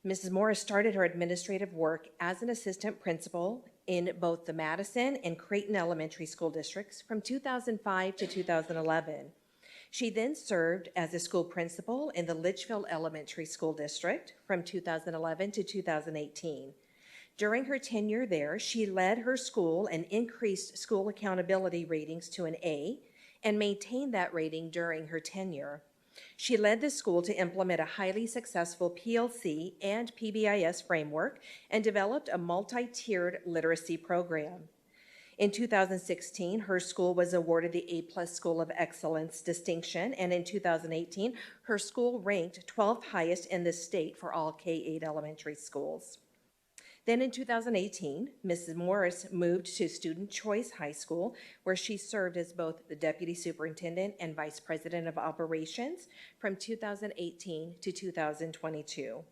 Mrs. Morris started her administrative work as an assistant principal in both the Madison and Creighton Elementary School Districts from 2005 to 2011. She then served as a school principal in the Litchfield Elementary School District from 2011 to 2018. During her tenure there, she led her school and increased school accountability ratings to an A and maintained that rating during her tenure. She led the school to implement a highly successful PLC and PBIS framework and developed a multi-tiered literacy program. In 2016, her school was awarded the A+ School of Excellence distinction, and in 2018, her school ranked 12th highest in the state for all K-8 elementary schools. Then in 2018, Mrs. Morris moved to Student Choice High School, where she served as both the Deputy Superintendent and Vice President of Operations from 2018 to 2022.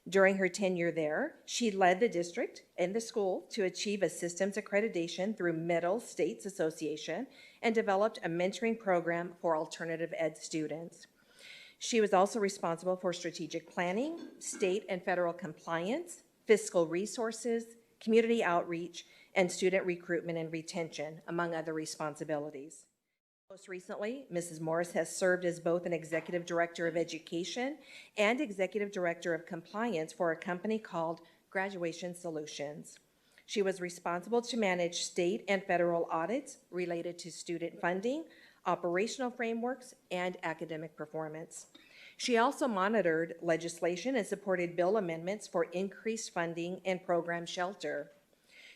During her tenure there, she led the district and the school to achieve a systems accreditation through Middle States Association and developed a mentoring program for alternative ed students. She was also responsible for strategic planning, state and federal compliance, fiscal resources, community outreach, and student recruitment and retention, among other responsibilities. Most recently, Mrs. Morris has served as both an Executive Director of Education and Executive Director of Compliance for a company called Graduation Solutions. She was responsible to manage state and federal audits related to student funding, operational frameworks, and academic performance. She also monitored legislation and supported bill amendments for increased funding and program shelter.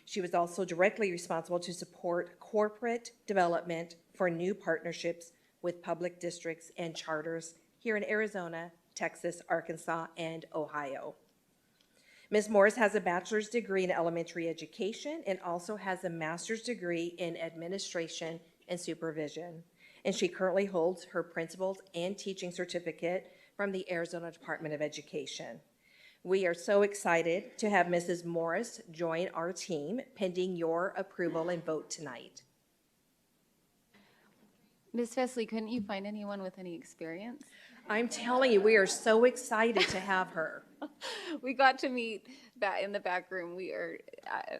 She was also directly responsible to support corporate development for new partnerships with public districts and charters here in Arizona, Texas, Arkansas, and Ohio. Ms. Morris has a bachelor's degree in elementary education and also has a master's degree in administration and supervision. And she currently holds her principal's and teaching certificate from the Arizona Department of Education. We are so excited to have Mrs. Morris join our team, pending your approval and vote tonight. Ms. Fesley, couldn't you find anyone with any experience? I'm telling you, we are so excited to have her. We got to meet in the back room. We are,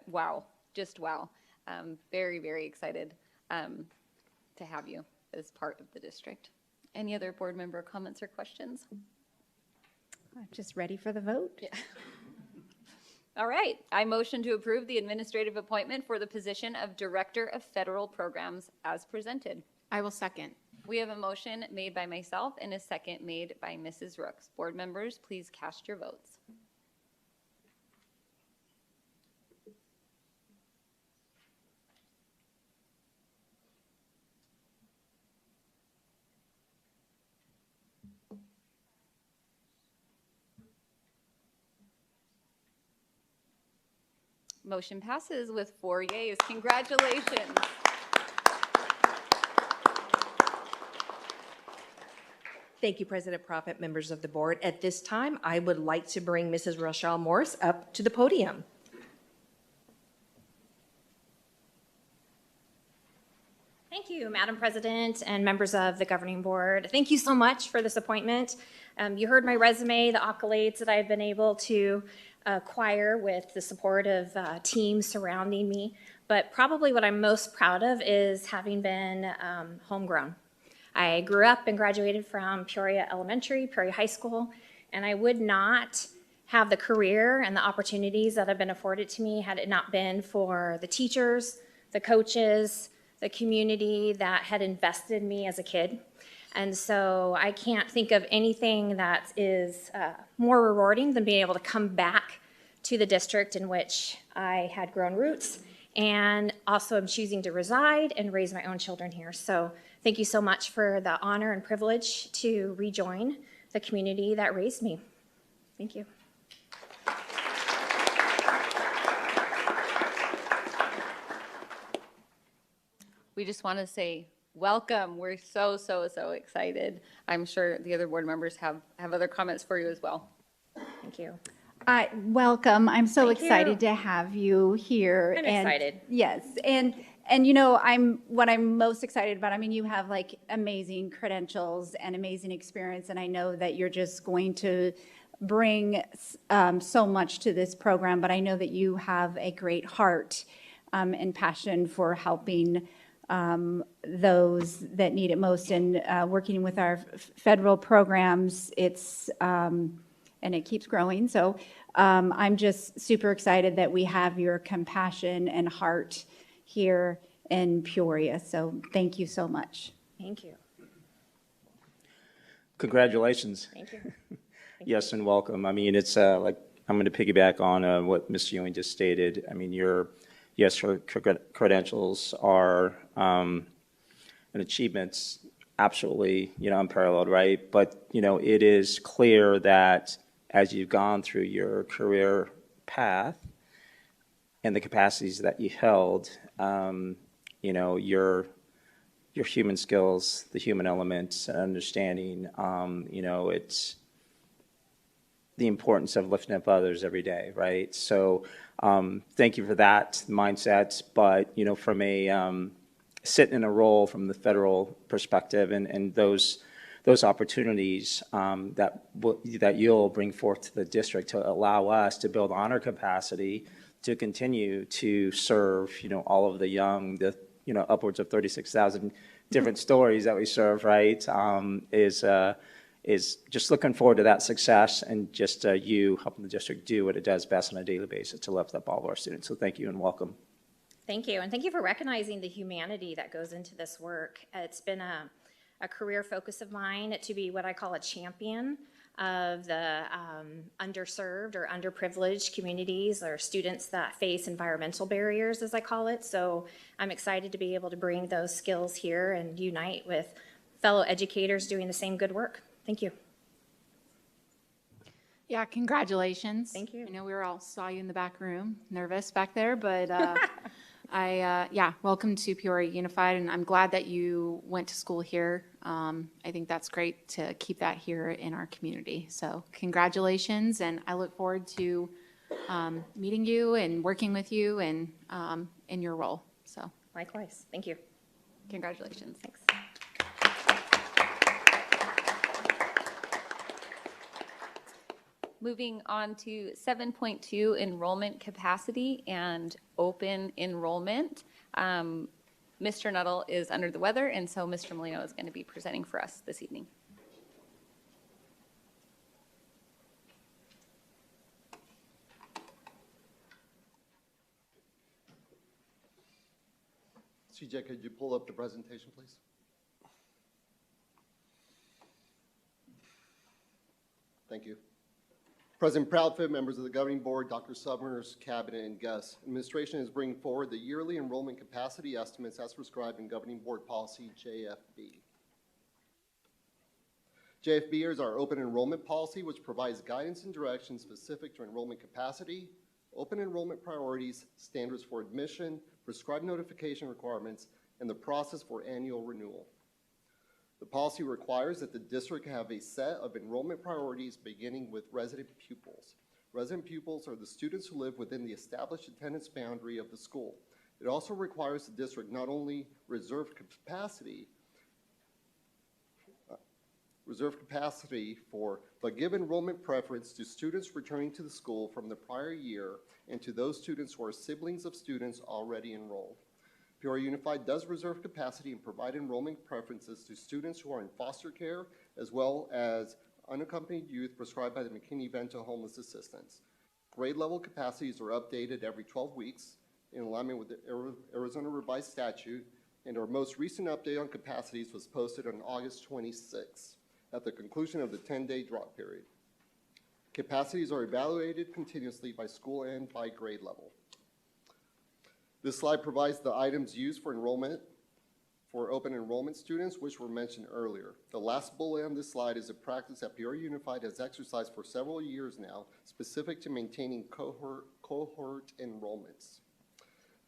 wow, just wow. Very, very excited to have you as part of the district. Any other board member comments or questions? I'm just ready for the vote. Yeah. All right. I motion to approve the administrative appointment for the position of Director of Federal Programs as presented. I will second. We have a motion made by myself and a second made by Mrs. Rooks. Board members, please cast your votes. Motion passes with 4 yeas. Congratulations. Thank you, President Prophet, members of the board. At this time, I would like to bring Mrs. Rochelle Morris up to the podium. Thank you, Madam President and members of the governing board. Thank you so much for this appointment. You heard my resume, the accolades that I've been able to acquire with the support of teams surrounding me. But probably what I'm most proud of is having been homegrown. I grew up and graduated from Peoria Elementary, Peoria High School, and I would not have the career and the opportunities that have been afforded to me had it not been for the teachers, the coaches, the community that had invested in me as a kid. And so I can't think of anything that is more rewarding than being able to come back to the district in which I had grown roots, and also I'm choosing to reside and raise my own children here. So thank you so much for the honor and privilege to rejoin the community that raised me. Thank you. We just want to say welcome. We're so excited. I'm sure the other board members have other comments for you as well. Thank you. Welcome. I'm so Thank excited you. to have you here. I'm excited. Yes, and you know, what I'm most excited about, I mean, you have like amazing credentials and amazing experience, and I know that you're just going to bring so much to this program, but I know that you have a great heart and passion for helping those that need it most, and working with our federal programs. It's and it keeps growing. So I'm just super excited that we have your compassion and heart here in Peoria. So thank you so much. Thank you. Congratulations. Thank you. Yes, and welcome. I mean, it's like, I'm going to piggyback on what Ms. Ewing just stated. I mean, your credentials are and achievements absolutely, unparalleled, right? But, it is clear that as you've gone through your career path and the capacities that you held, your human skills, the human elements, and understanding, it's the importance of lifting up others every day, right? So thank you for that mindset. But, from a sitting in a role from the federal perspective and those opportunities that you'll bring forth to the district to allow us to build on our capacity to continue to serve, all of the young, upwards of 36,000 different stories that we serve, right, is just looking forward to that success and just you helping the district do what it does best on a daily basis to lift up all of our students. So thank you and welcome. Thank you. And thank you for recognizing the humanity that goes into this work. It's been a a career focus of mine to be what I call a champion of the underserved or underprivileged communities or students that face environmental barriers, as I call it. So I'm excited to be able to bring those skills here and unite with fellow educators doing the same good work. Thank you. Yeah, congratulations. Thank you. I know we all saw you in the back room, nervous back there, but yeah, welcome to Peoria Unified, and I'm glad that you went to school here. I think that's great to keep that here in our community. So congratulations, and I look forward to meeting you and working with you and in your role. So Likewise. Thank you. Congratulations. Thanks. Moving on to 7.2, enrollment capacity and open enrollment. Mr. Nuttall is under the weather, and so Mr. Molino is going to be presenting for us this evening. CJ, could you pull up the presentation, please? Thank you. President Proudfoot, members of the governing board, Dr. Summers, cabinet, and guests, administration is bringing forward the yearly enrollment capacity estimates as prescribed in governing board policy JFB. JFB is our open enrollment policy, which provides guidance and direction specific to enrollment capacity, open enrollment priorities, standards for admission, prescribed notification requirements, and the process for annual renewal. The policy requires that the district have a set of enrollment priorities beginning with resident pupils. Resident pupils are the students who live within the established attendance boundary of the school. It also requires the district not only reserve capacity for, but give enrollment preference to students returning to the school from the prior year and to those students who are siblings of students already enrolled. Peoria Unified does reserve capacity and provide enrollment preferences to students who are in foster care, as well as unaccompanied youth prescribed by the McKinney-Vento Homeless Assistance. Grade level capacities are updated every 12 weeks in alignment with the Arizona Revised Statute, and our most recent update on capacities was posted on August 26th at the conclusion of the 10-day drop period. Capacities are evaluated continuously by school and by grade level. This slide provides the items used for enrollment for open enrollment students, which were mentioned earlier. The last bullet on this slide is a practice that Peoria Unified has exercised for several years now, specific to maintaining cohort enrollments.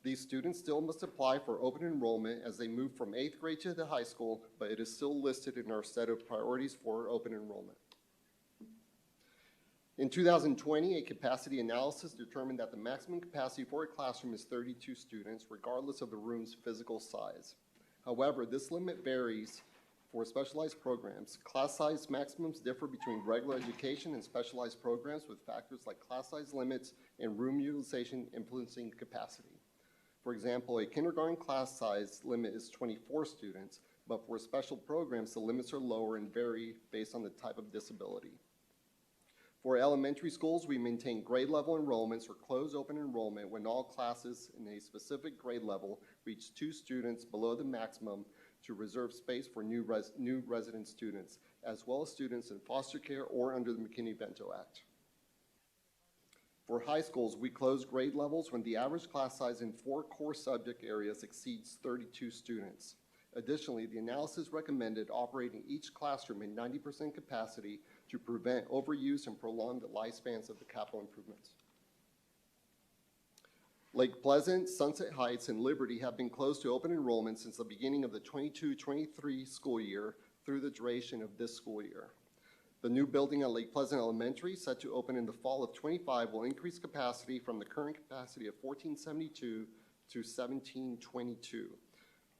These students still must apply for open enrollment as they move from 8th grade to the high school, but it is still listed in our set of priorities for open enrollment. In 2020, a capacity analysis determined that the maximum capacity for a classroom is 32 students, regardless of the room's physical size. However, this limit varies for specialized programs. Class size maximums differ between regular education and specialized programs, with factors like class size limits and room utilization influencing capacity. For example, a kindergarten class size limit is 24 students, but for special programs, the limits are lower and vary based on the type of disability. For elementary schools, we maintain grade level enrollments or close open enrollment when all classes in a specific grade level reach 2 students below the maximum to reserve space for new resident students, as well as students in foster care or under the McKinney-Vento Act. For high schools, we close grade levels when the average class size in 4 core subject areas exceeds 32 students. Additionally, the analysis recommended operating each classroom in 90% capacity to prevent overuse and prolong the lifespans of the capital improvements. Lake Pleasant, Sunset Heights, and Liberty have been closed to open enrollment since the beginning of the 22-23 school year through the duration of this school year. The new building at Lake Pleasant Elementary, set to open in the fall of 25, will increase capacity from the current capacity of 1472 to 1722.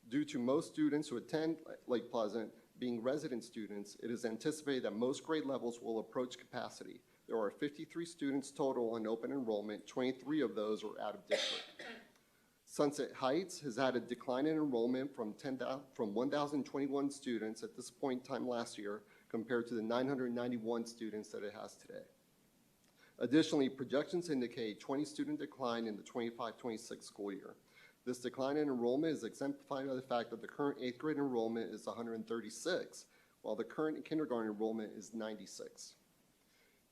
Due to most students who attend Lake Pleasant being resident students, it is anticipated that most grade levels will approach capacity. There are 53 students total on open enrollment, 23 of those are out of district. Sunset Heights has had a decline in enrollment from 1,021 students at this point in time last year compared to the 991 students that it has today. Additionally, projections indicate 20 student decline in the 25-26 school year. This decline in enrollment is exemplified by the fact that the current 8th grade enrollment is 136, while the current kindergarten enrollment is 96.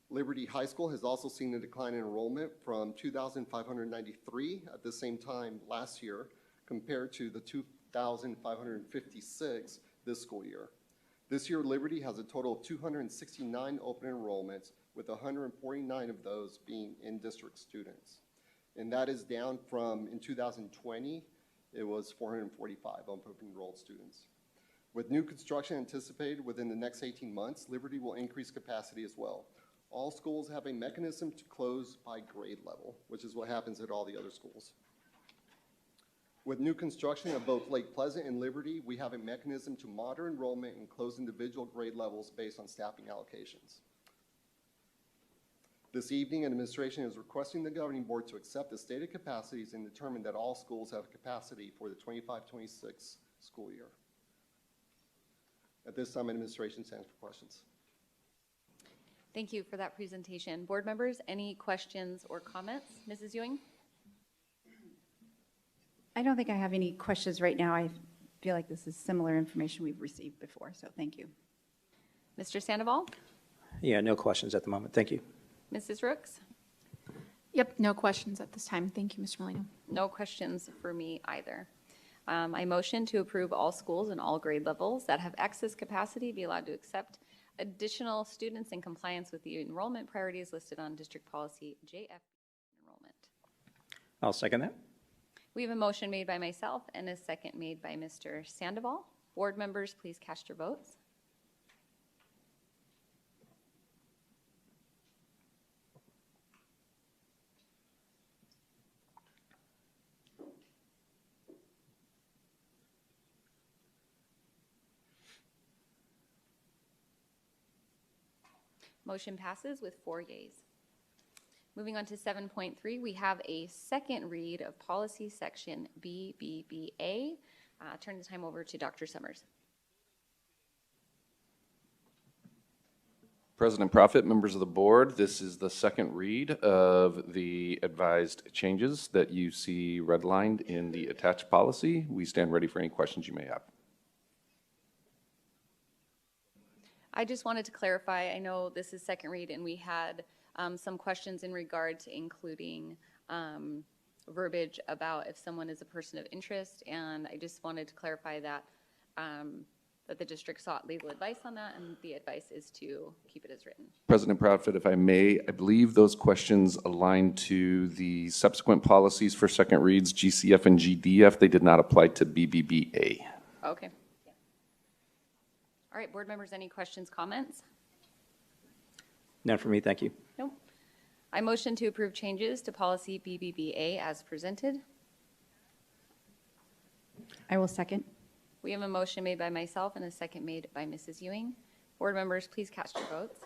Liberty High School has also seen a decline in enrollment from 2,593 at the same time last year compared to the 2,556 this school year. This year, Liberty has a total of 269 open enrollments, with 149 of those being in-district students. And that is down from, in 2020, it was 445 open enrolled students. With new construction anticipated within the next 18 months, Liberty will increase capacity as well. All schools have a mechanism to close by grade level, which is what happens at all the other schools. With new construction of both Lake Pleasant and Liberty, we have a mechanism to monitor enrollment and close individual grade levels based on staffing allocations. This evening, administration is requesting the governing board to accept the stated capacities and determine that all schools have capacity for the 25-26 school year. At this time, administration stands for questions. Thank you for that presentation. Board members, any questions or comments? Mrs. Ewing? I don't think I have any questions right now. I feel like this is similar information we've received before, so thank you. Mr. Sandoval? Yeah, no questions at the moment. Thank you. Mrs. Rooks? Yep, no questions at this time. Thank you, Mr. Molino. No questions for me either. I motion to approve all schools and all grade levels that have excess capacity be allowed to accept additional students in compliance with the enrollment priorities listed on district policy JF enrollment. I'll second that. We have a motion made by myself and a second made by Mr. Sandoval. Board members, please cast your votes. Motion passes with 4 yeas. Moving on to 7.3, we have a second read of policy section BBBA. Turn the time over to Dr. Summers. President Profit, members of the board, this is the second read of the advised changes that you see redlined in the attached policy. We stand ready for any questions you may have. I just wanted to clarify, I know this is second read and we had some questions in regard to including verbiage about if someone is a person of interest, and I just wanted to clarify that that the district sought legal advice on that, and the advice is to keep it as written. President Proudfoot, if I may, I believe those questions align to the subsequent policies for second reads, GCF and GDF. They did not apply to BBBA. Okay. All right, board members, any questions, comments? None for me, thank you. Nope. I motion to approve changes to policy BBBA as presented. I will second. We have a motion made by myself and a second made by Mrs. Ewing. Board members, please cast your votes.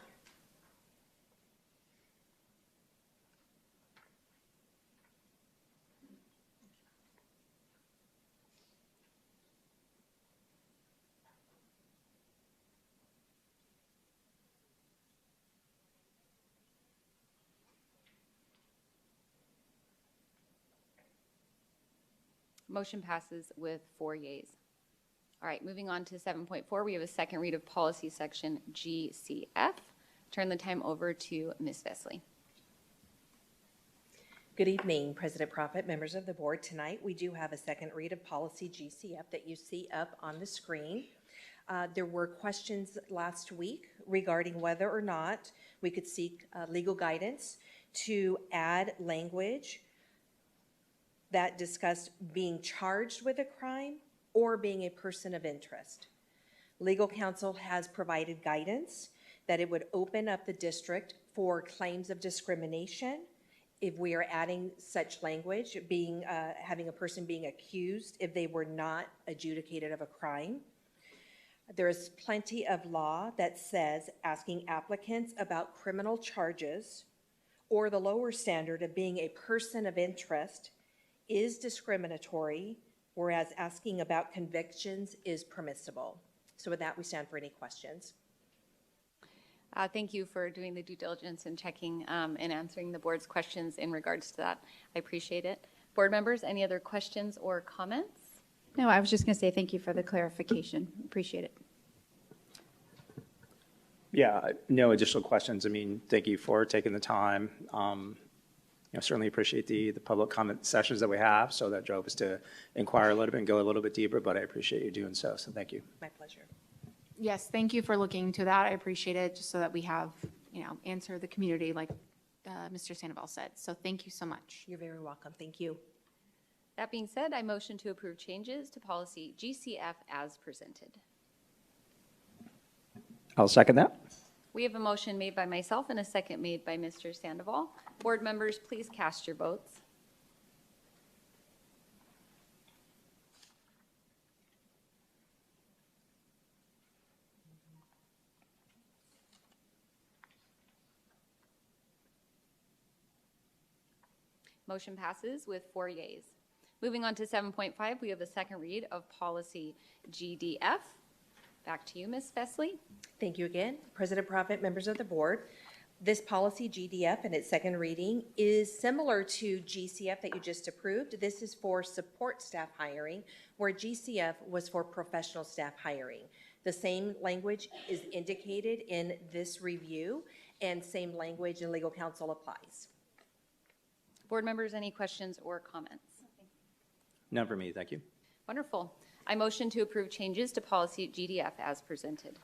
Motion passes with 4 yeas. All right, moving on to 7.4, we have a second read of policy section GCF. Turn the time over to Ms. Vesley. Good evening, President Profit, members of the board. Tonight, we do have a second read of policy GCF that you see up on the screen. There were questions last week regarding whether or not we could seek legal guidance to add language that discussed being charged with a crime or being a person of interest. Legal counsel has provided guidance that it would open up the district for claims of discrimination if we are adding such language, being having a person being accused if they were not adjudicated of a crime. There is plenty of law that says asking applicants about criminal charges or the lower standard of being a person of interest is discriminatory, whereas asking about convictions is permissible. So with that, we stand for any questions. Thank you for doing the due diligence and checking and answering the board's questions in regards to that. I appreciate it. Board members, any other questions or comments? No, I was just going to say thank you for the clarification. Appreciate it. Yeah, no additional questions. I mean, thank you for taking the time. Certainly appreciate the public comment sessions that we have, so that drove us to inquire a little bit and go a little bit deeper, but I appreciate you doing so thank you. My pleasure. Yes, thank you for looking into that. I appreciate it, just so that we have, answer the community like Mr. Sandoval said. So thank you so much. You're very welcome. Thank you. That being said, I motion to approve changes to policy GCF as presented. I'll second that. We have a motion made by myself and a second made by Mr. Sandoval. Board members, please cast your votes. Motion passes with 4 yeas. Moving on to 7.5, we have the second read of policy GDF. Back to you, Ms. Fesley. Thank you again. President Profit, members of the board. This policy GDF in its second reading is similar to GCF that you just approved. This is for support staff hiring, where GCF was for professional staff hiring. The same language is indicated in this review, and same language in legal counsel applies. Board members, any questions or comments? None for me, thank you. Wonderful. I motion to approve changes to policy GDF as presented.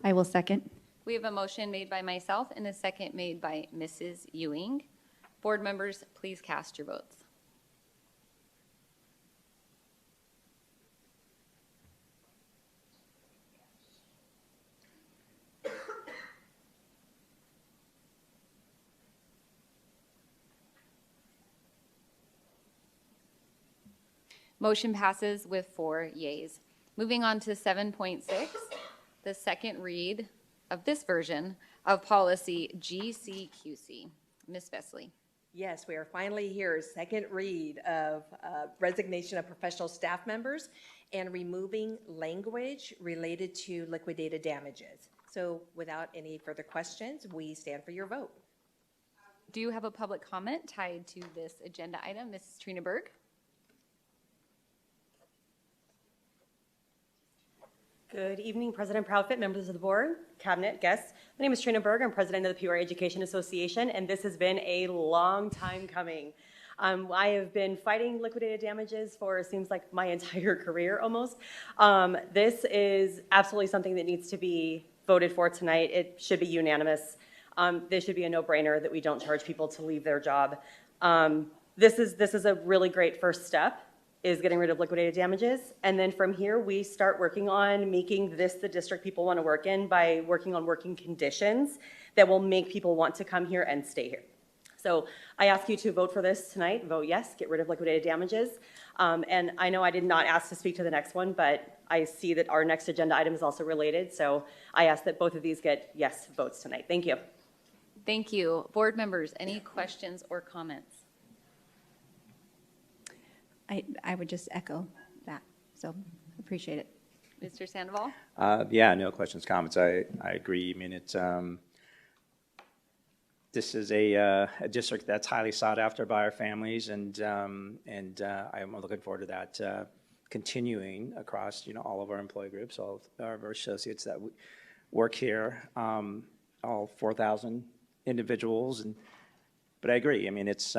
I will second. We have a motion made by myself and a second made by Mrs. Ewing. Board members, please cast your votes. Motion passes with 4 yeas. Moving on to 7.6, the second read of this version of policy GCQC. Ms. Fesley. Yes, we are finally here. Second read of resignation of professional staff members and removing language related to liquidated damages. So without any further questions, we stand for your vote. Do you have a public comment tied to this agenda item? Mrs. Trina Berg. Good evening, President Proudfit, members of the board, cabinet, guests. My name is Trina Berg. I'm president of the Peoria Education Association, and this has been a long time coming. I have been fighting liquidated damages for, it seems like, my entire career almost. This is absolutely something that needs to be voted for tonight. It should be unanimous. This should be a no-brainer that we don't charge people to leave their job. This is a really great first step, is getting rid of liquidated damages. And then from here, we start working on making this the district people want to work in by working on working conditions that will make people want to come here and stay here. So I ask you to vote for this tonight. Vote yes, get rid of liquidated damages. And I know I did not ask to speak to the next one, but I see that our next agenda item is also related. So I ask that both of these get yes votes tonight. Thank you. Thank you. Board members, any questions or comments? I would just echo that, so appreciate it. Mr. Sandoval? Yeah, no questions, comments. I agree. I mean, it's this is a district that's highly sought after by our families, and I'm looking forward to that continuing across all of our employee groups, all of our associates that work here, all 4,000 individuals. But I agree. I mean, it's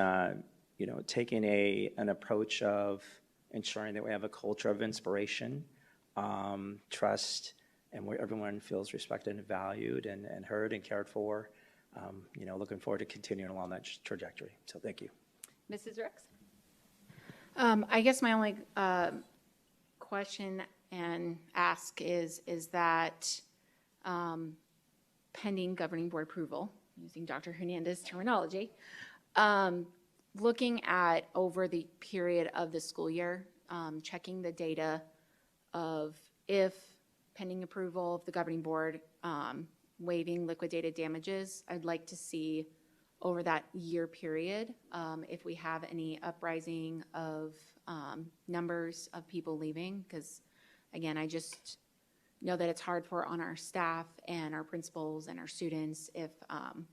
taking an approach of ensuring that we have a culture of inspiration, trust, and where everyone feels respected and valued and heard and cared for. Looking forward to continuing along that trajectory. So thank you. Mrs. Ricks? I guess my only question and ask is that pending governing board approval, using Dr. Hernandez's terminology, looking at over the period of the school year, checking the data of if pending approval of the governing board waiving liquidated damages, I'd like to see over that year period if we have any uprising of numbers of people leaving, because again, I just know that it's hard on our staff and our principals and our students if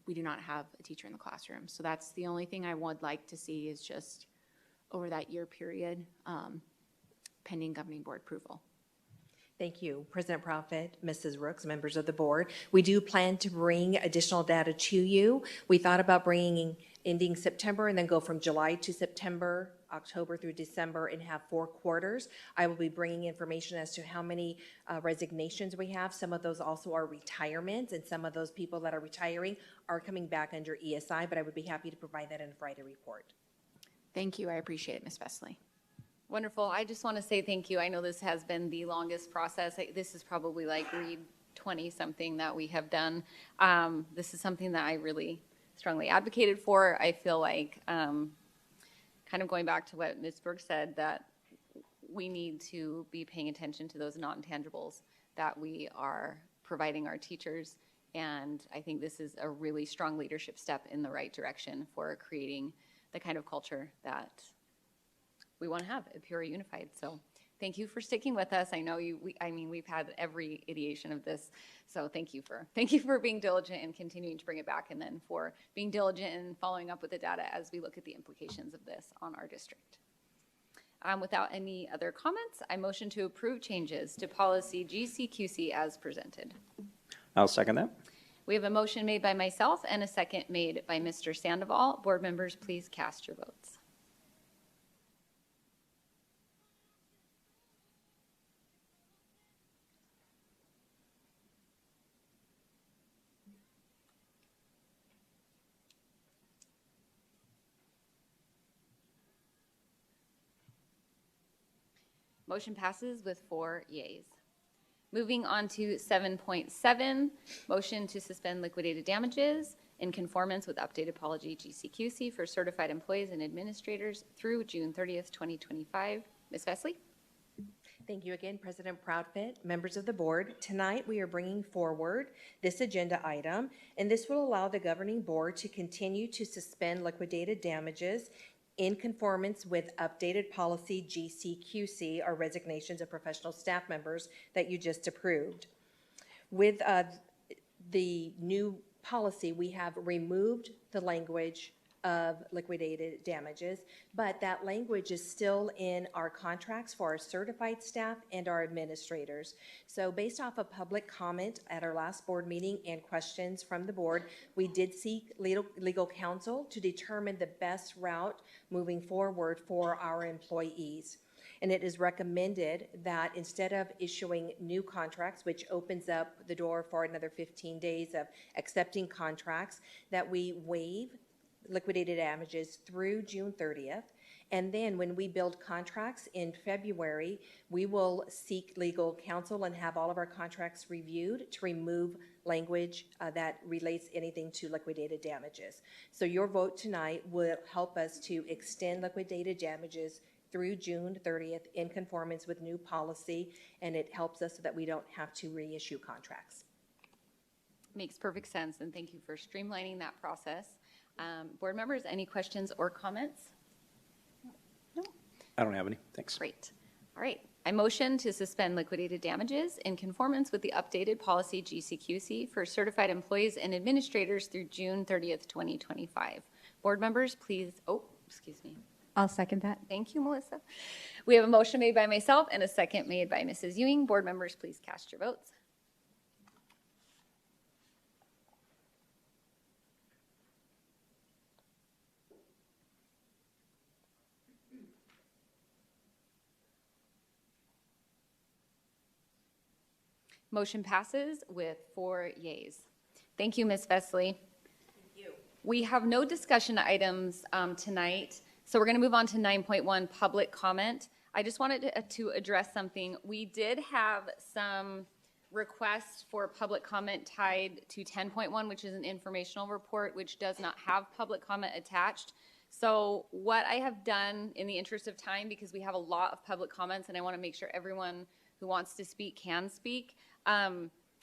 we do not have a teacher in the classroom. So that's the only thing I would like to see, is just over that year period, pending governing board approval. Thank you, President Profit, Mrs. Rooks, members of the board. We do plan to bring additional data to you. We thought about bringing ending September and then go from July to September, October through December, and have 4 quarters. I will be bringing information as to how many resignations we have. Some of those also are retirements, and some of those people that are retiring are coming back under ESI, but I would be happy to provide that in a Friday report. Thank you. I appreciate it, Ms. Vesley. Wonderful. I just want to say thank you. I know this has been the longest process. This is probably like read 20-something that we have done. This is something that I really strongly advocated for. I feel like, kind of going back to what Ms. Brooks said, that we need to be paying attention to those non-tangibles that we are providing our teachers. And I think this is a really strong leadership step in the right direction for creating the kind of culture that we want to have at Peoria Unified. So thank you for sticking with us. I know we've had every iteration of this. So thank you for being diligent and continuing to bring it back, and then for being diligent and following up with the data as we look at the implications of this on our district. Without any other comments, I motion to approve changes to policy GCQC as presented. I'll second that. We have a motion made by myself and a second made by Mr. Sandoval. Board members, please cast your votes. Motion passes with 4 yeas. Moving on to 7.7, motion to suspend liquidated damages in conformance with updated policy GCQC for certified employees and administrators through June 30th, 2025. Ms. Vesley? Thank you again, President Proudfit, members of the board. Tonight, we are bringing forward this agenda item, and this will allow the governing board to continue to suspend liquidated damages in conformance with updated policy GCQC, or resignations of professional staff members that you just approved. With the new policy, we have removed the language of liquidated damages, but that language is still in our contracts for our certified staff and our administrators. So based off of public comment at our last board meeting and questions from the board, we did seek legal counsel to determine the best route moving forward for our employees. And it is recommended that instead of issuing new contracts, which opens up the door for another 15 days of accepting contracts, that we waive liquidated damages through June 30th. And then when we build contracts in February, we will seek legal counsel and have all of our contracts reviewed to remove language that relates anything to liquidated damages. So your vote tonight will help us to extend liquidated damages through June 30th in conformance with new policy, and it helps us so that we don't have to reissue contracts. Makes perfect sense, and thank you for streamlining that process. Board members, any questions or comments? No? I don't have any. Thanks. Great. All right. I motion to suspend liquidated damages in conformance with the updated policy GCQC for certified employees and administrators through June 30th, 2025. Board members, please, excuse me. I'll second that. Thank you, Melissa. We have a motion made by myself and a second made by Mrs. Ewing. Board members, please cast your votes. Motion passes with 4 yeas. Thank you, Ms. Vesley. Thank you. We have no discussion items tonight, so we're going to move on to 9.1, public comment. I just wanted to address something. We did have some requests for public comment tied to 10.1, which is an informational report, which does not have public comment attached. So what I have done in the interest of time, because we have a lot of public comments and I want to make sure everyone who wants to speak can speak,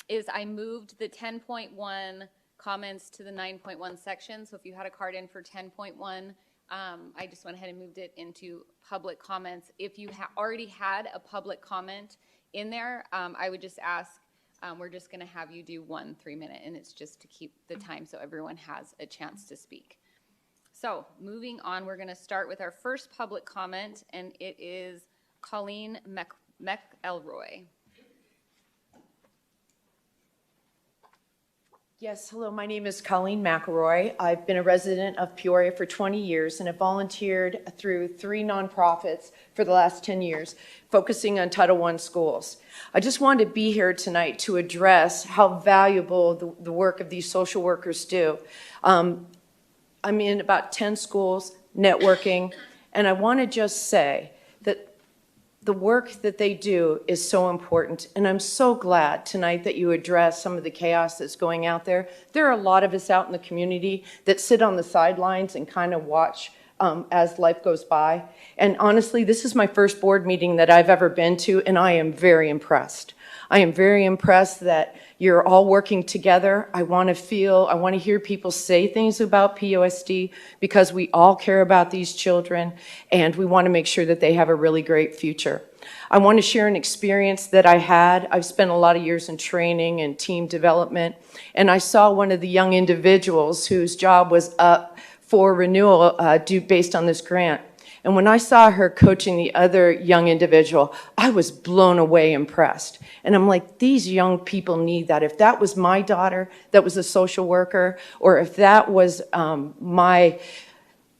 is I moved the 10.1 comments to the 9.1 section. So if you had a card in for 10.1, I just went ahead and moved it into public comments. If you already had a public comment in there, I would just ask, we're just going to have you do 1 3-minute, and it's just to keep the time so everyone has a chance to speak. So moving on, we're going to start with our first public comment, and it is Colleen McElroy. Yes, hello, my name is Colleen McElroy. I've been a resident of Peoria for 20 years and have volunteered through 3 nonprofits for the last 10 years, focusing on Title I schools. I just wanted to be here tonight to address how valuable the work of these social workers do. I'm in about 10 schools, networking, and I want to just say that the work that they do is so important, and I'm so glad tonight that you address some of the chaos that's going out there. There are a lot of us out in the community that sit on the sidelines and kind of watch as life goes by. And honestly, this is my first board meeting that I've ever been to, and I am very impressed. I am very impressed that you're all working together. I want to hear people say things about POSD because we all care about these children and we want to make sure that they have a really great future. I want to share an experience that I had. I've spent a lot of years in training and team development, and I saw one of the young individuals whose job was up for renewal based on this grant. And when I saw her coaching the other young individual, I was blown away impressed. And I'm like, these young people need that. If that was my daughter that was a social worker, or if that was my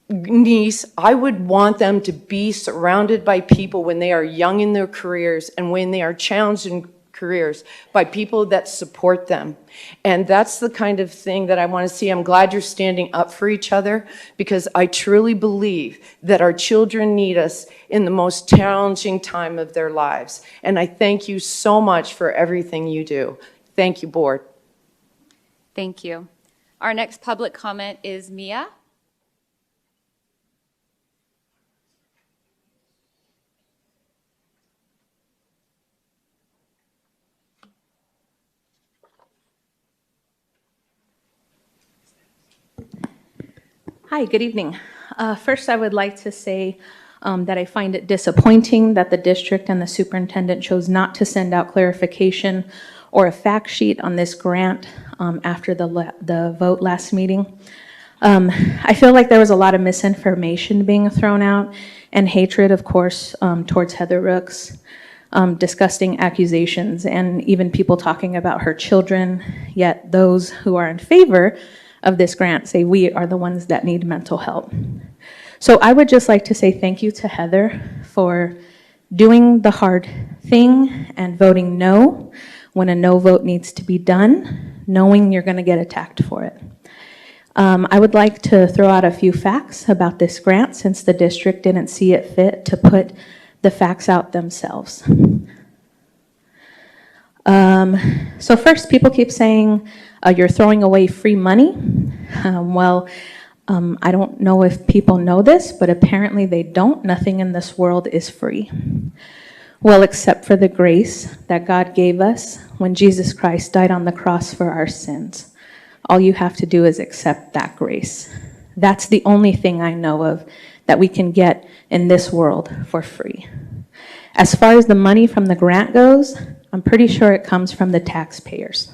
niece, I would want them to be surrounded by people when they are young in their careers and when they are challenged in careers by people that support them. And that's the kind of thing that I want to see. I'm glad you're standing up for each other because I truly believe that our children need us in the most challenging time of their lives. And I thank you so much for everything you do. Thank you, board. Thank you. Our next public comment is Mia. Hi, good evening. First, I would like to say that I find it disappointing that the district and the superintendent chose not to send out clarification or a fact sheet on this grant after the vote last meeting. I feel like there was a lot of misinformation being thrown out and hatred, of course, towards Heather Rooks, disgusting accusations, and even people talking about her children, yet those who are in favor of this grant say we are the ones that need mental help. So I would just like to say thank you to Heather for doing the hard thing and voting no when a no vote needs to be done, knowing you're going to get attacked for it. I would like to throw out a few facts about this grant since the district didn't see it fit to put the facts out themselves. So first, people keep saying you're throwing away free money. I don't know if people know this, but apparently they don't. Nothing in this world is free. Well, except for the grace that God gave us when Jesus Christ died on the cross for our sins. All you have to do is accept that grace. That's the only thing I know of that we can get in this world for free. As far as the money from the grant goes, I'm pretty sure it comes from the taxpayers.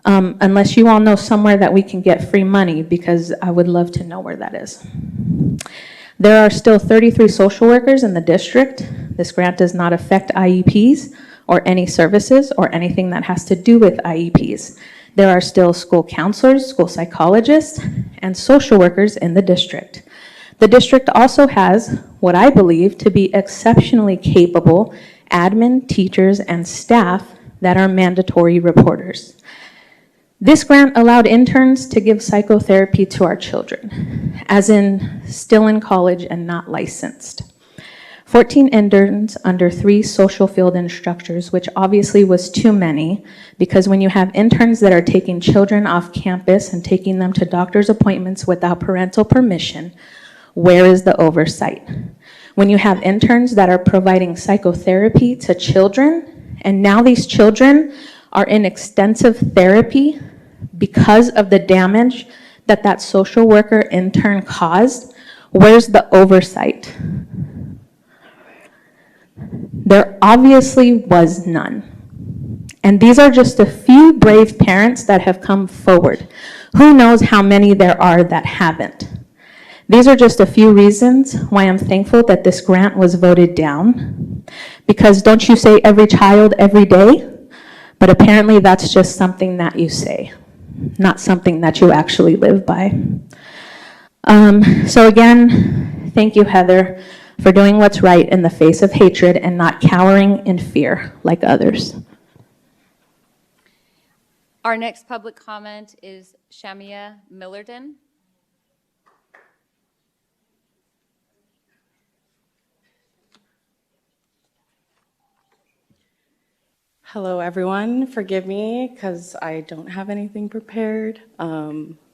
Unless you all know somewhere that we can get free money, because I would love to know where that is. There are still 33 social workers in the district. This grant does not affect IEPs or any services or anything that has to do with IEPs. There are still school counselors, school psychologists, and social workers in the district. The district also has what I believe to be exceptionally capable admin, teachers, and staff that are mandatory reporters. This grant allowed interns to give psychotherapy to our children, as in still in college and not licensed. 14 interns under 3 social field instructors, which obviously was too many, because when you have interns that are taking children off campus and taking them to doctor's appointments without parental permission, where is the oversight? When you have interns that are providing psychotherapy to children, and now these children are in extensive therapy because of the damage that that social worker intern caused, where's the oversight? There obviously was none. And these are just a few brave parents that have come forward. Who knows how many there are that haven't? These are just a few reasons why I'm thankful that this grant was voted down. Because don't you say every child every day? But apparently that's just something that you say, not something that you actually live by. So again, thank you, Heather, for doing what's right in the face of hatred and not cowering in fear like others. Our next public comment is Shamia Millerton. Hello, everyone. Forgive me because I don't have anything prepared,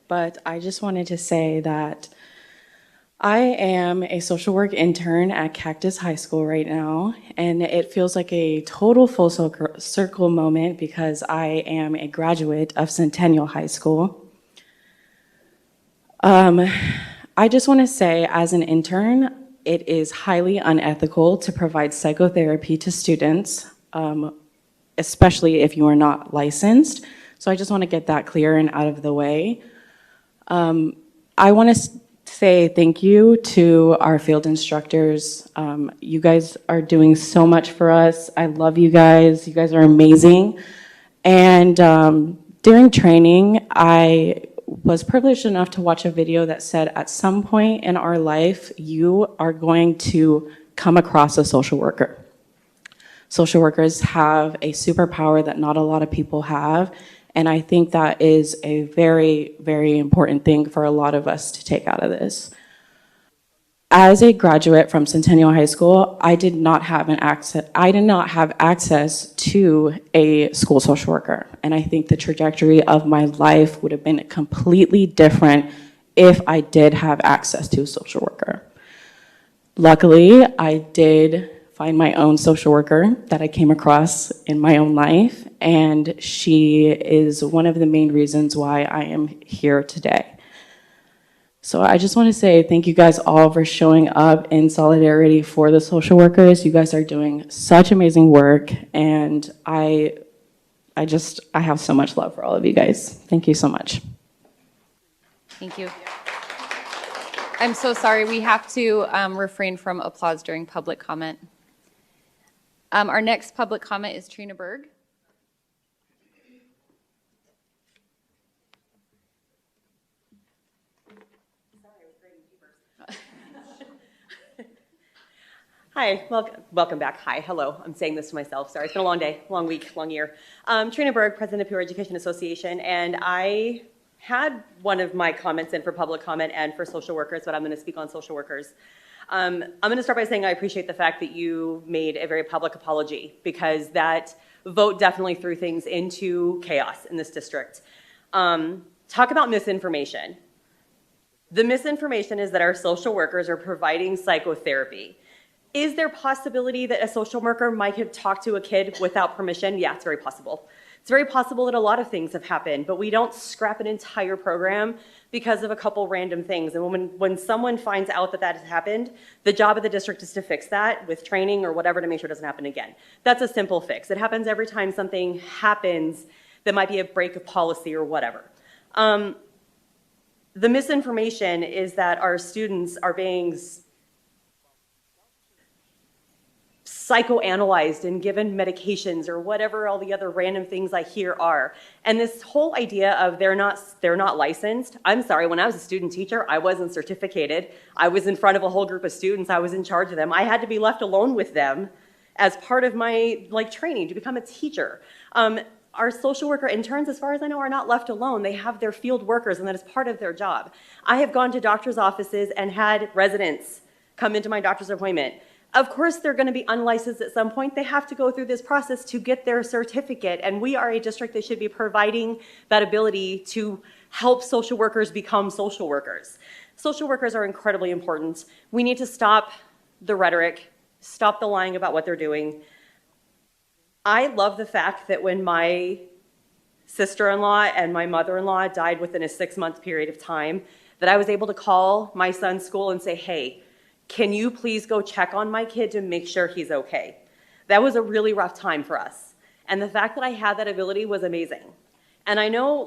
but I just wanted to say that I am a social work intern at Cactus High School right now, and it feels like a total full circle moment because I am a graduate of Centennial High School. I just want to say, as an intern, it is highly unethical to provide psychotherapy to students, especially if you are not licensed. So I just want to get that clear and out of the way. I want to say thank you to our field instructors. You guys are doing so much for us. I love you guys. You guys are amazing. And during training, I was privileged enough to watch a video that said at some point in our life, you are going to come across a social worker. Social workers have a superpower that not a lot of people have, and I think that is a very, very important thing for a lot of us to take out of this. As a graduate from Centennial High School, I did not have access to a school social worker, and I think the trajectory of my life would have been completely different if I did have access to a social worker. Luckily, I did find my own social worker that I came across in my own life, and she is one of the main reasons why I am here today. So I just want to say thank you guys all for showing up in solidarity for the social workers. You guys are doing such amazing work, and I have so much love for all of you guys. Thank you so much. Thank you. I'm so sorry. We have to refrain from applause during public comment. Our next public comment is Trina Berg. Hi, welcome back. Hi, hello. I'm saying this to myself. Sorry, it's been a long day, long week, long year. Trina Berg, president of Peoria Education Association, and I had one of my comments in for public comment and for social workers, but I'm going to speak on social workers. I'm going to start by saying I appreciate the fact that you made a very public apology, because that vote definitely threw things into chaos in this district. Talk about misinformation. The misinformation is that our social workers are providing psychotherapy. Is there possibility that a social worker might have talked to a kid without permission? Yeah, it's very possible. It's very possible that a lot of things have happened, but we don't scrap an entire program because of a couple random things. And when someone finds out that that has happened, the job of the district is to fix that with training or whatever to make sure it doesn't happen again. That's a simple fix. It happens every time something happens that might be a break of policy or whatever. The misinformation is that our students are being psychoanalyzed and given medications or whatever all the other random things I hear are. And this whole idea of they're not licensed. I'm sorry, when I was a student teacher, I wasn't certificated. I was in front of a whole group of students. I was in charge of them. I had to be left alone with them as part of my training to become a teacher. Our social worker interns, as far as I know, are not left alone. They have their field workers, and that is part of their job. I have gone to doctor's offices and had residents come into my doctor's appointment. Of course, they're going to be unlicensed at some point. They have to go through this process to get their certificate, and we are a district that should be providing that ability to help social workers become social workers. Social workers are incredibly important. We need to stop the rhetoric, stop the lying about what they're doing. I love the fact that when my sister-in-law and my mother-in-law died within a 6-month period of time, that I was able to call my son's school and say, hey, can you please go check on my kid to make sure he's okay? That was a really rough time for us. And the fact that I had that ability was amazing. And I know,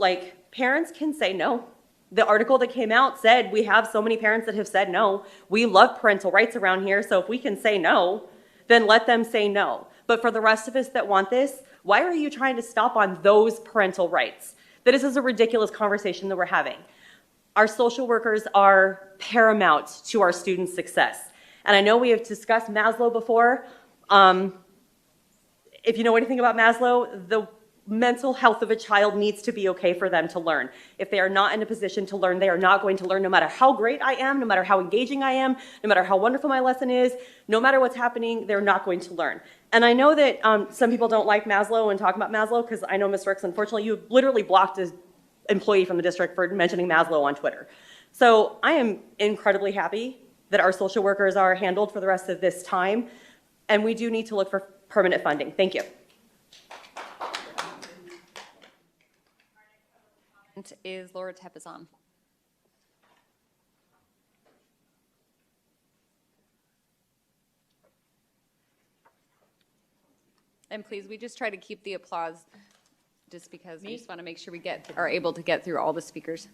parents can say no. The article that came out said we have so many parents that have said no. We love parental rights around here, so if we can say no, then let them say no. But for the rest of us that want this, why are you trying to stop on those parental rights? This is a ridiculous conversation that we're having. Our social workers are paramount to our students' success. And I know we have discussed Maslow before. If you know anything about Maslow, the mental health of a child needs to be okay for them to learn. If they are not in a position to learn, they are not going to learn no matter how great I am, no matter how engaging I am, no matter how wonderful my lesson is, no matter what's happening, they're not going to learn. And I know that some people don't like Maslow and talk about Maslow, because I know, Ms. Ricks, unfortunately, you literally blocked an employee from the district for mentioning Maslow on Twitter. So I am incredibly happy that our social workers are handled for the rest of this time, and we do need to look for permanent funding. Thank you. Is Laura Tepizon. And please, we just try to keep the applause just because we just want to make sure we are able to get through all the speakers.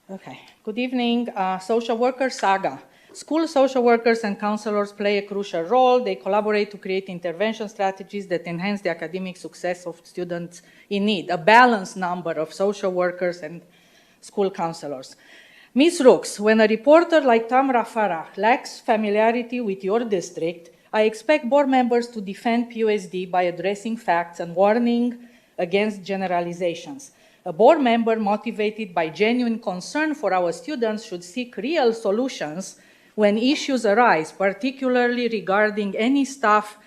Okay. Good evening. Social worker saga. School social workers and counselors play a crucial role. They collaborate to create intervention strategies that enhance the academic success of students in need. A balanced number of social workers and school counselors. Ms. Rooks, when a reporter like Tamra Farah lacks familiarity with your district, I expect board members to defend PUSD by addressing facts and warning against generalizations. A board member motivated by genuine concern for our students should seek real solutions when issues arise, particularly regarding any staff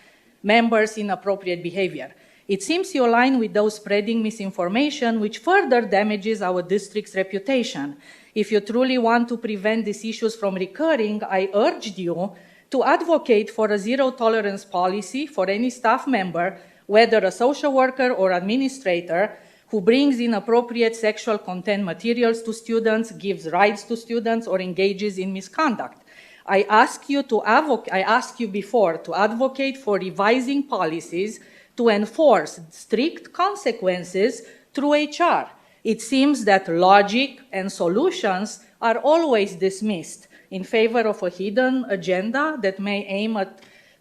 members' inappropriate behavior. It seems you align with those spreading misinformation, which further damages our district's reputation. If you truly want to prevent these issues from recurring, I urged you to advocate for a zero-tolerance policy for any staff member, whether a social worker or administrator, who brings inappropriate sexual content materials to students, gives rides to students, or engages in misconduct. I asked you before to advocate for revising policies to enforce strict consequences through HR. It seems that logic and solutions are always dismissed in favor of a hidden agenda that may aim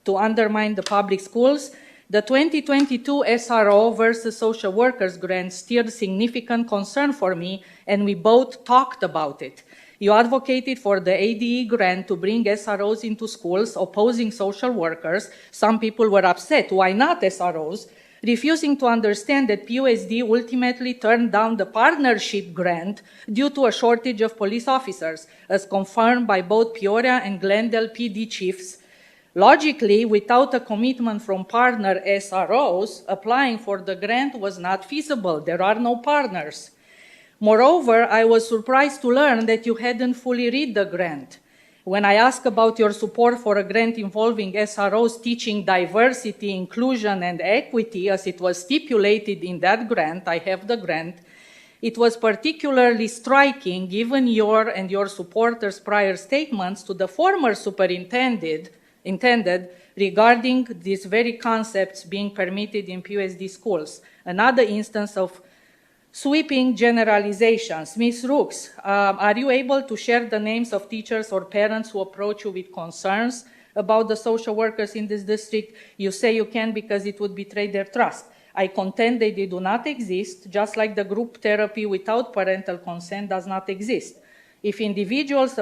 to undermine the public schools. The 2022 SRO versus social workers grant stirred significant concern for me, and we both talked about it. You advocated for the ADE grant to bring SROs into schools, opposing social workers. Some people were upset. Why not SROs? Refusing to understand that PUSD ultimately turned down the partnership grant due to a shortage of police officers, as confirmed by both Peoria and Glendale PD chiefs. Logically, without a commitment from partner SROs, applying for the grant was not feasible. There are no partners. Moreover, I was surprised to learn that you hadn't fully read the grant. When I asked about your support for a grant involving SROs teaching diversity, inclusion, and equity, as it was stipulated in that grant, I have the grant, it was particularly striking given your and your supporters' prior statements to the former superintendent regarding these very concepts being permitted in PUSD schools. Another instance of sweeping generalizations. Ms. Rooks, are you able to share the names of teachers or parents who approach you with concerns about the social workers in this district? You say you can because it would betray their trust. I contend that they do not exist, just like the group therapy without parental consent does not exist. If individuals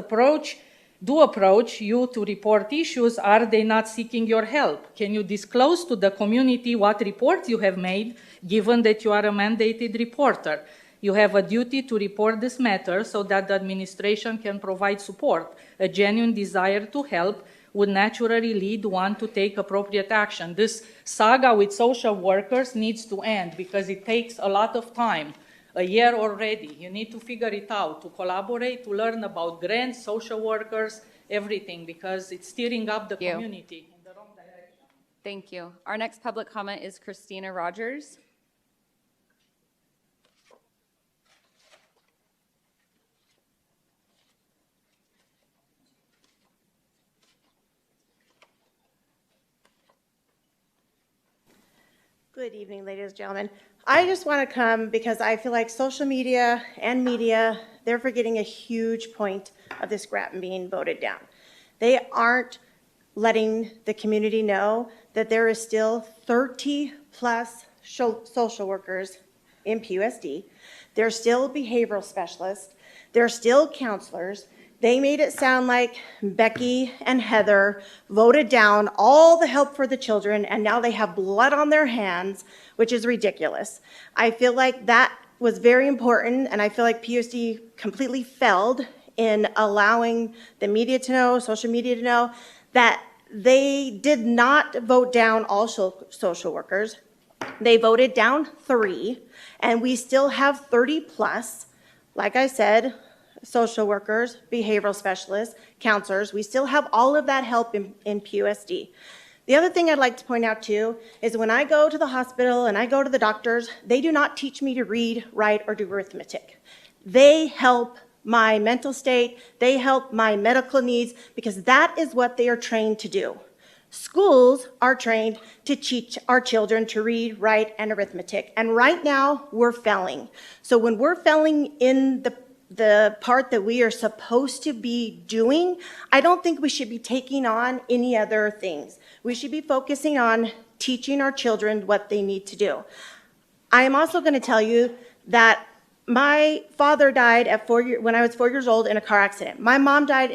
do approach you to report issues, are they not seeking your help? Can you disclose to the community what reports you have made, given that you are a mandated reporter? You have a duty to report this matter so that the administration can provide support. A genuine desire to help would naturally lead one to take appropriate action. This saga with social workers needs to end because it takes a lot of time. A year already. You need to figure it out, to collaborate, to learn about grants, social workers, everything, because it's steering up the community in the wrong direction. Thank you. Our next public comment is Christina Rogers. Good evening, ladies and gentlemen. I just want to come because I feel like social media and media, they're forgetting a huge point of this grant being voted down. They aren't letting the community know that there is still 30-plus social workers in PUSD. There's still behavioral specialists. There's still counselors. They made it sound like Becky and Heather voted down all the help for the children, and now they have blood on their hands, which is ridiculous. I feel like that was very important, and I feel like PUSD completely failed in allowing the media to know, social media to know, that they did not vote down all social workers. They voted down 3, and we still have 30 plus, like I said, social workers, behavioral specialists, counselors. We still have all of that help in PUSD. The other thing I'd like to point out too is when I go to the hospital and I go to the doctors, they do not teach me to read, write, or do arithmetic. They help my mental state, they help my medical needs, because that is what they are trained to do. Schools are trained to teach our children to read, write, and arithmetic. And right now, we're failing. So when we're failing in the part that we are supposed to be doing, I don't think we should be taking on any other things. We should be focusing on teaching our children what they need to do. I am also going to tell you that my father died at when I was 4 years old in a car accident. My mom died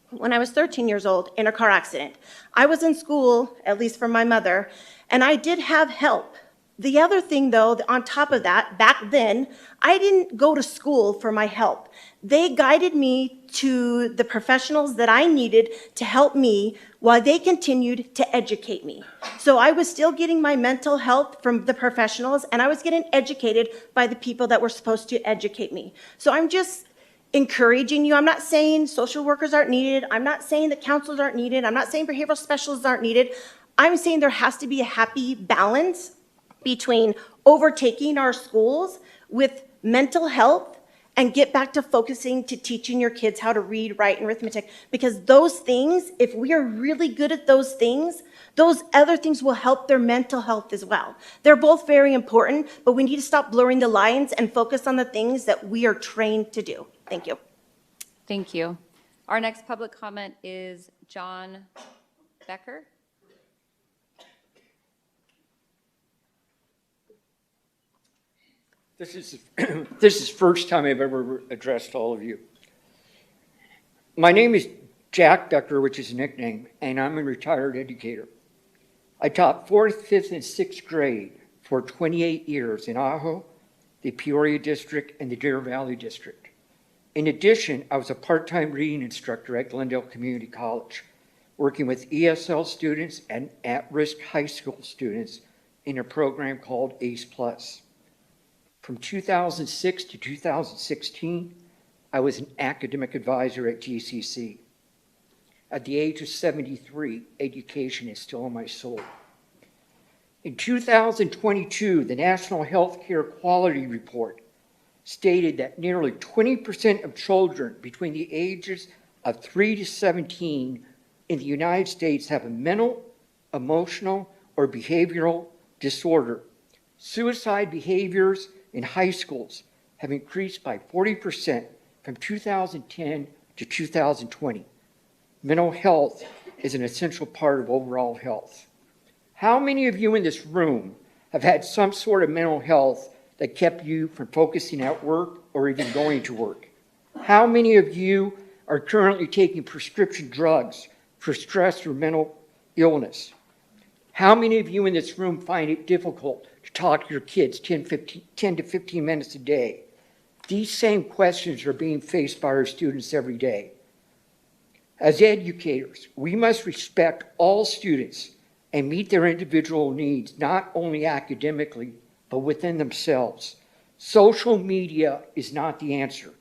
when I was 13 years old in a car accident. I was in school, at least for my mother, and I did have help. The other thing, though, on top of that, back then, I didn't go to school for my help. They guided me to the professionals that I needed to help me while they continued to educate me. So I was still getting my mental health from the professionals, and I was getting educated by the people that were supposed to educate me. So I'm just encouraging you. I'm not saying social workers aren't needed. I'm not saying that counselors aren't needed. I'm not saying behavioral specialists aren't needed. I'm saying there has to be a happy balance between overtaking our schools with mental health and get back to focusing to teaching your kids how to read, write, and arithmetic. Because those things, if we are really good at those things, those other things will help their mental health as well. They're both very important, but we need to stop blurring the lines and focus on the things that we are trained to do. Thank you. Thank you. Our next public comment is John Becker. This is the first time I've ever addressed all of you. My name is Jack Becker, which is a nickname, and I'm a retired educator. I taught 4th, 5th, and 6th grade for 28 years in Ajo, the Peoria district, and the Deer Valley district. In addition, I was a part-time reading instructor at Glendale Community College, working with ESL students and at-risk high school students in a program called ACE Plus. From 2006 to 2016, I was an academic advisor at GCC. At the age of 73, education is still in my soul. In 2022, the National Healthcare Quality Report stated that nearly 20% of children between the ages of 3 to 17 in the United States have a mental, emotional, or behavioral disorder. Suicide behaviors in high schools have increased by 40% from 2010 to 2020. Mental health is an essential part of overall health. How many of you in this room have had some sort of mental health that kept you from focusing at work or even going to work? How many of you are currently taking prescription drugs for stress or mental illness? How many of you in this room find it difficult to talk to your kids 10 to 15 minutes a day? These same questions are being faced by our students every day. As educators, we must respect all students and meet their individual needs, not only academically, but within themselves. Social media is not the answer.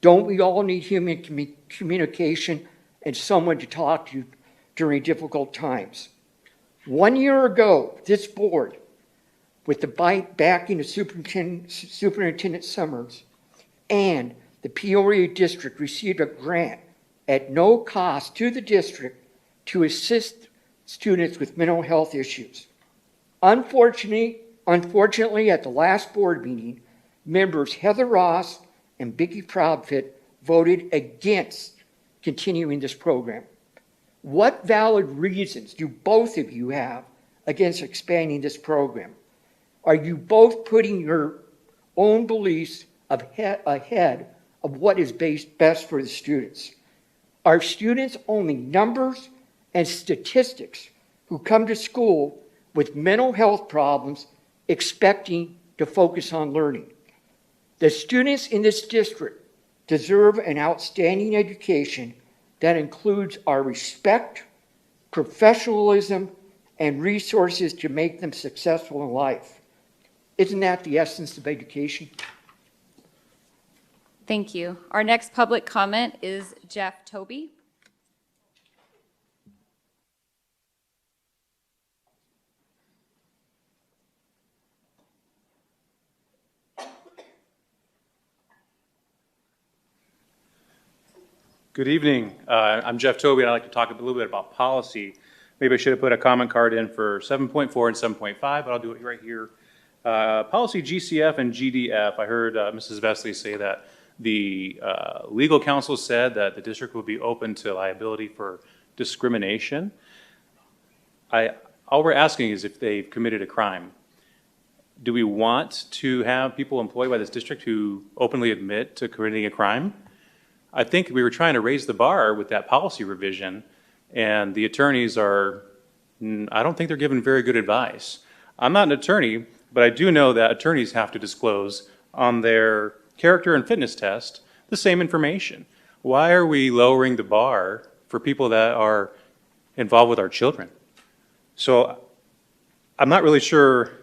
Don't we all need human communication and someone to talk to during difficult times? 1 year ago, this board, with the backing of Superintendent Summers and the Peoria District, received a grant at no cost to the district to assist students with mental health issues. Unfortunately, at the last board meeting, members Heather Ross and Vicki Proudfit voted against continuing this program. What valid reasons do both of you have against expanding this program? Are you both putting your own beliefs ahead of what is best for the students? Are students only numbers and statistics who come to school with mental health problems expecting to focus on learning? The students in this district deserve an outstanding education that includes our respect, professionalism, and resources to make them successful in life. Isn't that the essence of education? Thank you. Our next public comment is Jeff Toby. Good evening. I'm Jeff Toby, and I'd like to talk a little bit about policy. Maybe I should have put a comment card in for 7.4 and 7.5, but I'll do it right here. Policy GCF and GDF, I heard Mrs. Vesely say that the legal counsel said that the district would be open to liability for discrimination. All we're asking is if they've committed a crime. Do we want to have people employed by this district who openly admit to committing a crime? I think we were trying to raise the bar with that policy revision, and the attorneys are, I don't think they're giving very good advice. I'm not an attorney, but I do know that attorneys have to disclose on their character and fitness test the same information. Why are we lowering the bar for people that are involved with our children? So I'm not really sure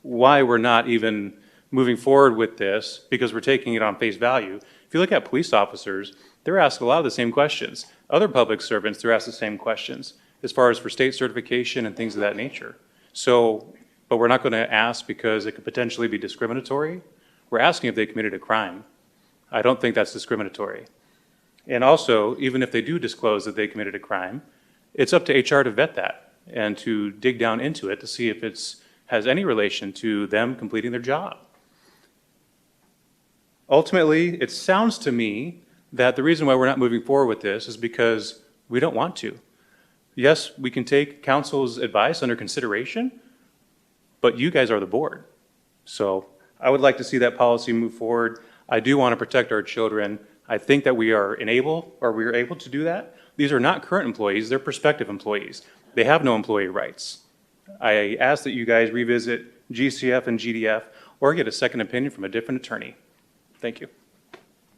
why we're not even moving forward with this, because we're taking it on face value. If you look at police officers, they're asked a lot of the same questions. Other public servants, they're asked the same questions as far as for state certification and things of that nature. So, but we're not going to ask because it could potentially be discriminatory. We're asking if they committed a crime. I don't think that's discriminatory. And also, even if they do disclose that they committed a crime, it's up to HR to vet that and to dig down into it to see if it's has any relation to them completing their job. Ultimately, it sounds to me that the reason why we're not moving forward with this is because we don't want to. Yes, we can take council's advice under consideration, but you guys are the board. So I would like to see that policy move forward. I do want to protect our children. I think that we are able to do that. These are not current employees, they're prospective employees. They have no employee rights. I ask that you guys revisit GCF and GDF or get a second opinion from a different attorney. Thank you.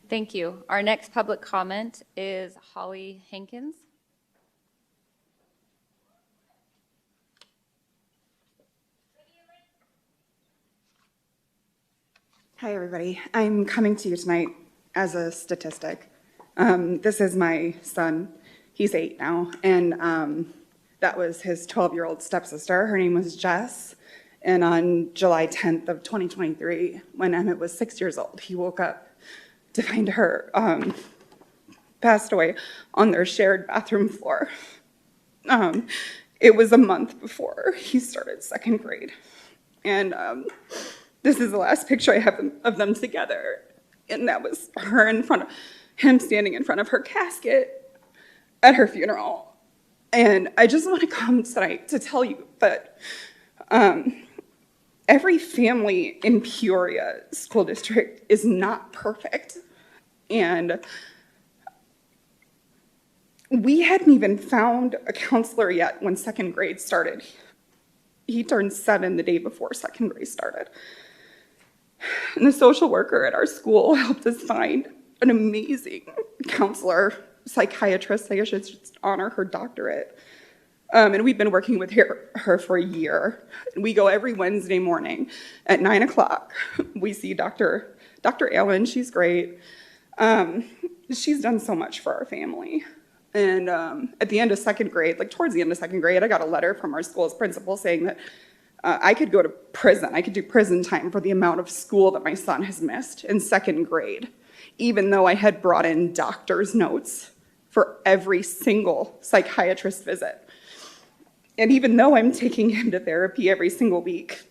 Thank you. Our next public comment is Holly Hankins. Hi, everybody. I'm coming to you tonight as a statistic. This is my son. He's 8 now, and that was his 12-year-old stepsister. Her name was Jess. And on July 10th of 2023, when Emmett was 6 years old, he woke up to find her passed away on their shared bathroom floor. It was a month before he started 2nd grade. And this is the last picture I have of them together. And that was her in front of him, standing in front of her casket at her funeral. And I just want to come tonight to tell you that every family in Peoria School District is not perfect. And we hadn't even found a counselor yet when 2nd grade started. He turned 7 the day before 2nd grade started. And the social worker at our school helped us find an amazing counselor, psychiatrist. I guess I should honor her doctorate. And we've been working with her for a year. We go every Wednesday morning at 9 o'clock. We see Dr. Allen. She's great. She's done so much for our family. And at the end of 2nd grade, like towards the end of 2nd grade, I got a letter from our school's principal saying that I could go to prison. I could do prison time for the amount of school that my son has missed in 2nd grade, even though I had brought in doctor's notes for every single psychiatrist visit. And even though I'm taking him to therapy every single week,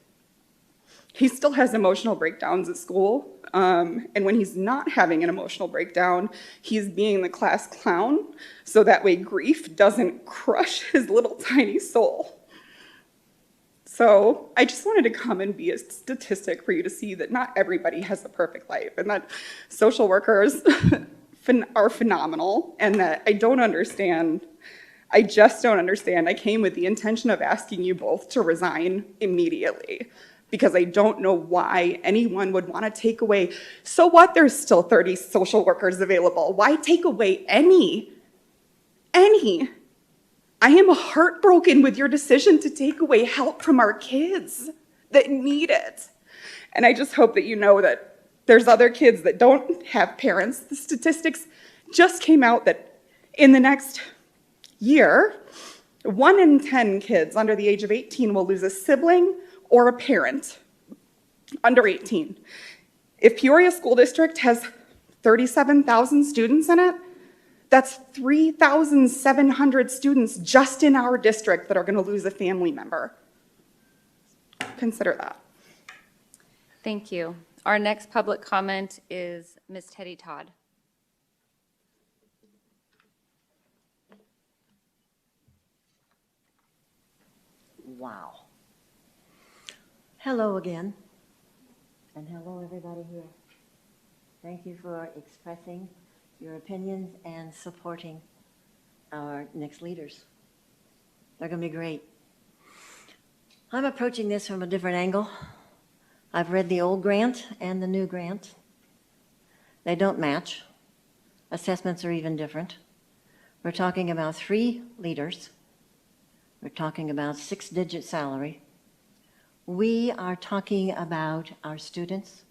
he still has emotional breakdowns at school. And when he's not having an emotional breakdown, he's being the class clown, so that way grief doesn't crush his little tiny soul. So I just wanted to come and be a statistic for you to see that not everybody has a perfect life, and that social workers are phenomenal, and that I just don't understand. I came with the intention of asking you both to resign immediately, because I don't know why anyone would want to take away. So what? There's still 30 social workers available. Why take away any? I am heartbroken with your decision to take away help from our kids that need it. And I just hope that you know that there's other kids that don't have parents. The statistics just came out that in the next year, 1 in 10 kids under the age of 18 will lose a sibling or a parent under 18. If Peoria School District has 37,000 students in it, that's 3,700 students just in our district that are going to lose a family member. Consider that. Thank you. Our next public comment is Ms. Teddy Todd. Wow. Hello again, and hello everybody here. Thank you for expressing your opinions and supporting our next leaders. They're going to be great. I'm approaching this from a different angle. I've read the old grant and the new grant. They don't match. Assessments are even different. We're talking about 3 leaders. We're talking about 6-digit salary. We are talking about our students.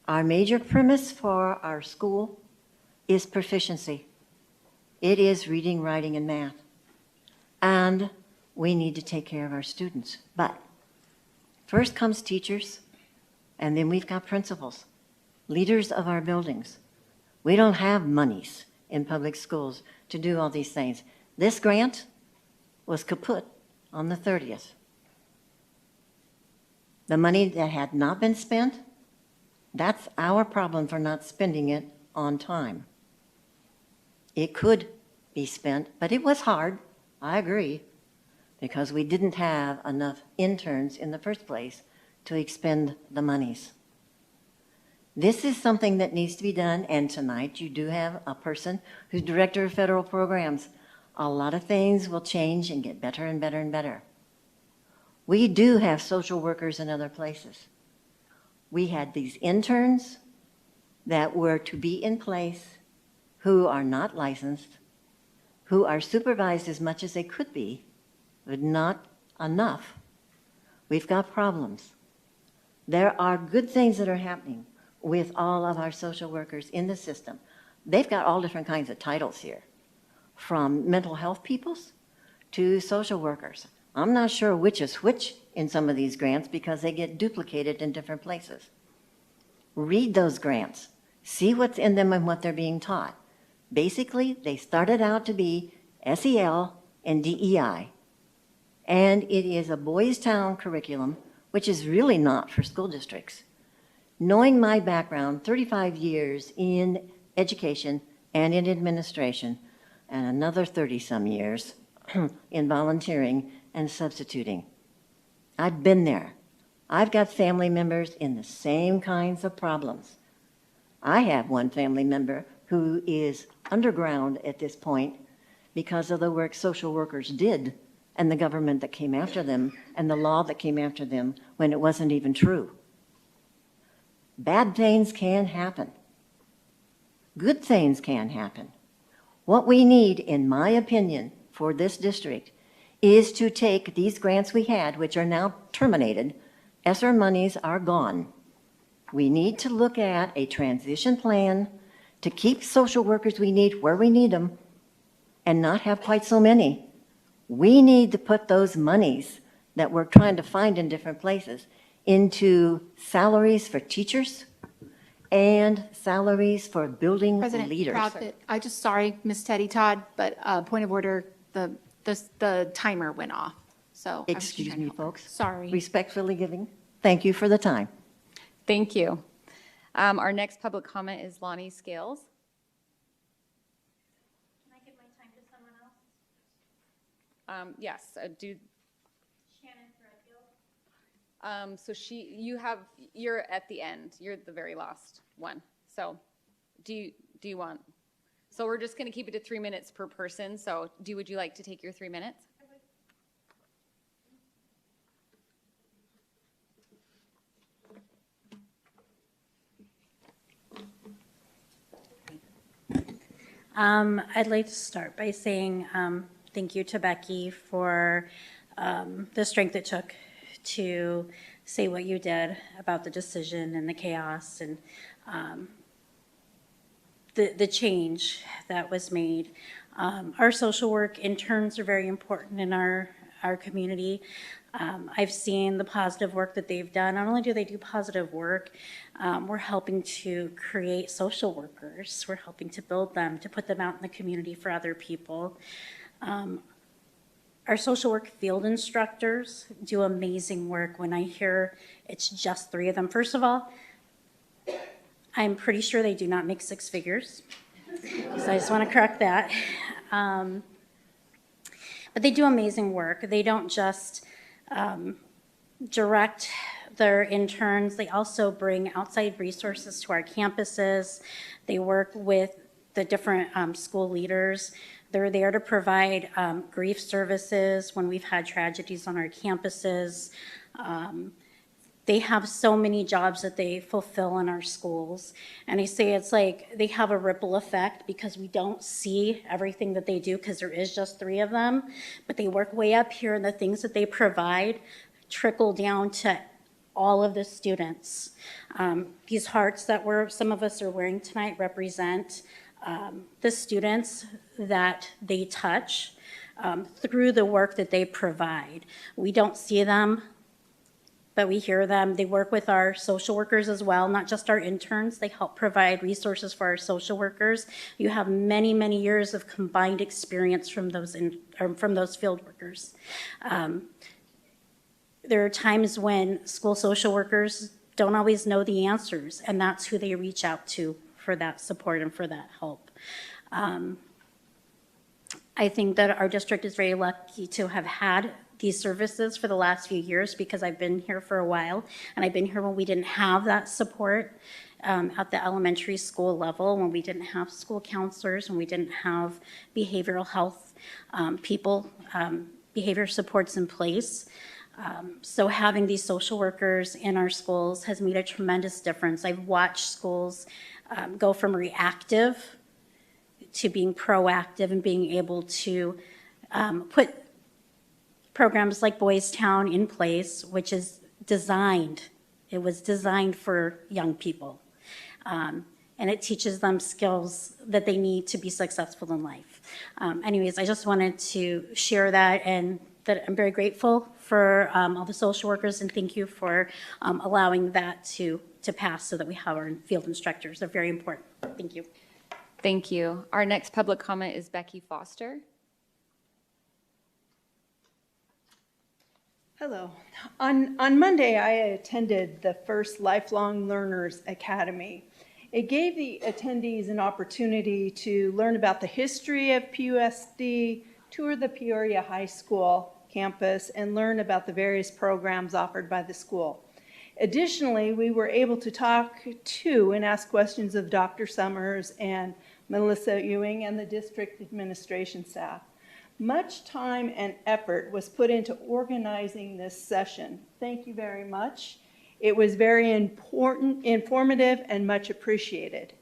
Our major premise for our school is proficiency. It is reading, writing, and math. And we need to take care of our students. But first comes teachers, and then we've got principals, leaders of our buildings. We don't have monies in public schools to do all these things. This grant was kaput on the 30th. The money that had not been spent, that's our problem for not spending it on time. It could be spent, but it was hard, I agree, because we didn't have enough interns in the first place to expend the monies. This is something that needs to be done, and tonight you do have a person who's director of federal programs. A lot of things will change and get better and better and better. We do have social workers in other places. We had these interns that were to be in place who are not licensed, who are supervised as much as they could be, but not enough. We've got problems. There are good things that are happening with all of our social workers in the system. They've got all different kinds of titles here, from mental health peoples to social workers. I'm not sure which is which in some of these grants because they get duplicated in different places. Read those grants. See what's in them and what they're being taught. Basically, they started out to be SEL and DEI. And it is a Boys Town curriculum, which is really not for school districts. Knowing my background, 35 years in education and in administration, and another 30-some years in volunteering and substituting. I've been there. I've got family members in the same kinds of problems. I have one family member who is underground at this point because of the work social workers did and the government that came after them and the law that came after them when it wasn't even true. Bad things can happen. Good things can happen. What we need, in my opinion, for this district is to take these grants we had, which are now terminated, ESSER monies are gone. We need to look at a transition plan to keep social workers we need where we need them and not have quite so many. We need to put those monies that we're trying to find in different places into salaries for teachers and salaries for building President leaders. Proudfoot, sorry, Ms. Teddy Todd, but point of order, the timer went off. So I was just Excuse trying to me, help her. folks. Sorry. Respectfully giving. Thank you for the time. Thank you. Our next public comment is Lonnie Scales. Can I give my time to someone else? Yes, do. Shannon Threadgill. So you're at the end. You're the very last one. So do you want, so we're just going to keep it to 3 minutes per person. So would you like to take your 3 minutes? I'd like to start by saying thank you to Becky for the strength it took to say what you did about the decision and the chaos and the change that was made. Our social work interns are very important in our community. I've seen the positive work that they've done. Not only do they do positive work, we're helping to create social workers. We're helping to build them, to put them out in the community for other people. Our social work field instructors do amazing work. When I hear it's just 3 of them, first of all, I'm pretty sure they do not make 6 figures. So I just want to correct that. But they do amazing work. They don't just direct their interns. They also bring outside resources to our campuses. They work with the different school leaders. They're there to provide grief services when we've had tragedies on our campuses. They have so many jobs that they fulfill in our schools. And I say it's like they have a ripple effect because we don't see everything that they do because there is just 3 of them. But they work way up here, and the things that they provide trickle down to all of the students. These hearts that some of us are wearing tonight represent the students that they touch through the work that they provide. We don't see them, but we hear them. They work with our social workers as well, not just our interns. They help provide resources for our social workers. You have many, many years of combined experience from those field workers. There are times when school social workers don't always know the answers, and that's who they reach out to for that support and for that help. I think that our district is very lucky to have had these services for the last few years because I've been here for a while, and I've been here when we didn't have that support at the elementary school level, when we didn't have school counselors, when we didn't have behavioral health behavior supports in place. So having these social workers in our schools has made a tremendous difference. I've watched schools go from reactive to being proactive and being able to put programs like Boys Town in place, which is designed. It was designed for young people. And it teaches them skills that they need to be successful in life. Anyways, I just wanted to share that, and that I'm very grateful for all the social workers, and thank you for allowing that to pass so that we have our field instructors. They're very important. Thank you. Thank you. Our next public comment is Becky Foster. Hello. On Monday, I attended the first Lifelong Learners Academy. It gave the attendees an opportunity to learn about the history of PUSD, tour the Peoria High School campus, and learn about the various programs offered by the school. Additionally, we were able to talk to and ask questions of Dr. Summers and Melissa Ewing and the district administration staff. Much time and effort was put into organizing this session. Thank you very much. It was very important, informative, and much appreciated.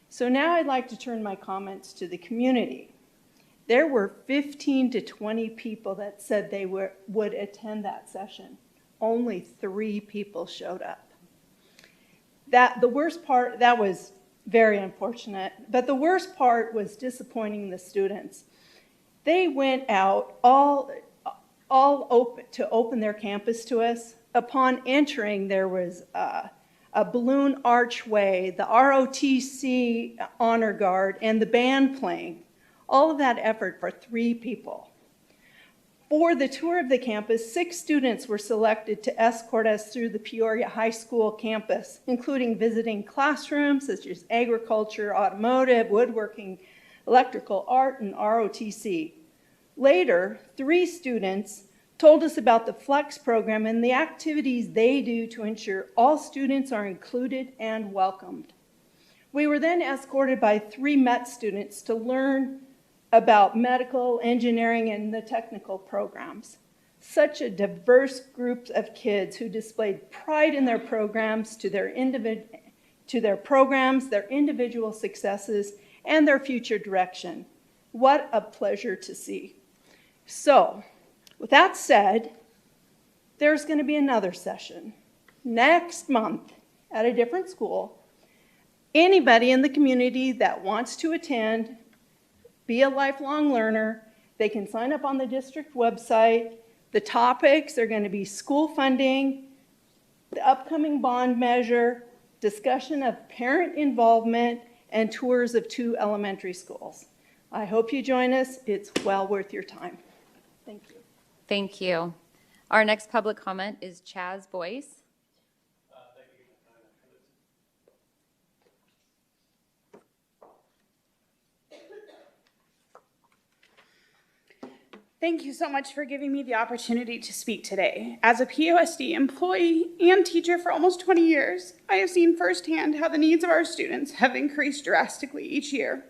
So now I'd like to turn my comments to the community. There were 15 to 20 people that said they would attend that session. Only 3 people showed up. The worst part, that was very unfortunate, but the worst part was disappointing the students. They went out all open to open their campus to us. Upon entering, there was a balloon archway, the ROTC honor guard, and the band playing. All of that effort for 3 people. For the tour of the campus, 6 students were selected to escort us through the Peoria High School campus, including visiting classrooms such as agriculture, automotive, woodworking, electrical, art, and ROTC. Later, 3 students told us about the Flex program and the activities they do to ensure all students are included and welcomed. We were then escorted by 3 Met students to learn about medical, engineering, and the technical programs. Such a diverse group of kids who displayed pride in their programs, to their programs, their individual successes, and their future direction. What a pleasure to see. So, with that said, there's going to be another session next month at a different school. Anybody in the community that wants to attend, be a lifelong learner, they can sign up on the district website. The topics are going to be school funding, the upcoming bond measure, discussion of parent involvement, and tours of 2 elementary schools. I hope you join us. It's well worth your time. Thank you. Thank you. Our next public comment is Chaz Boyce. Thank you so much for giving me the opportunity to speak today. As a POSD employee and teacher for almost 20 years, I have seen firsthand how the needs of our students have increased drastically each year.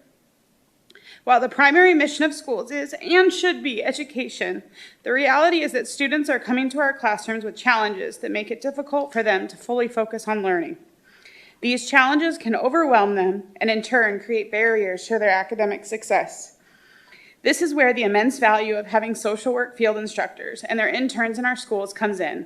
While the primary mission of schools is and should be education, the reality is that students are coming to our classrooms with challenges that make it difficult for them to fully focus on learning. These challenges can overwhelm them and in turn create barriers to their academic success. This is where the immense value of having social work field instructors and their interns in our schools comes in.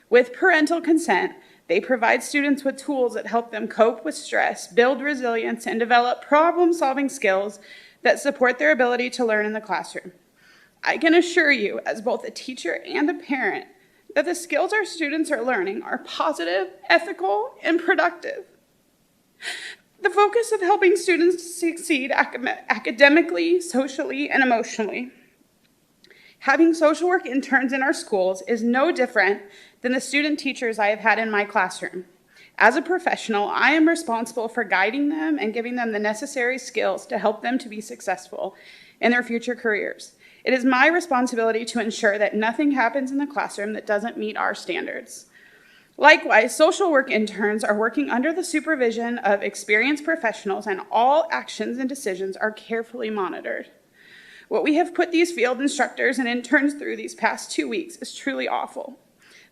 With parental consent, they provide students with tools that help them cope with stress, build resilience, and develop problem-solving skills that support their ability to learn in the classroom. I can assure you, as both a teacher and a parent, that the skills our students are learning are positive, ethical, and productive. The focus of helping students succeed academically, socially, and emotionally. Having social work interns in our schools is no different than the student teachers I have had in my classroom. As a professional, I am responsible for guiding them and giving them the necessary skills to help them to be successful in their future careers. It is my responsibility to ensure that nothing happens in the classroom that doesn't meet our standards. Likewise, social work interns are working under the supervision of experienced professionals, and all actions and decisions are carefully monitored. What we have put these field instructors and interns through these past 2 weeks is truly awful.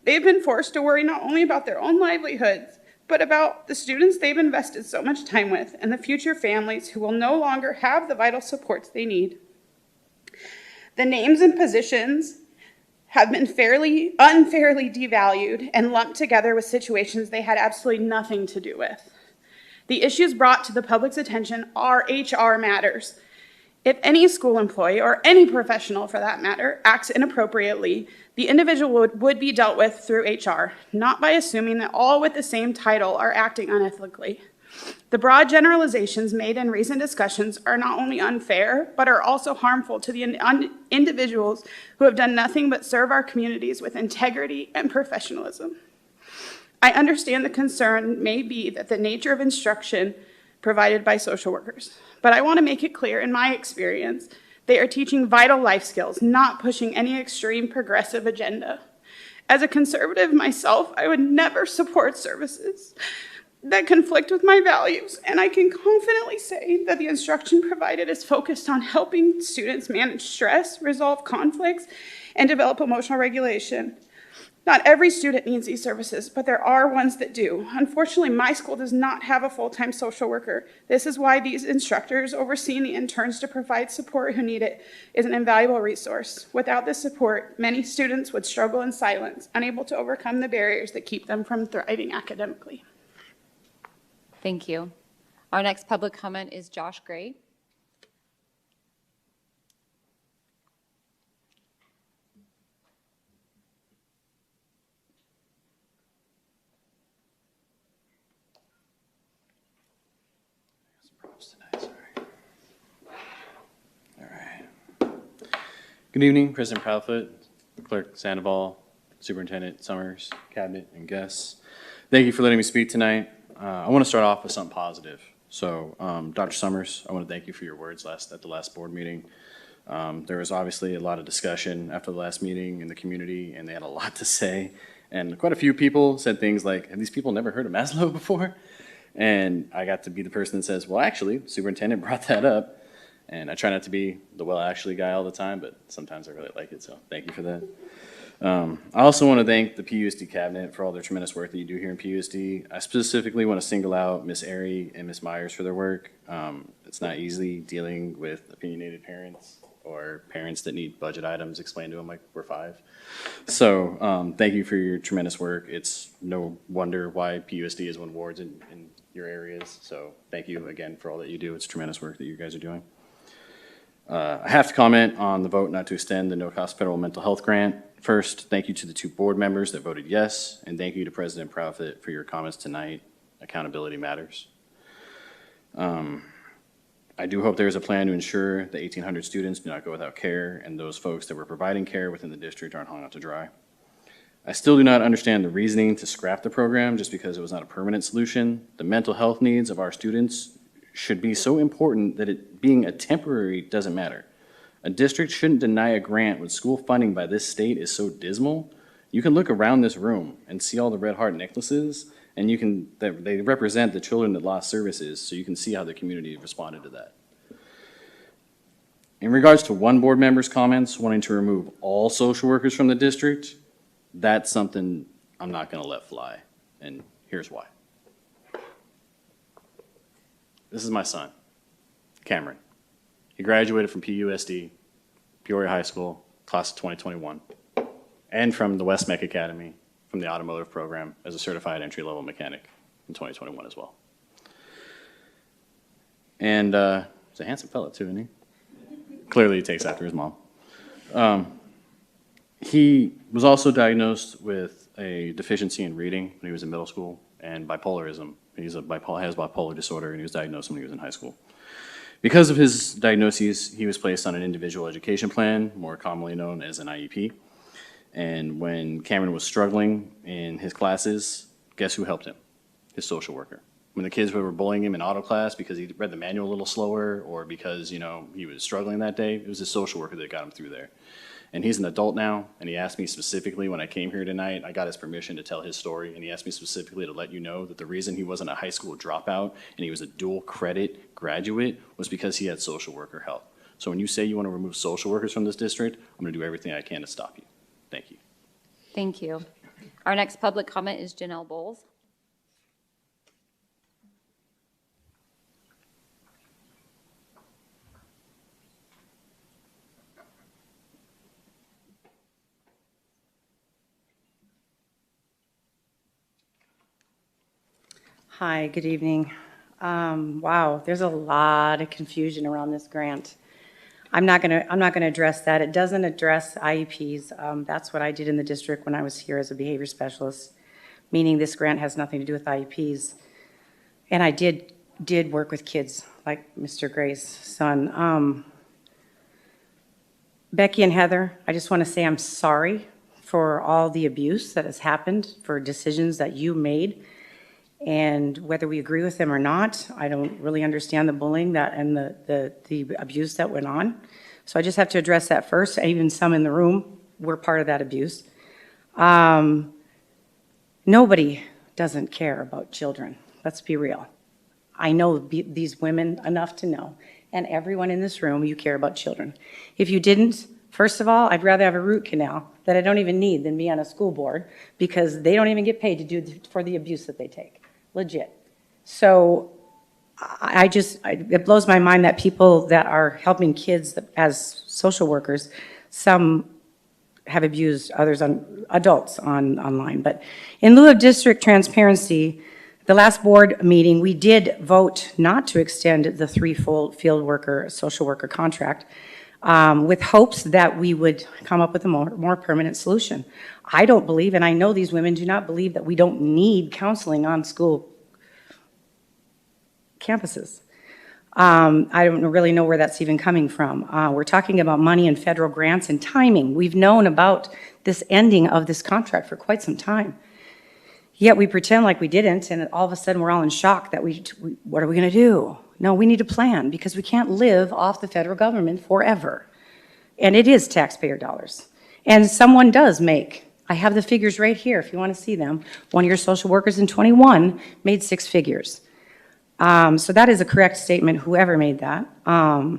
They've been forced to worry not only about their own livelihoods, but about the students they've invested so much time with and the future families who will no longer have the vital supports they need. The names and positions have been unfairly devalued and lumped together with situations they had absolutely nothing to do with. The issues brought to the public's attention are HR matters. If any school employee, or any professional for that matter, acts inappropriately, the individual would be dealt with through HR, not by assuming that all with the same title are acting unethically. The broad generalizations made in recent discussions are not only unfair, but are also harmful to the individuals who have done nothing but serve our communities with integrity and professionalism. I understand the concern may be that the nature of instruction provided by social workers, but I want to make it clear, in my experience, they are teaching vital life skills, not pushing any extreme progressive agenda. As a conservative myself, I would never support services that conflict with my values, and I can confidently say that the instruction provided is focused on helping students manage stress, resolve conflicts, and develop emotional regulation. Not every student needs these services, but there are ones that do. Unfortunately, my school does not have a full-time social worker. This is why these instructors overseeing the interns to provide support who need it is an invaluable resource. Without this support, many students would struggle in silence, unable to overcome the barriers that keep them from thriving academically. Thank you. Our next public comment is Josh Gray. Good evening, President Proudfoot, Clerk Sandoval, Superintendent Summers, Cabinet, and guests. Thank you for letting me speak tonight. I want to start off with something positive. So, Dr. Summers, I want to thank you for your words at the last board meeting. There was obviously a lot of discussion after the last meeting in the community, and they had a lot to say. And quite a few people said things like, have these people never heard of Maslow before? And I got to be the person that says, well, actually, the superintendent brought that up. And I try not to be the well, actually guy all the time, but sometimes I really like it, so thank you for that. I also want to thank the PUSD cabinet for all their tremendous work that you do here in PUSD. I specifically want to single out Ms. Airy and Ms. Myers for their work. It's not easy dealing with opinionated parents or parents that need budget items explained to them like we're 5. So thank you for your tremendous work. It's no wonder why PUSD has won awards in your areas. So thank you again for all that you do. It's tremendous work that you guys are doing. I have to comment on the vote not to extend the no-cost federal mental health grant. First, thank you to the 2 board members that voted yes, and thank you to President Profit for your comments tonight. Accountability matters. I do hope there is a plan to ensure the 1,800 students do not go without care, and those folks that were providing care within the district aren't hung out to dry. I still do not understand the reasoning to scrap the program just because it was not a permanent solution. The mental health needs of our students should be so important that it being a temporary doesn't matter. A district shouldn't deny a grant when school funding by this state is so dismal. You can look around this room and see all the red heart necklaces, and they represent the children that lost services, so you can see how the community responded to that. In regards to one board member's comments wanting to remove all social workers from the district, that's something I'm not gonna let fly, and here's why. This is my son, Cameron. He graduated from PUSD, Peoria High School, class of 2021, and from the West Mech Academy, from the automotive program as a certified entry-level mechanic in 2021 as well. And he's a handsome fellow too, isn't he? Clearly he takes after his mom. He was also diagnosed with a deficiency in reading when he was in middle school and bipolarism. He has bipolar disorder, and he was diagnosed when he was in high school. Because of his diagnoses, he was placed on an individual education plan, more commonly known as an IEP. And when Cameron was struggling in his classes, guess who helped him? His social worker. When the kids were bullying him in auto class because he read the manual a little slower or because, he was struggling that day, it was his social worker that got him through there. And he's an adult now, and he asked me specifically when I came here tonight, I got his permission to tell his story, and he asked me specifically to let you know that the reason he wasn't a high school dropout and he was a dual credit graduate was because he had social worker help. So when you say you want to remove social workers from this district, I'm going to do everything I can to stop you. Thank you. Thank you. Our next public comment is Janelle Bowles. Hi, good evening. Wow, there's a lot of confusion around this grant. I'm not gonna address that. It doesn't address IEPs. That's what I did in the district when I was here as a behavior specialist, meaning this grant has nothing to do with IEPs. And I did work with kids like Mr. Gray's son. Becky and Heather, I just want to say I'm sorry for all the abuse that has happened, for decisions that you made. And whether we agree with them or not, I don't really understand the bullying and the abuse that went on. So I just have to address that first. Even some in the room were part of that abuse. Nobody doesn't care about children. Let's be real. I know these women enough to know, and everyone in this room, you care about children. If you didn't, first of all, I'd rather have a root canal that I don't even need than be on a school board because they don't even get paid to do for the abuse that they take. Legit. So it blows my mind that people that are helping kids as social workers, some have abused others, adults online. But in lieu of district transparency, the last board meeting, we did vote not to extend the 3-fold field worker, social worker contract with hopes that we would come up with a more permanent solution. I don't believe, and I know these women do not believe, that we don't need counseling on school campuses. I don't really know where that's even coming from. We're talking about money and federal grants and timing. We've known about this ending of this contract for quite some time. Yet we pretend like we didn't, and all of a sudden we're all in shock that what are we going to do? No, we need a plan because we can't live off the federal government forever. And it is taxpayer dollars. And someone does make, I have the figures right here if you want to see them. One of your social workers in 21 made 6 figures. So that is a correct statement, whoever made that. Why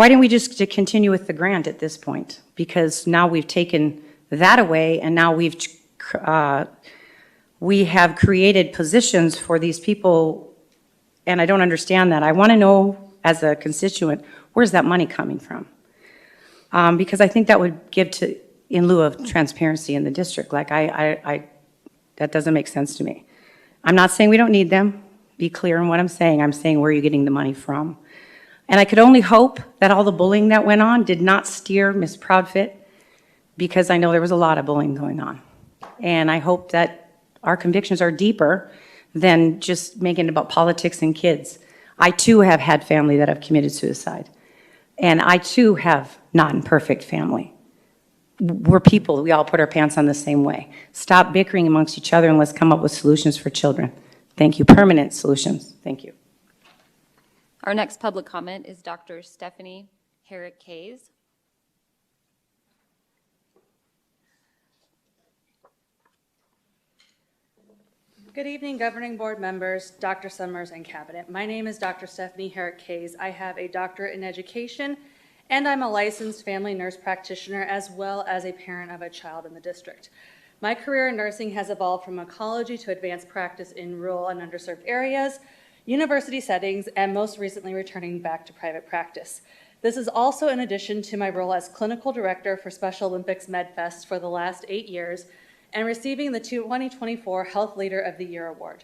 didn't we just continue with the grant at this point? Because now we've taken that away, and now we have created positions for these people, and I don't understand that. I want to know, as a constituent, where's that money coming from? Because I think that would give in lieu of transparency in the district. Like, that doesn't make sense to me. I'm not saying we don't need them. Be clear in what I'm saying. I'm saying, where are you getting the money from? And I could only hope that all the bullying that went on did not steer Ms. Proudfit, because I know there was a lot of bullying going on. And I hope that our convictions are deeper than just making it about politics and kids. I too have had family that have committed suicide. And I too have not a perfect family. We're people, we all put our pants on the same way. Stop bickering amongst each other and let's come up with solutions for children. Thank you, permanent solutions. Thank you. Our next public comment is Dr. Stephanie Herrick-Kays. Good evening, Governing Board members, Dr. Summers, and Cabinet. My name is Dr. Stephanie Herrick-Kays. I have a doctorate in education, and I'm a licensed family nurse practitioner as well as a parent of a child in the district. My career in nursing has evolved from oncology to advanced practice in rural and underserved areas, university settings, and most recently returning back to private practice. This is also in addition to my role as clinical director for Special Olympics MedFest for the last 8 years and receiving the 2024 Health Leader of the Year award.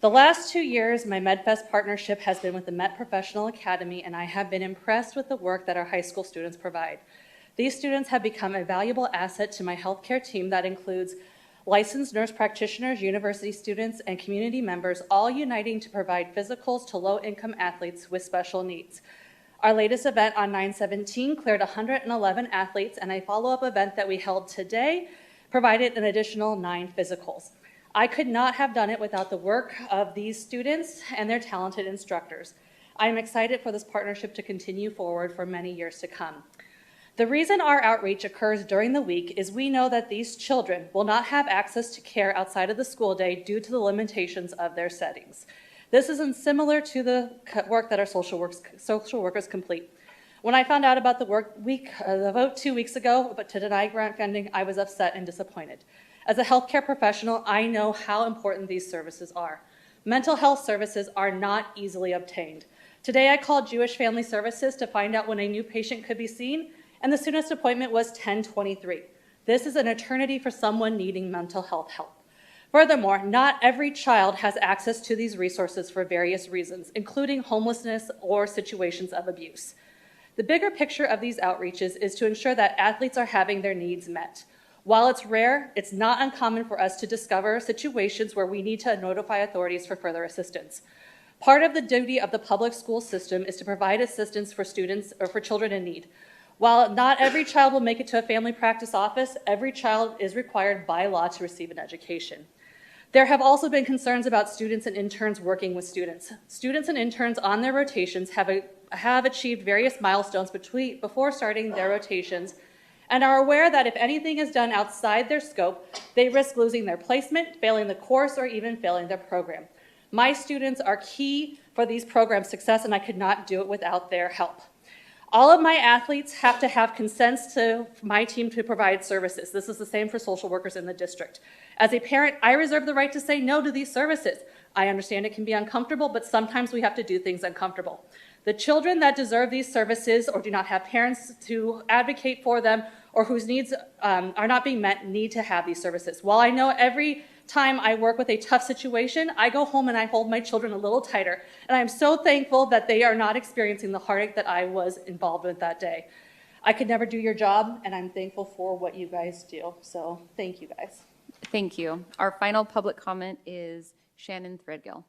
The last 2 years, my MedFest partnership has been with the Met Professional Academy, and I have been impressed with the work that our high school students provide. These students have become a valuable asset to my healthcare team that includes licensed nurse practitioners, university students, and community members, all uniting to provide physicals to low-income athletes with special needs. Our latest event on 9/17 cleared 111 athletes, and a follow-up event that we held today provided an additional 9 physicals. I could not have done it without the work of these students and their talented instructors. I am excited for this partnership to continue forward for many years to come. The reason our outreach occurs during the week is we know that these children will not have access to care outside of the school day due to the limitations of their settings. This is similar to the work that our social workers complete. When I found out about the vote 2 weeks ago but to deny grant funding, I was upset and disappointed. As a healthcare professional, I know how important these services are. Mental health services are not easily obtained. Today I called Jewish Family Services to find out when a new patient could be seen, and the soonest appointment was 10:23. This is an eternity for someone needing mental health help. Furthermore, not every child has access to these resources for various reasons, including homelessness or situations of abuse. The bigger picture of these outreaches is to ensure that athletes are having their needs met. While it's rare, it's not uncommon for us to discover situations where we need to notify authorities for further assistance. Part of the duty of the public school system is to provide assistance for students or for children in need. While not every child will make it to a family practice office, every child is required by law to receive an education. There have also been concerns about students and interns working with students. Students and interns on their rotations have achieved various milestones before starting their rotations and are aware that if anything is done outside their scope, they risk losing their placement, failing the course, or even failing their program. My students are key for these programs' success, and I could not do it without their help. All of my athletes have to have consents to my team to provide services. This is the same for social workers in the district. As a parent, I reserve the right to say no to these services. I understand it can be uncomfortable, but sometimes we have to do things uncomfortable. The children that deserve these services or do not have parents to advocate for them or whose needs are not being met need to have these services. While I know every time I work with a tough situation, I go home and I hold my children a little tighter. And I'm so thankful that they are not experiencing the heartache that I was involved with that day. I could never do your job, and I'm thankful for what you guys do. So thank you guys. Thank you. Our final public comment is Shannon Threadgill.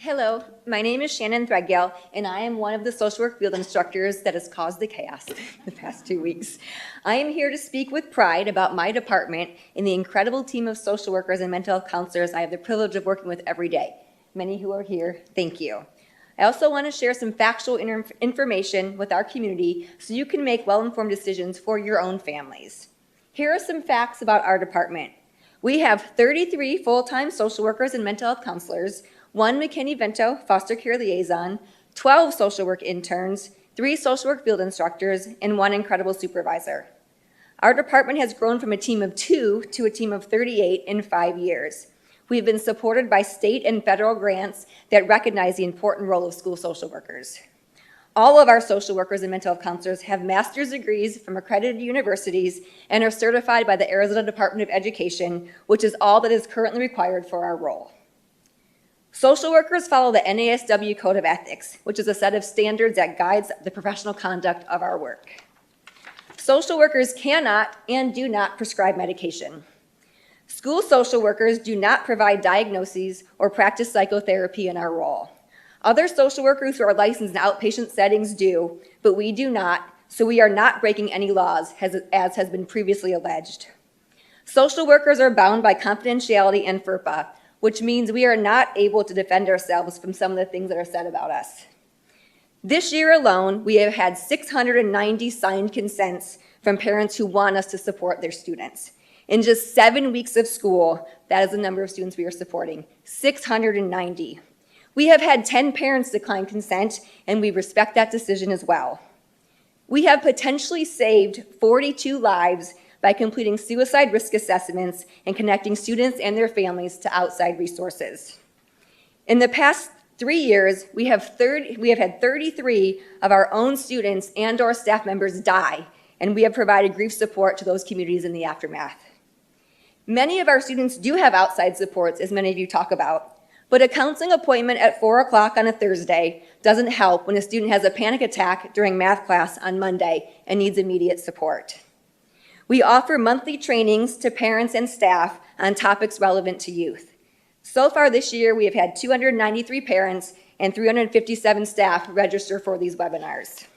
Hello, my name is Shannon Threadgill, and I am one of the social work field instructors that has caused the chaos the past 2 weeks. I am here to speak with pride about my department and the incredible team of social workers and mental health counselors I have the privilege of working with every day. Many who are here, thank you. I also want to share some factual information with our community so you can make well-informed decisions for your own families. Here are some facts about our department. We have 33 full-time social workers and mental health counselors, 1 McKinney-Vento foster care liaison, 12 social work interns, 3 social work field instructors, and 1 incredible supervisor. Our department has grown from a team of 2 to a team of 38 in 5 years. We've been supported by state and federal grants that recognize the important role of school social workers. All of our social workers and mental health counselors have master's degrees from accredited universities and are certified by the Arizona Department of Education, which is all that is currently required for our role. Social workers follow the NASW Code of Ethics, which is a set of standards that guides the professional conduct of our work. Social workers cannot and do not prescribe medication. School social workers do not provide diagnoses or practice psychotherapy in our role. Other social workers who are licensed in outpatient settings do, but we do not, so we are not breaking any laws, as has been previously alleged. Social workers are bound by confidentiality and FERPA, which means we are not able to defend ourselves from some of the things that are said about us. This year alone, we have had 690 signed consents from parents who want us to support their students. In just 7 weeks of school, that is the number of students we are supporting, 690. We have had 10 parents decline consent, and we respect that decision as well. We have potentially saved 42 lives by completing suicide risk assessments and connecting students and their families to outside resources. In the past 3 years, we have had 33 of our own students and or staff members die, and we have provided grief support to those communities in the aftermath. Many of our students do have outside supports, as many of you talk about, but a counseling appointment at 4 o'clock on a Thursday doesn't help when a student has a panic attack during math class on Monday and needs immediate support. We offer monthly trainings to parents and staff on topics relevant to youth. So far this year, we have had 293 parents and 357 staff register for these webinars.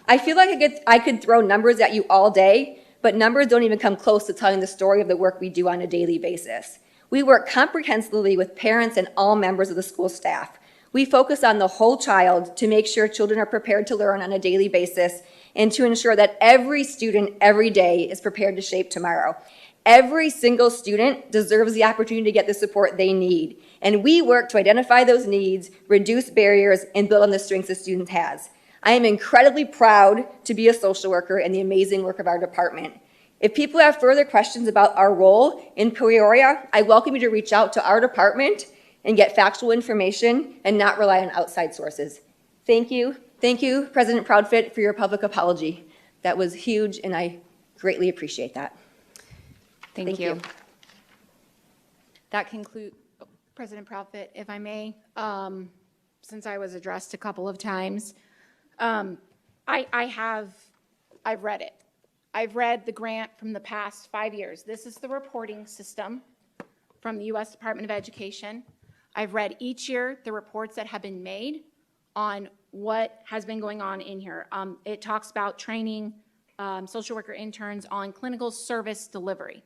I feel like I could throw numbers at you all day, but numbers don't even come close to telling the story of the work we do on a daily basis. We work comprehensively with parents and all members of the school staff. We focus on the whole child to make sure children are prepared to learn on a daily basis and to ensure that every student every day is prepared to shape tomorrow. Every single student deserves the opportunity to get the support they need, and we work to identify those needs, reduce barriers, and build on the strengths the student has. I am incredibly proud to be a social worker and the amazing work of our department. If people have further questions about our role in Peoria, I welcome you to reach out to our department and get factual information and not rely on outside sources. Thank you, President Proudfit, for your public apology. That was huge, and I greatly appreciate that. Thank you. That concludes. President Proudfit, if I may, since I was addressed a couple of times, I've read it. I've read the grant from the past 5 years. This is the reporting system from the U.S. Department of Education. I've read each year the reports that have been made on what has been going on in here. It talks about training social worker interns on clinical service delivery.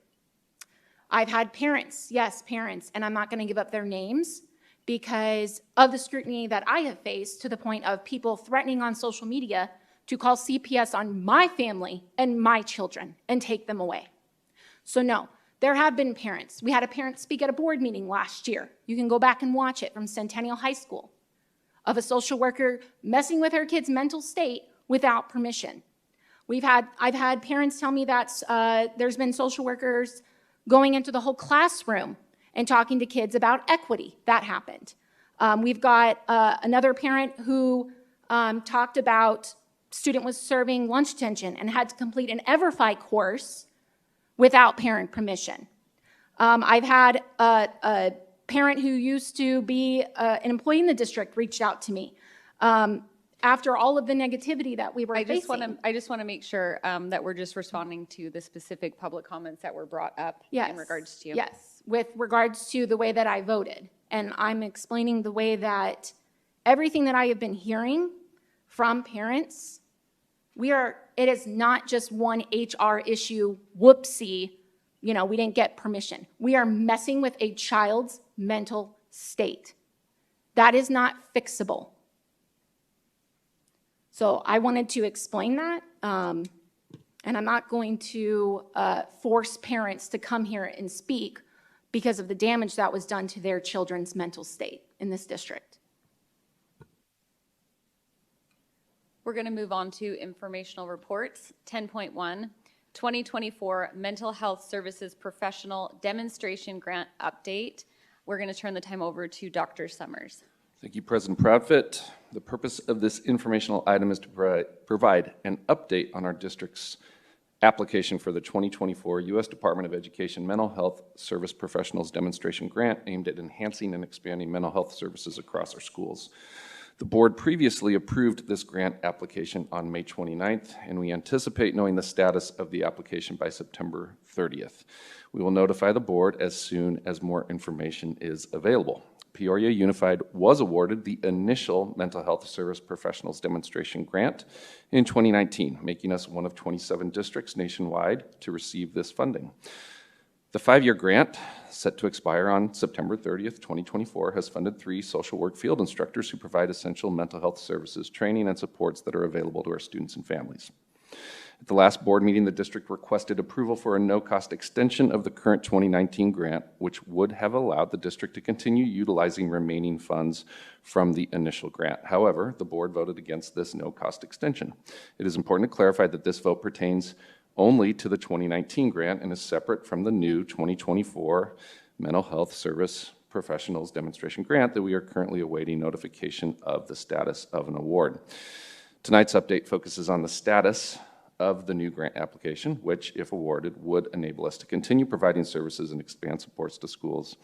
I've had parents, yes, parents, and I'm not going to give up their names because of the scrutiny that I have faced, to the point of people threatening on social media to call CPS on my family and my children and take them away. So no, there have been parents. We had a parent speak at a board meeting last year. You can go back and watch it, from Centennial High School, of a social worker messing with her kid's mental state without permission. I've had parents tell me that there's been social workers going into the whole classroom and talking to kids about equity. That happened. We've got another parent who talked about student was serving lunch detention and had to complete an EverFi course without parent permission. I've had a parent who used to be an employee in the district reached out to me after all of the negativity that we were facing. I just want to make sure that we're just responding to the specific public comments that were brought up in regards to you. Yes, with regards to the way that I voted. and I'm explaining the way that everything that I have been hearing from parents, it is not just one HR issue, whoopsie, we didn't get permission. We are messing with a child's mental state. That is not fixable. So I wanted to explain that, and I'm not going to force parents to come here and speak because of the damage that was done to their children's mental state in this district. We're going to move on to informational reports. 10.1, 2024 Mental Health Services Professional Demonstration Grant Update. We're going to turn the time over to Dr. Summers. Thank you, President Proudfit. The purpose of this informational item is to provide an update on our district's application for the 2024 U.S. Department of Education Mental Health Service Professionals Demonstration Grant aimed at enhancing and expanding mental health services across our schools. The board previously approved this grant application on May 29th, and we anticipate knowing the status of the application by September 30th. We will notify the board as soon as more information is available. Peoria Unified was awarded the initial Mental Health Service Professionals Demonstration Grant in 2019, making us one of 27 districts nationwide to receive this funding. The 5-year grant, set to expire on September 30th, 2024, has funded 3 social work field instructors who provide essential mental health services, training, and supports that are available to our students and families. At the last board meeting, the district requested approval for a no-cost extension of the current 2019 grant, which would have allowed the district to continue utilizing remaining funds from the initial grant. However, the board voted against this no-cost extension. It is important to clarify that this vote pertains only to the 2019 grant and is separate from the new 2024 Mental Health Service Professionals Demonstration Grant that we are currently awaiting notification of the status of an award. Tonight's update focuses on the status of the new grant application, which, if awarded, would enable us to continue providing services and expand supports to schools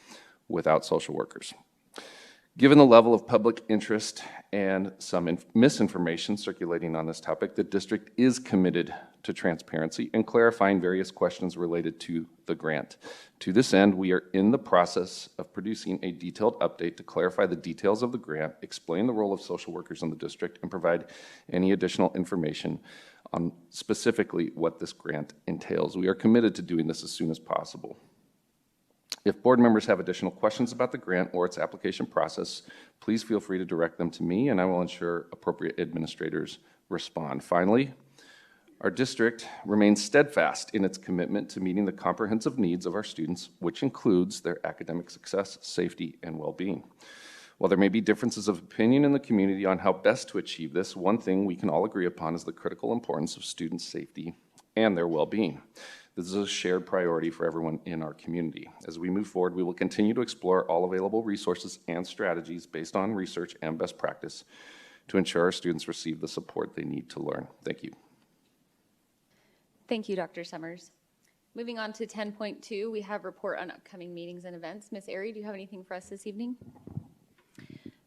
without social workers. Given the level of public interest and some misinformation circulating on this topic, the district is committed to transparency and clarifying various questions related to the grant. To this end, we are in the process of producing a detailed update to clarify the details of the grant, explain the role of social workers in the district, and provide any additional information on specifically what this grant entails. We are committed to doing this as soon as possible. If board members have additional questions about the grant or its application process, please feel free to direct them to me, and I will ensure appropriate administrators respond. Finally, our district remains steadfast in its commitment to meeting the comprehensive needs of our students, which includes their academic success, safety, and well-being. While there may be differences of opinion in the community on how best to achieve this, one thing we can all agree upon is the critical importance of student safety and their well-being. This is a shared priority for everyone in our community. As we move forward, we will continue to explore all available resources and strategies based on research and best practice to ensure our students receive the support they need to learn. Thank you. Thank you, Dr. Summers. Moving on to 10.2, we have report on upcoming meetings and events. Ms. Airy, do you have anything for us this evening?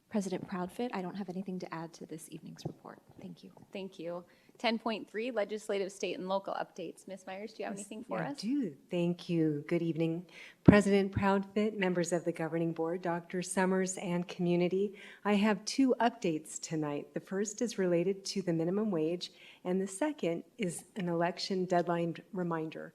President Proudfit, I don't have anything to add to this evening's report. Thank you. Thank you. 10.3, legislative, state, and local updates. Ms. Myers, do you have anything for us? I do. Thank you. Good evening. President Proudfit, members of the governing board, Dr. Summers, and community. I have 2 updates tonight. The first is related to the minimum wage, and the second is an election deadline reminder.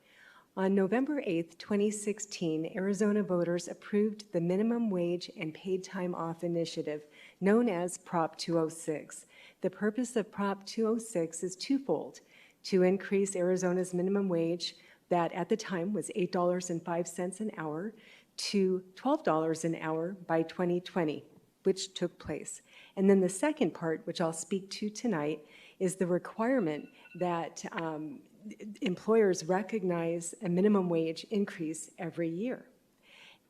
On November 8th, 2016, Arizona voters approved the Minimum Wage and Paid Time Off Initiative, known as Prop 206. The purpose of Prop 206 is twofold: to increase Arizona's minimum wage, that at the time was $8.05 an hour, to $12 an hour by 2020, which took place. And then the second part, which I'll speak to tonight, is the requirement that employers recognize a minimum wage increase every year.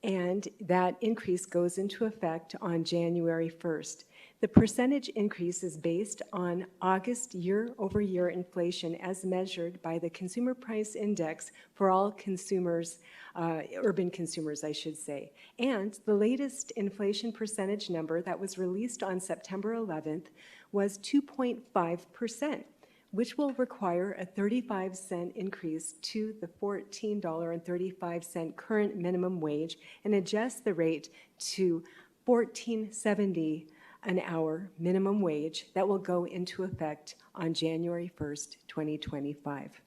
And that increase goes into effect on January 1st. The percentage increase is based on August year-over-year inflation as measured by the Consumer Price Index for all consumers, urban consumers, I should say. And the latest inflation percentage number that was released on September 11th was 2.5%, which will require a 35-cent increase to the $14.35 current minimum wage and adjust the rate to $14.70 an hour minimum wage that will go into effect on January 1st, 2025.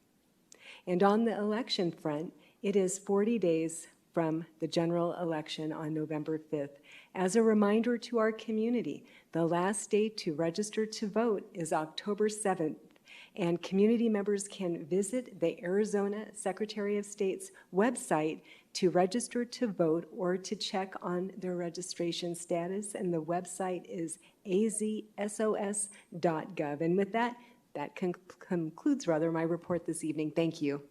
And on the election front, it is 40 days from the general election on November 5th. As a reminder to our community, the last date to register to vote is October 7th, and community members can visit the Arizona Secretary of State's website to register to vote or to check on their registration status, and the website is azsos.gov. And with that, that concludes my report this evening. Thank you.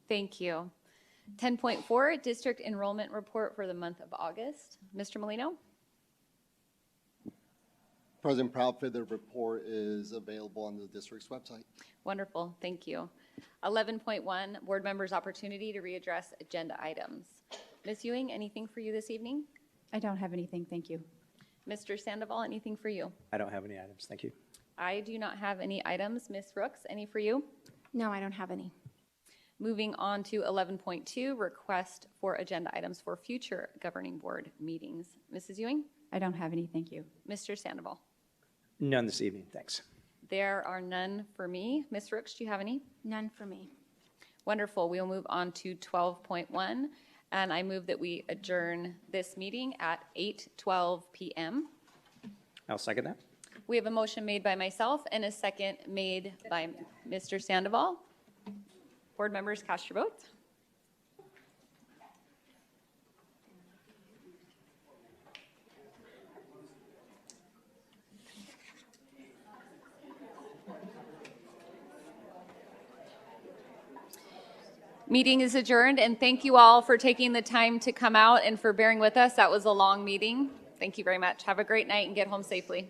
Thank you. 10.4, District Enrollment Report for the month of August. Mr. Molino? President Proudfit, the report is available on the district's website. Wonderful, thank you. 11.1, Board Members' Opportunity to readdress agenda items. Ms. Ewing, anything for you this evening? I don't have anything, thank you. Mr. Sandoval, anything for you? I don't have any items, thank you. I do not have any items. Ms. Brooks, any for you? No, I don't have any. Moving on to 11.2, request for agenda items for future governing board meetings. Mrs. Ewing? I don't have any, thank you. Mr. Sandoval? None this evening, thanks. There are none for me. Ms. Rooks, do you have any? None for me. Wonderful. We'll move on to 12.1, and I move that we adjourn this meeting at 8:12 p.m. I'll second that. We have a motion made by myself and a second made by Mr. Sandoval. Board members, cast your votes. Meeting is adjourned, and thank you all for taking the time to come out and for bearing with us. That was a long meeting. Thank you very much. Have a great night and get home safely.